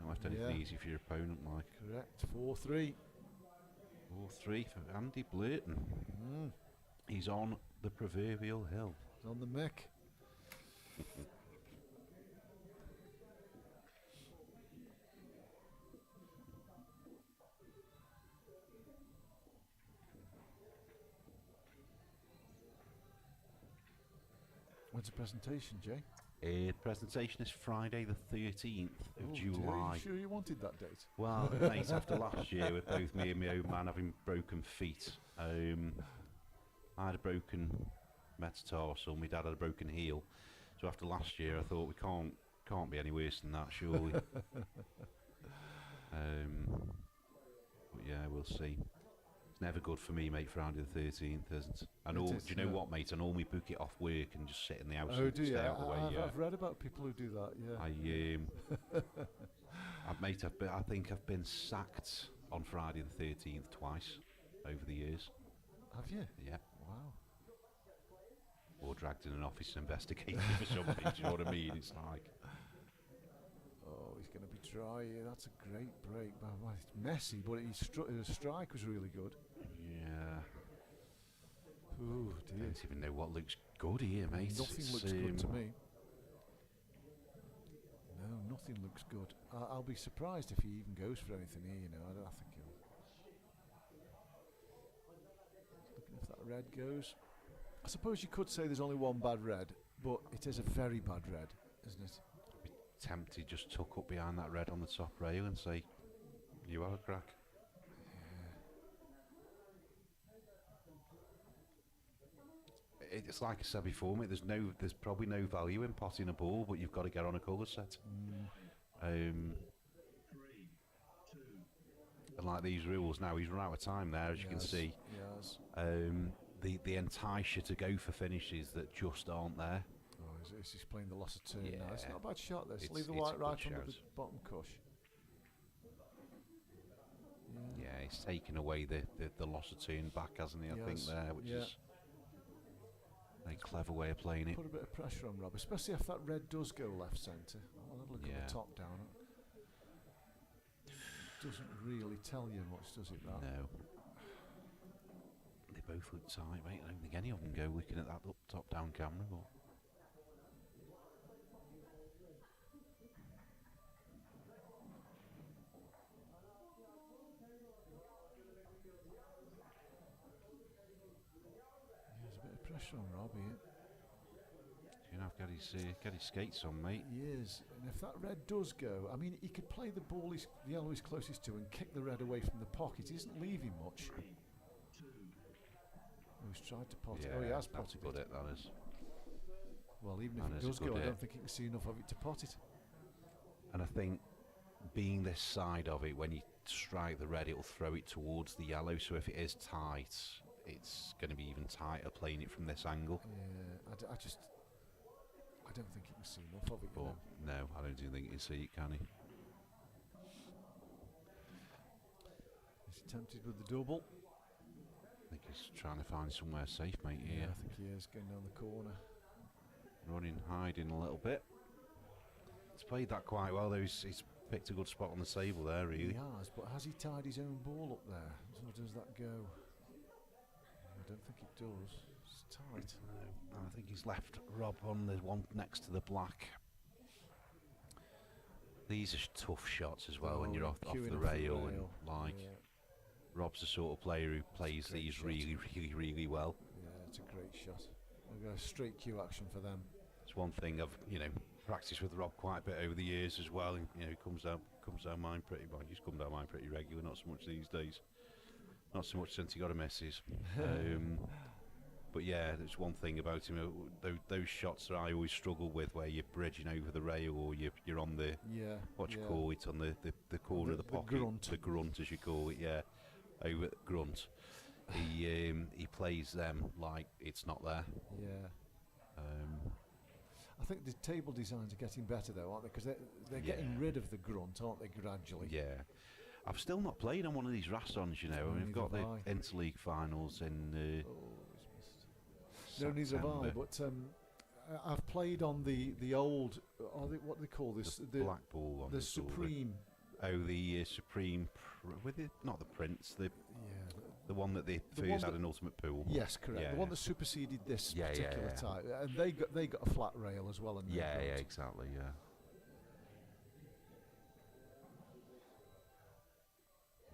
left anything
Yeah.
easy for your opponent. Like
Correct. 4-3.
4-3 for Andy Blurton.
Mm.
He's on the proverbial hill.
He's on the mic. When's the presentation, Jay?
The presentation is Friday the 13th of
Oh,
July.
Jay, you sure you wanted that date?
Well, mate, after last year with both me and my old man having broken feet, I had a broken metatarsal, my dad had a broken heel. So after last year, I thought we can't be any worse than that, surely. But yeah, we'll see. It's never good for me, mate. Friday the 13th, isn't it? And
It
do
is,
you know
no.
what, mate? I normally book it off work and just sit in the house
Oh,
and
do you?
stay out the way. Yeah.
I've read about people who do that. Yeah.
Mate, I think I've been sacked on Friday the 13th twice over the years.
Have you?
Yeah.
Wow.
Or dragged in an office and investigated for something. Do you know what I mean? It's like,
Oh he's going to be dry here. That's a great break. Well, it's messy, but his strike was really good.
Yeah.
Oh
I
dear.
don't even know what looks good here, mate.
Nothing
It's,
looks good to me. No, nothing looks good. I'll be surprised if he even goes for anything here. You know, I think he'll. Looking if that red goes. I suppose you could say there's only one bad red, but it is a very bad red, isn't it?
Tempted just tuck up behind that red on the top rail and say, "You have a crack." It's like I said before, mate. There's probably no value in potting a ball, but you've got to get on a colour set. And like these rules now, he's run out of time there, as you can see.
Yes.
They entice you to go for finishes that just aren't there.
Oh, he's playing the loss of turn now. It's
Yeah.
not a bad shot. This.
It's-
Leave the
it's a
white
good
right under the
shout.
bottom cush.
Yeah, he's taken away the loss of turn back, hasn't he? I think
Yes,
there, which
yeah.
is a clever way of playing it.
Put a bit of pressure on Rob, especially if that red does go left centre. I'll have a look at
Yeah.
the top down. Doesn't really tell you much, does it? That.
No. They both look tight, mate. I don't think any of them go looking at that top-down camera, but
There's a bit of pressure on Rob here.
you know, get his skates on, mate.
He is, and if that red does go, I mean, he could play the ball the yellow is closest to and kick the red away from the pocket. He isn't leaving much. Oh, he's tried to pot it. Oh, he has
that's
potted
good.
it.
That is.
Well, even
That
if
is
it
a
does
good
go, I
hit.
don't think he can see enough of it to pot it.
And I think being this side of it, when you strike the red, it'll throw it towards the yellow. So if it is tight, it's going to be even tighter playing it from this angle.
Yeah, I don't think he can see enough of it. You
But
know.
no, I don't think he can see it, can he?
He's tempted with the double.
I think he's trying to find somewhere safe, mate.
Yeah,
Here,
I think he is going down the corner.
running, hiding a little bit. He's played that quite well, though. He's picked a good spot on the table there, really.
He has, but has he tied his own ball up there? So does that go? I don't think it does. It's tight.
No, I think he's left Rob on the one next to the black. These are tough shots as well when you're off
queuing
the
off
rail. And like
yeah,
Rob's the sort of player who plays
great
these
shot.
really well.
yeah, it's a great shot. We've got a straight cue action for them.
It's one thing I've practiced with Rob quite a bit over the years as well, and he comes down mine pretty well. He's come down mine pretty regular, not so much these days. Not so much since he got a missus. But yeah, there's one thing about him. Those shots that I always struggle with, where you're bridging over the rail or you're on the
Yeah.
what you
yeah.
call it on the corner of the
The
pocket,
grunt.
the grunt as you call it. Yeah, over grunt. He plays them like it's not there.
Yeah.
Um,
I think the table designs are getting better though, aren't they? Because they're getting
Yeah.
rid of the grunt, aren't they? Gradually.
Yeah, I've still not played on one of these Rastons, you know.
No,
We've got the
neither have I.
Interleague finals in
Oh, he's missed. No, neither have I.
September.
But I've played on the old, what do they call this?
The black ball one.
the
they call it.
Supreme.
Oh, the Supreme. With it, not the Prince.
Yeah.
The one that they
The one
first had
that-
an ultimate pool.
Yes, correct.
Yeah,
The one
yeah.
that superseded this
Yeah, yeah,
particular
yeah.
type, and they got a flat rail as well. And
Yeah, exactly. Yeah.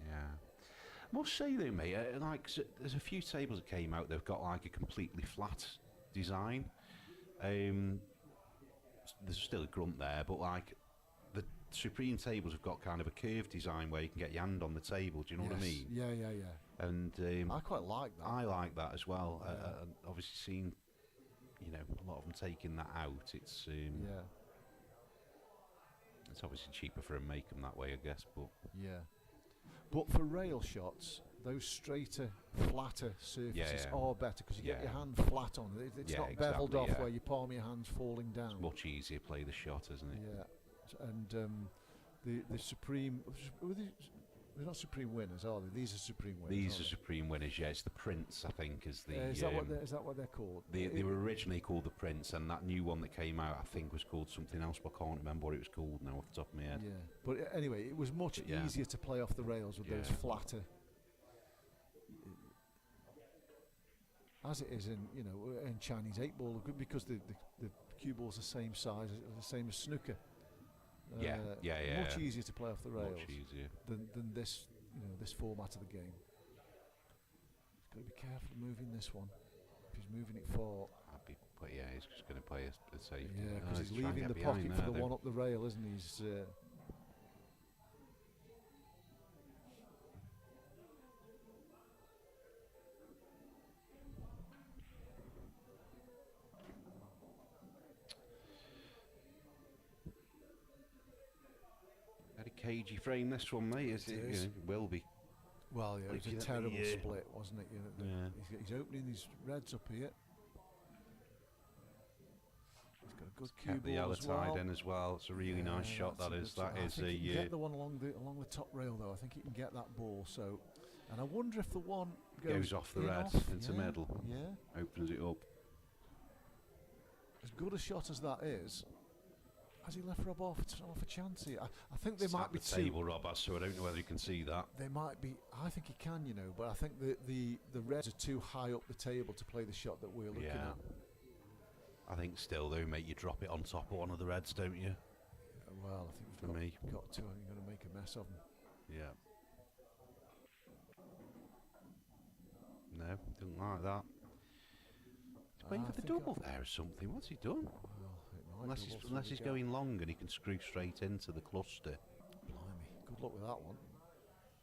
Yeah. I must say though, mate, there's a few tables that came out. They've got like a completely flat design. There's still a grunt there, but like the Supreme tables have got kind of a curved design where you can get your hand on the table. Do you know what I mean?
Yeah, yeah, yeah.
And
I quite like that.
I like that as well.
Yeah.
And obviously, seen a lot of them taking that out. It's
Yeah,
it's obviously cheaper for them make them that way, I guess. But
yeah. But for rail shots, those straighter, flatter surfaces
yeah.
are better because you get
Yeah.
your hand flat on it. It's
Yeah,
not beveled
exactly,
off
yeah.
where your palm of your hand's falling down.
much easier to play the shot, isn't it?
Yeah, and the Supreme, They're not supreme winners, are they? These are supreme winners.
These are
aren't
supreme winners. Yeah, it's the Prince, I think, is the.
they? Is that what they're called?
They were originally called the Prince, and that new one that came out, I think, was called something else, but I can't remember what it was called now off the top of my head.
Yeah, but anyway, it was much
Yeah.
easier to play off the rails with those
Yeah.
flatter, as it is in in Chinese 8-ball, because the cue ball's the same size, the same as snooker.
Yeah.
Much easier to play off the rails
Much easier.
than this this format of the game. He's got to be careful moving this one. If he's moving it far,
But yeah, he's just going to play a safety.
yeah, because he's
trying to
leaving
get
the
behind
pocket for
there,
the
though.
one up the rail, isn't he? He's
Very cagey frame this one, mate. Is
It
it?
is.
It will be.
well, yeah, it was
Looking
a
at
terrible
the,
split, wasn't it?
Yeah.
He's opening these reds up here. He's got a good cue
Kept the
ball
yellow
as well.
tied in as well. It's a really nice shot.
That's
That
a
is.
good
That
shot.
is
I think he can
a.
get the one along the top rail though. I think he can get that ball. So, and I wonder if the one goes
Off the
in
red
off.
into
Yeah,
middle.
Yeah,
Opens it up.
as good a shot as that is. Has he left Rob off a chance here? I think there
It's
might
at
be
the
two.
table, Rob. So I don't know whether you can see that.
There might be. I think he can, but I think the reds are too high up the table to play the shot that we're looking
Yeah.
at.
I think still though, mate, you drop it on top of one of the reds, don't you?
Well, I think
For
you've
me.
got to. I think you're going to make a mess of him.
Yeah. No, didn't like that. He's waiting for the double there or something. What's he done?
Well, it might
Unless
double
he's,
through
unless
the
he's
gap.
going long and he can screw straight into the cluster.
Blimey, good luck with that one.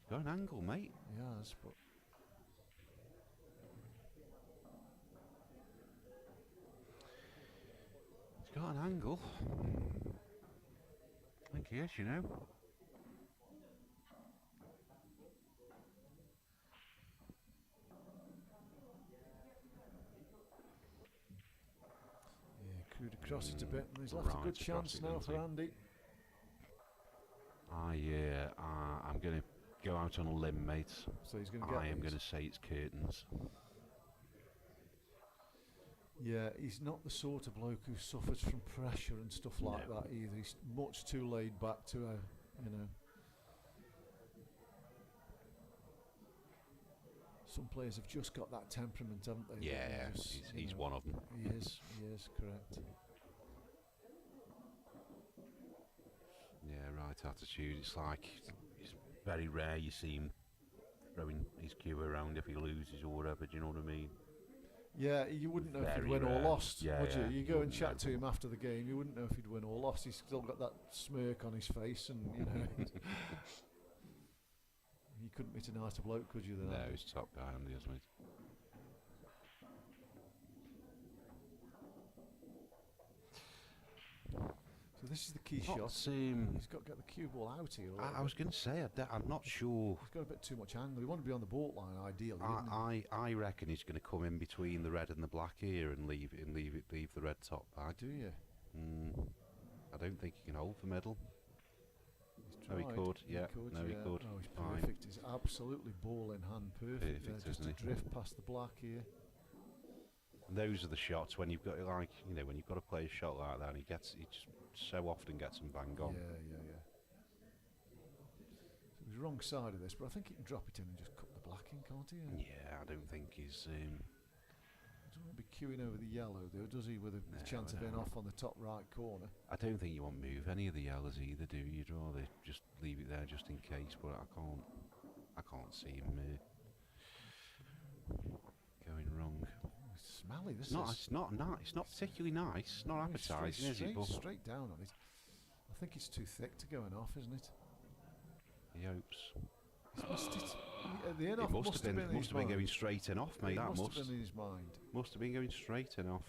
He's got an angle, mate.
He has, but
He's got an angle. I think he is,
yeah, crude across it a bit, and he's left a
Right
good
across
chance
it,
now
hasn't
for
he?
Andy.
I'm going to go out on a limb, mate.
So he's going to get.
I am
these.
going to say it's curtains.
Yeah, he's not the sort of bloke who suffers from pressure and stuff like
No.
that either. He's much too laid back to Some players have just got that temperament, haven't they? that they
Yeah,
just,
he's one of them.
He is, correct.
Yeah, right attitude. It's like it's very rare you see him throwing his cue around if he loses or whatever. Do you know what I mean?
Yeah, you wouldn't know if he'd
Very
win or
rare.
lost,
Yeah,
would you?
yeah,
You
you
go and
wouldn't
chat
know.
to him after the game, you wouldn't know if he'd win or lost. He's still got that smirk on his face, and you couldn't meet a nicer bloke, could you? Then
No, he's top guy, Andy, isn't he?
So this is the key
Not,
shot. He's got to get the cue ball out here. a little
I was
bit.
going to say, I'm not sure.
He's got a bit too much angle. He wanted to be on the bault line, ideally. didn't
I reckon he's going to come in between the red and the black here and leave the red top bag.
he? Do you?
I don't think he can hold the middle.
He's
No, he
tried.
could, yeah. No, he
yeah.
could.
Oh, he's
Fine.
perfect. He's absolutely ball in hand. Perfect.
Perfect,
Just
isn't
to
he?
drift past the black here.
And those are the shots when you've got when you've got to play a shot like that, and he just so often gets them bang on.
Yeah. So he's wrong side of this, but I think he can drop it in and just cut the black in, can't he?
Yeah, I don't think he's.
Doesn't want to be queuing over the yellow, though, does he? With a
No,
chance of
no.
in off on the top right corner.
I don't think you want to move any of the yellows either, do you? You'd rather just leave it there just in case. But I can't see him going wrong.
It's smelly. This
It's
is.
not nice. It's not particularly nice. Not
It's straight-
appetising, is it? But
straight down on it. I think it's too thick to go in off, isn't it?
he hopes.
He's missed it. The in
It
off
must have been.
in his
Must have been
mind.
going straight in off, mate.
It
That
must have been in his mind.
must have been going straight in off.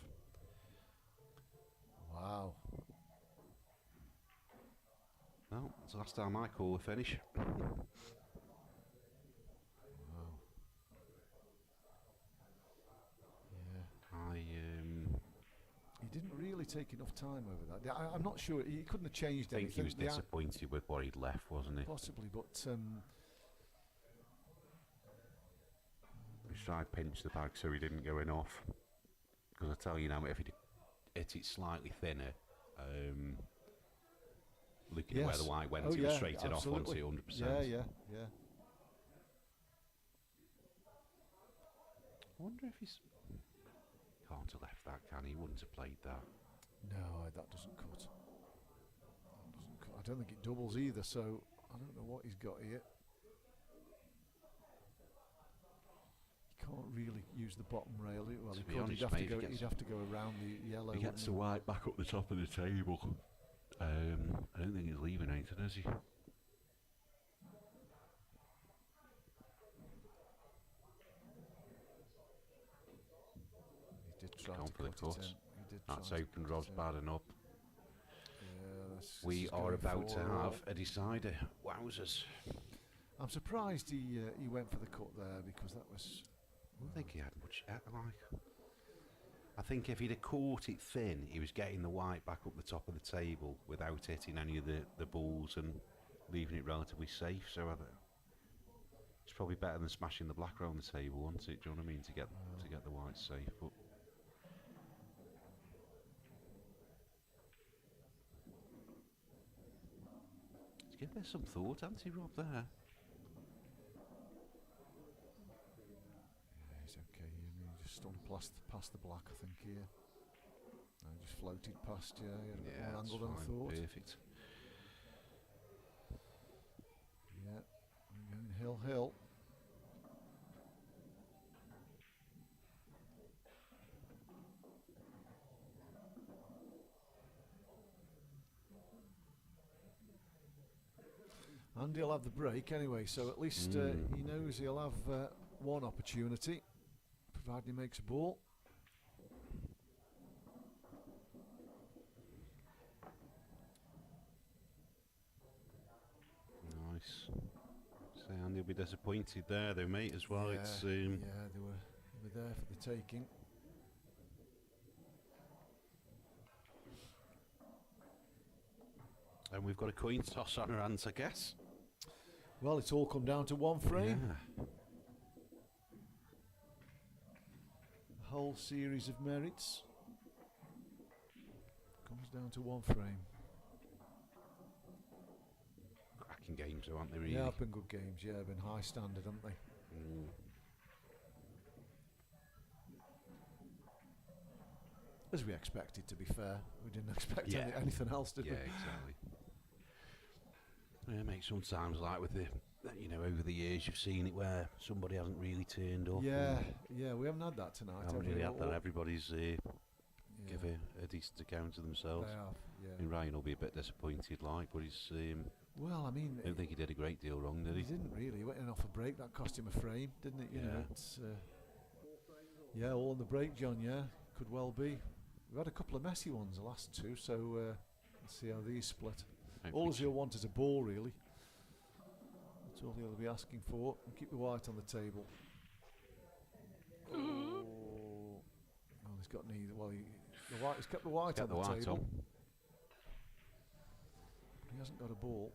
Wow.
No, it's the last time I call a finish.
Wow. Yeah. He didn't really take enough time over that. I'm not sure. He couldn't have changed
I think he
anything.
was disappointed with what he'd left, wasn't he?
Possibly, but
He's trying to pinch the bag so he didn't go in off. Because I tell you now, if he'd
hit it slightly thinner, looking at
Yes.
where the white went,
Oh,
he was
yeah,
straight it off onto
absolutely.
it 100%.
Yeah.
I wonder if he's... Can't have left that, can he? Wouldn't have played that.
No, that doesn't cut. I don't think it doubles either, so I don't know what he's got here. He can't really use the bottom rail. Well,
To
he
be
could.
honest,
He'd
mate, if he
have to go around the yellow.
he gets the
wouldn't
white back up the top of the table. I don't think he's leaving anything, is he?
he did try
Gone
to
for the
cut
cut.
it in. He did
That's
try to
open
cut
Rob's
it in.
bad enough.
Yeah, this
We
is
are
going
about to
for,
have a decider. Wowzers.
I'm surprised he went for the cut there, because that was.
I don't think he had much like. I think if he'd have caught it thin, he was getting the white back up the top of the table without hitting any of the balls and leaving it relatively safe. So it's probably better than smashing the black around the table, wasn't it? Do you know what I mean? To get the white safe. But let's give this some thought, Rob. There.
Yeah, he's okay. He just stung past the black, I think, here. No, just floated past, yeah. He had a bit more
that's
angle than I
fine,
thought.
perfect.
Yeah, we're going hill. Andy will have the break anyway, so at least he knows he'll have one opportunity, provided he makes a ball.
Nice. So Andy will be disappointed there, though, mate, as well.
Yeah,
It's
yeah, they were there for the taking.
and we've got a coin toss on our hands, I guess.
Well, it's all come down to one frame.
Yeah.
A whole series of merits comes down to one frame.
Cracking games, though, aren't they? Really.
Yeah, have been good games. Yeah, been high standard, haven't they? As we expected, to be fair. We didn't expect anything else, did we?
Yeah, exactly. Yeah, mate, sometimes, like with the, over the years, you've seen it where somebody hasn't really turned up.
Yeah, we haven't had that tonight.
Haven't
have we?
really had that. Everybody's
Yeah,
give a decent account of themselves.
they have,
I
yeah.
mean, Ryan will be a bit disappointed, like, but he's.
Well, I mean,
I don't think he did a great deal wrong, did
he
he?
didn't really. He went in off a break. That cost him a frame, didn't it? You know,
Yeah.
it's yeah, all on the break, John. Yeah, could well be. We've had a couple of messy ones, the last two. So let's see how these split.
Hopefully
All he'll want is a ball, really. That's all he'll be asking for. And keep the white on the table. Oh, well, he's got neither. Well, the white. He's kept the white
Get
on
the
the
white
table.
on.
He hasn't got a ball.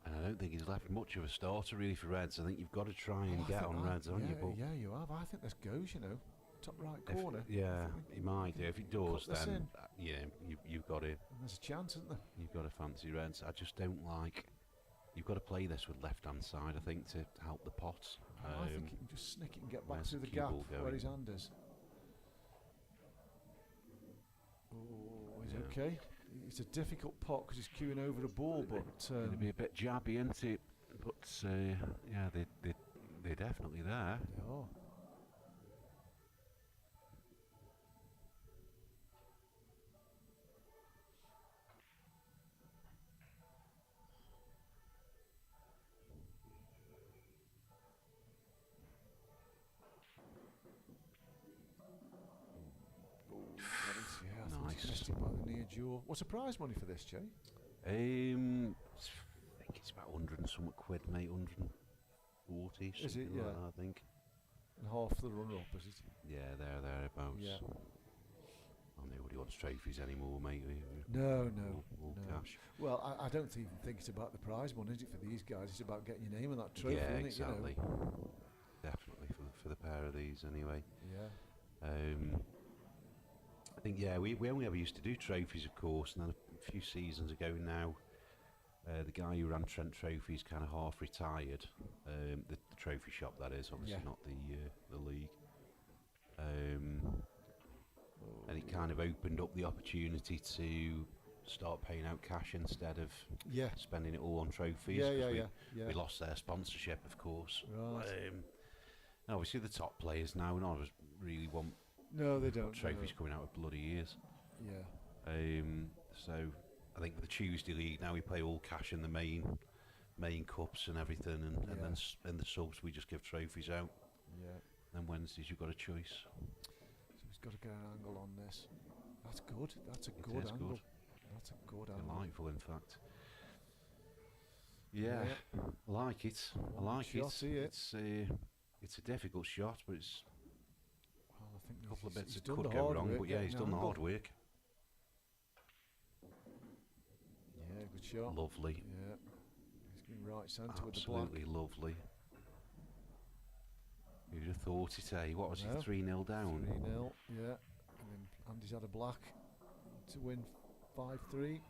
And I don't think he's left much of a starter really for Reds. I think you've got to try and
Oh, I
get
think
on Reds, haven't you? But
yeah, you have. I think this goes. You know, top right
if-
corner.
yeah,
I think
he might do. If he does,
cut this
then
in.
you've got to
And there's a chance, isn't there?
fancy Reds. I just don't like. You've got to play this with left-hand side, I think, to help the pot.
I think he can just snick it and get back
where's
through the
the cue
gap
ball
where
going?
his hand is. Oh, he's
Yeah.
okay. It's a difficult pot because he's queuing over the ball, but
It'll be a bit jabby, isn't it? But yeah, they're definitely there.
oh. Yeah, I thought he
Nice.
missed it by the near jaw. What's the prize money for this, Jay?
I think it's about 100 and something quid, mate. 140.
Is it?
Something like
Yeah.
that, I think.
And half the runner-up, is it?
Yeah, thereabouts.
Yeah.
I know what he wants trophies anymore, mate.
No,
All
no.
cash.
Well, I don't even think it's about the prize money, is it, for these guys? It's about getting your name on that trophy,
Yeah,
isn't
exactly.
it? You know?
Definitely for the pair of these, anyway.
Yeah.
I think we only ever used to do trophies, of course, and then a few seasons ago now, the guy who ran Trent Trophies kind of half retired. The trophy shop, that is, obviously
Yeah.
not the league. And it kind of opened up the opportunity to start paying out cash instead of
Yeah.
spending it all on trophies.
Yeah,
'cause
yeah, yeah.
we lost their sponsorship, of course.
Right.
And obviously, the top players now, none of us really want
No, they don't.
trophies coming out of bloody ears.
Yeah.
So I think the Tuesday league now we play all cash in the main cups and everything, and
Yeah.
then in the subs we just give trophies out.
Yeah.
Then Wednesdays you've got a choice.
So he's got to get an angle on this. That's good. That's a
It
good
is
angle.
good.
That's a good angle.
Delightful, in fact. Yeah, I like it. I like
shot,
it. It's a difficult shot, but it's
Well, I think
a couple of bits
he's
that
done
could
the
go
hard
wrong.
work
But yeah,
getting
he's
the
done the
angle.
hard work.
Yeah, good shot.
Lovely.
Yeah. He's going right centre with the black.
Absolutely lovely. Who'd have thought it, eh? What was
No.
it, 3-0 down?
3-0, yeah. And then Andy's had a black to win 5-3.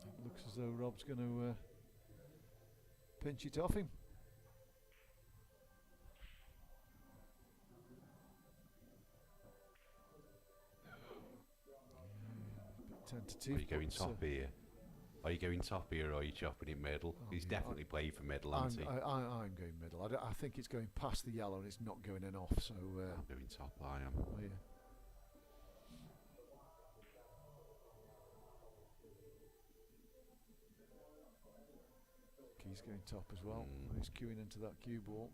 It looks as though Rob's going to pinch it off him. Bit tentative.
Are you going
but,
top here? Are you going top here, or are you chopping it middle? He's definitely played for middle,
I'm
hasn't he?
I'm going middle. I think it's going past the yellow and it's not going in off. So
I'm going top, I am.
oh, yeah. Key's going top as well. He's queuing into that cue ball.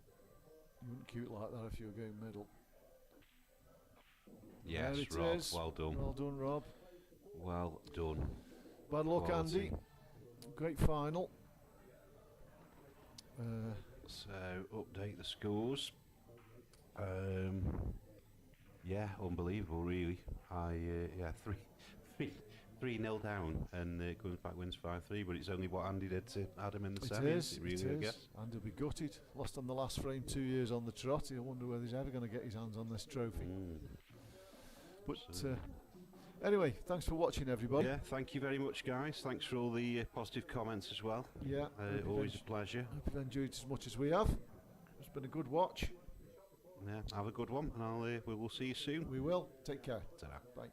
You wouldn't cue it like that if you were going middle.
Yes,
There it
Rob,
is.
well done.
Well done, Rob.
Well done.
Bad luck,
Quality.
Andy. Great final.
So, update the scores. Yeah, unbelievable, really. Yeah, 3-0 down, and comes back, wins 5-3, but it's only what Andy did to Adam in the
It
semis.
is.
It really, I guess.
And he'll be gutted. Lost on the last frame 2 years on the trot. He'll wonder whether he's ever going to get his hands on this trophy. But anyway, thanks for watching, everybody.
Yeah, thank you very much, guys. Thanks for all the positive comments as well.
Yeah. Hope you've
Always a pleasure.
Hope you've enjoyed it as much as we have. It's been a good watch.
Yeah, have a good one, and we will see you soon.
We will. Take care.
Ta-ra.
Bye.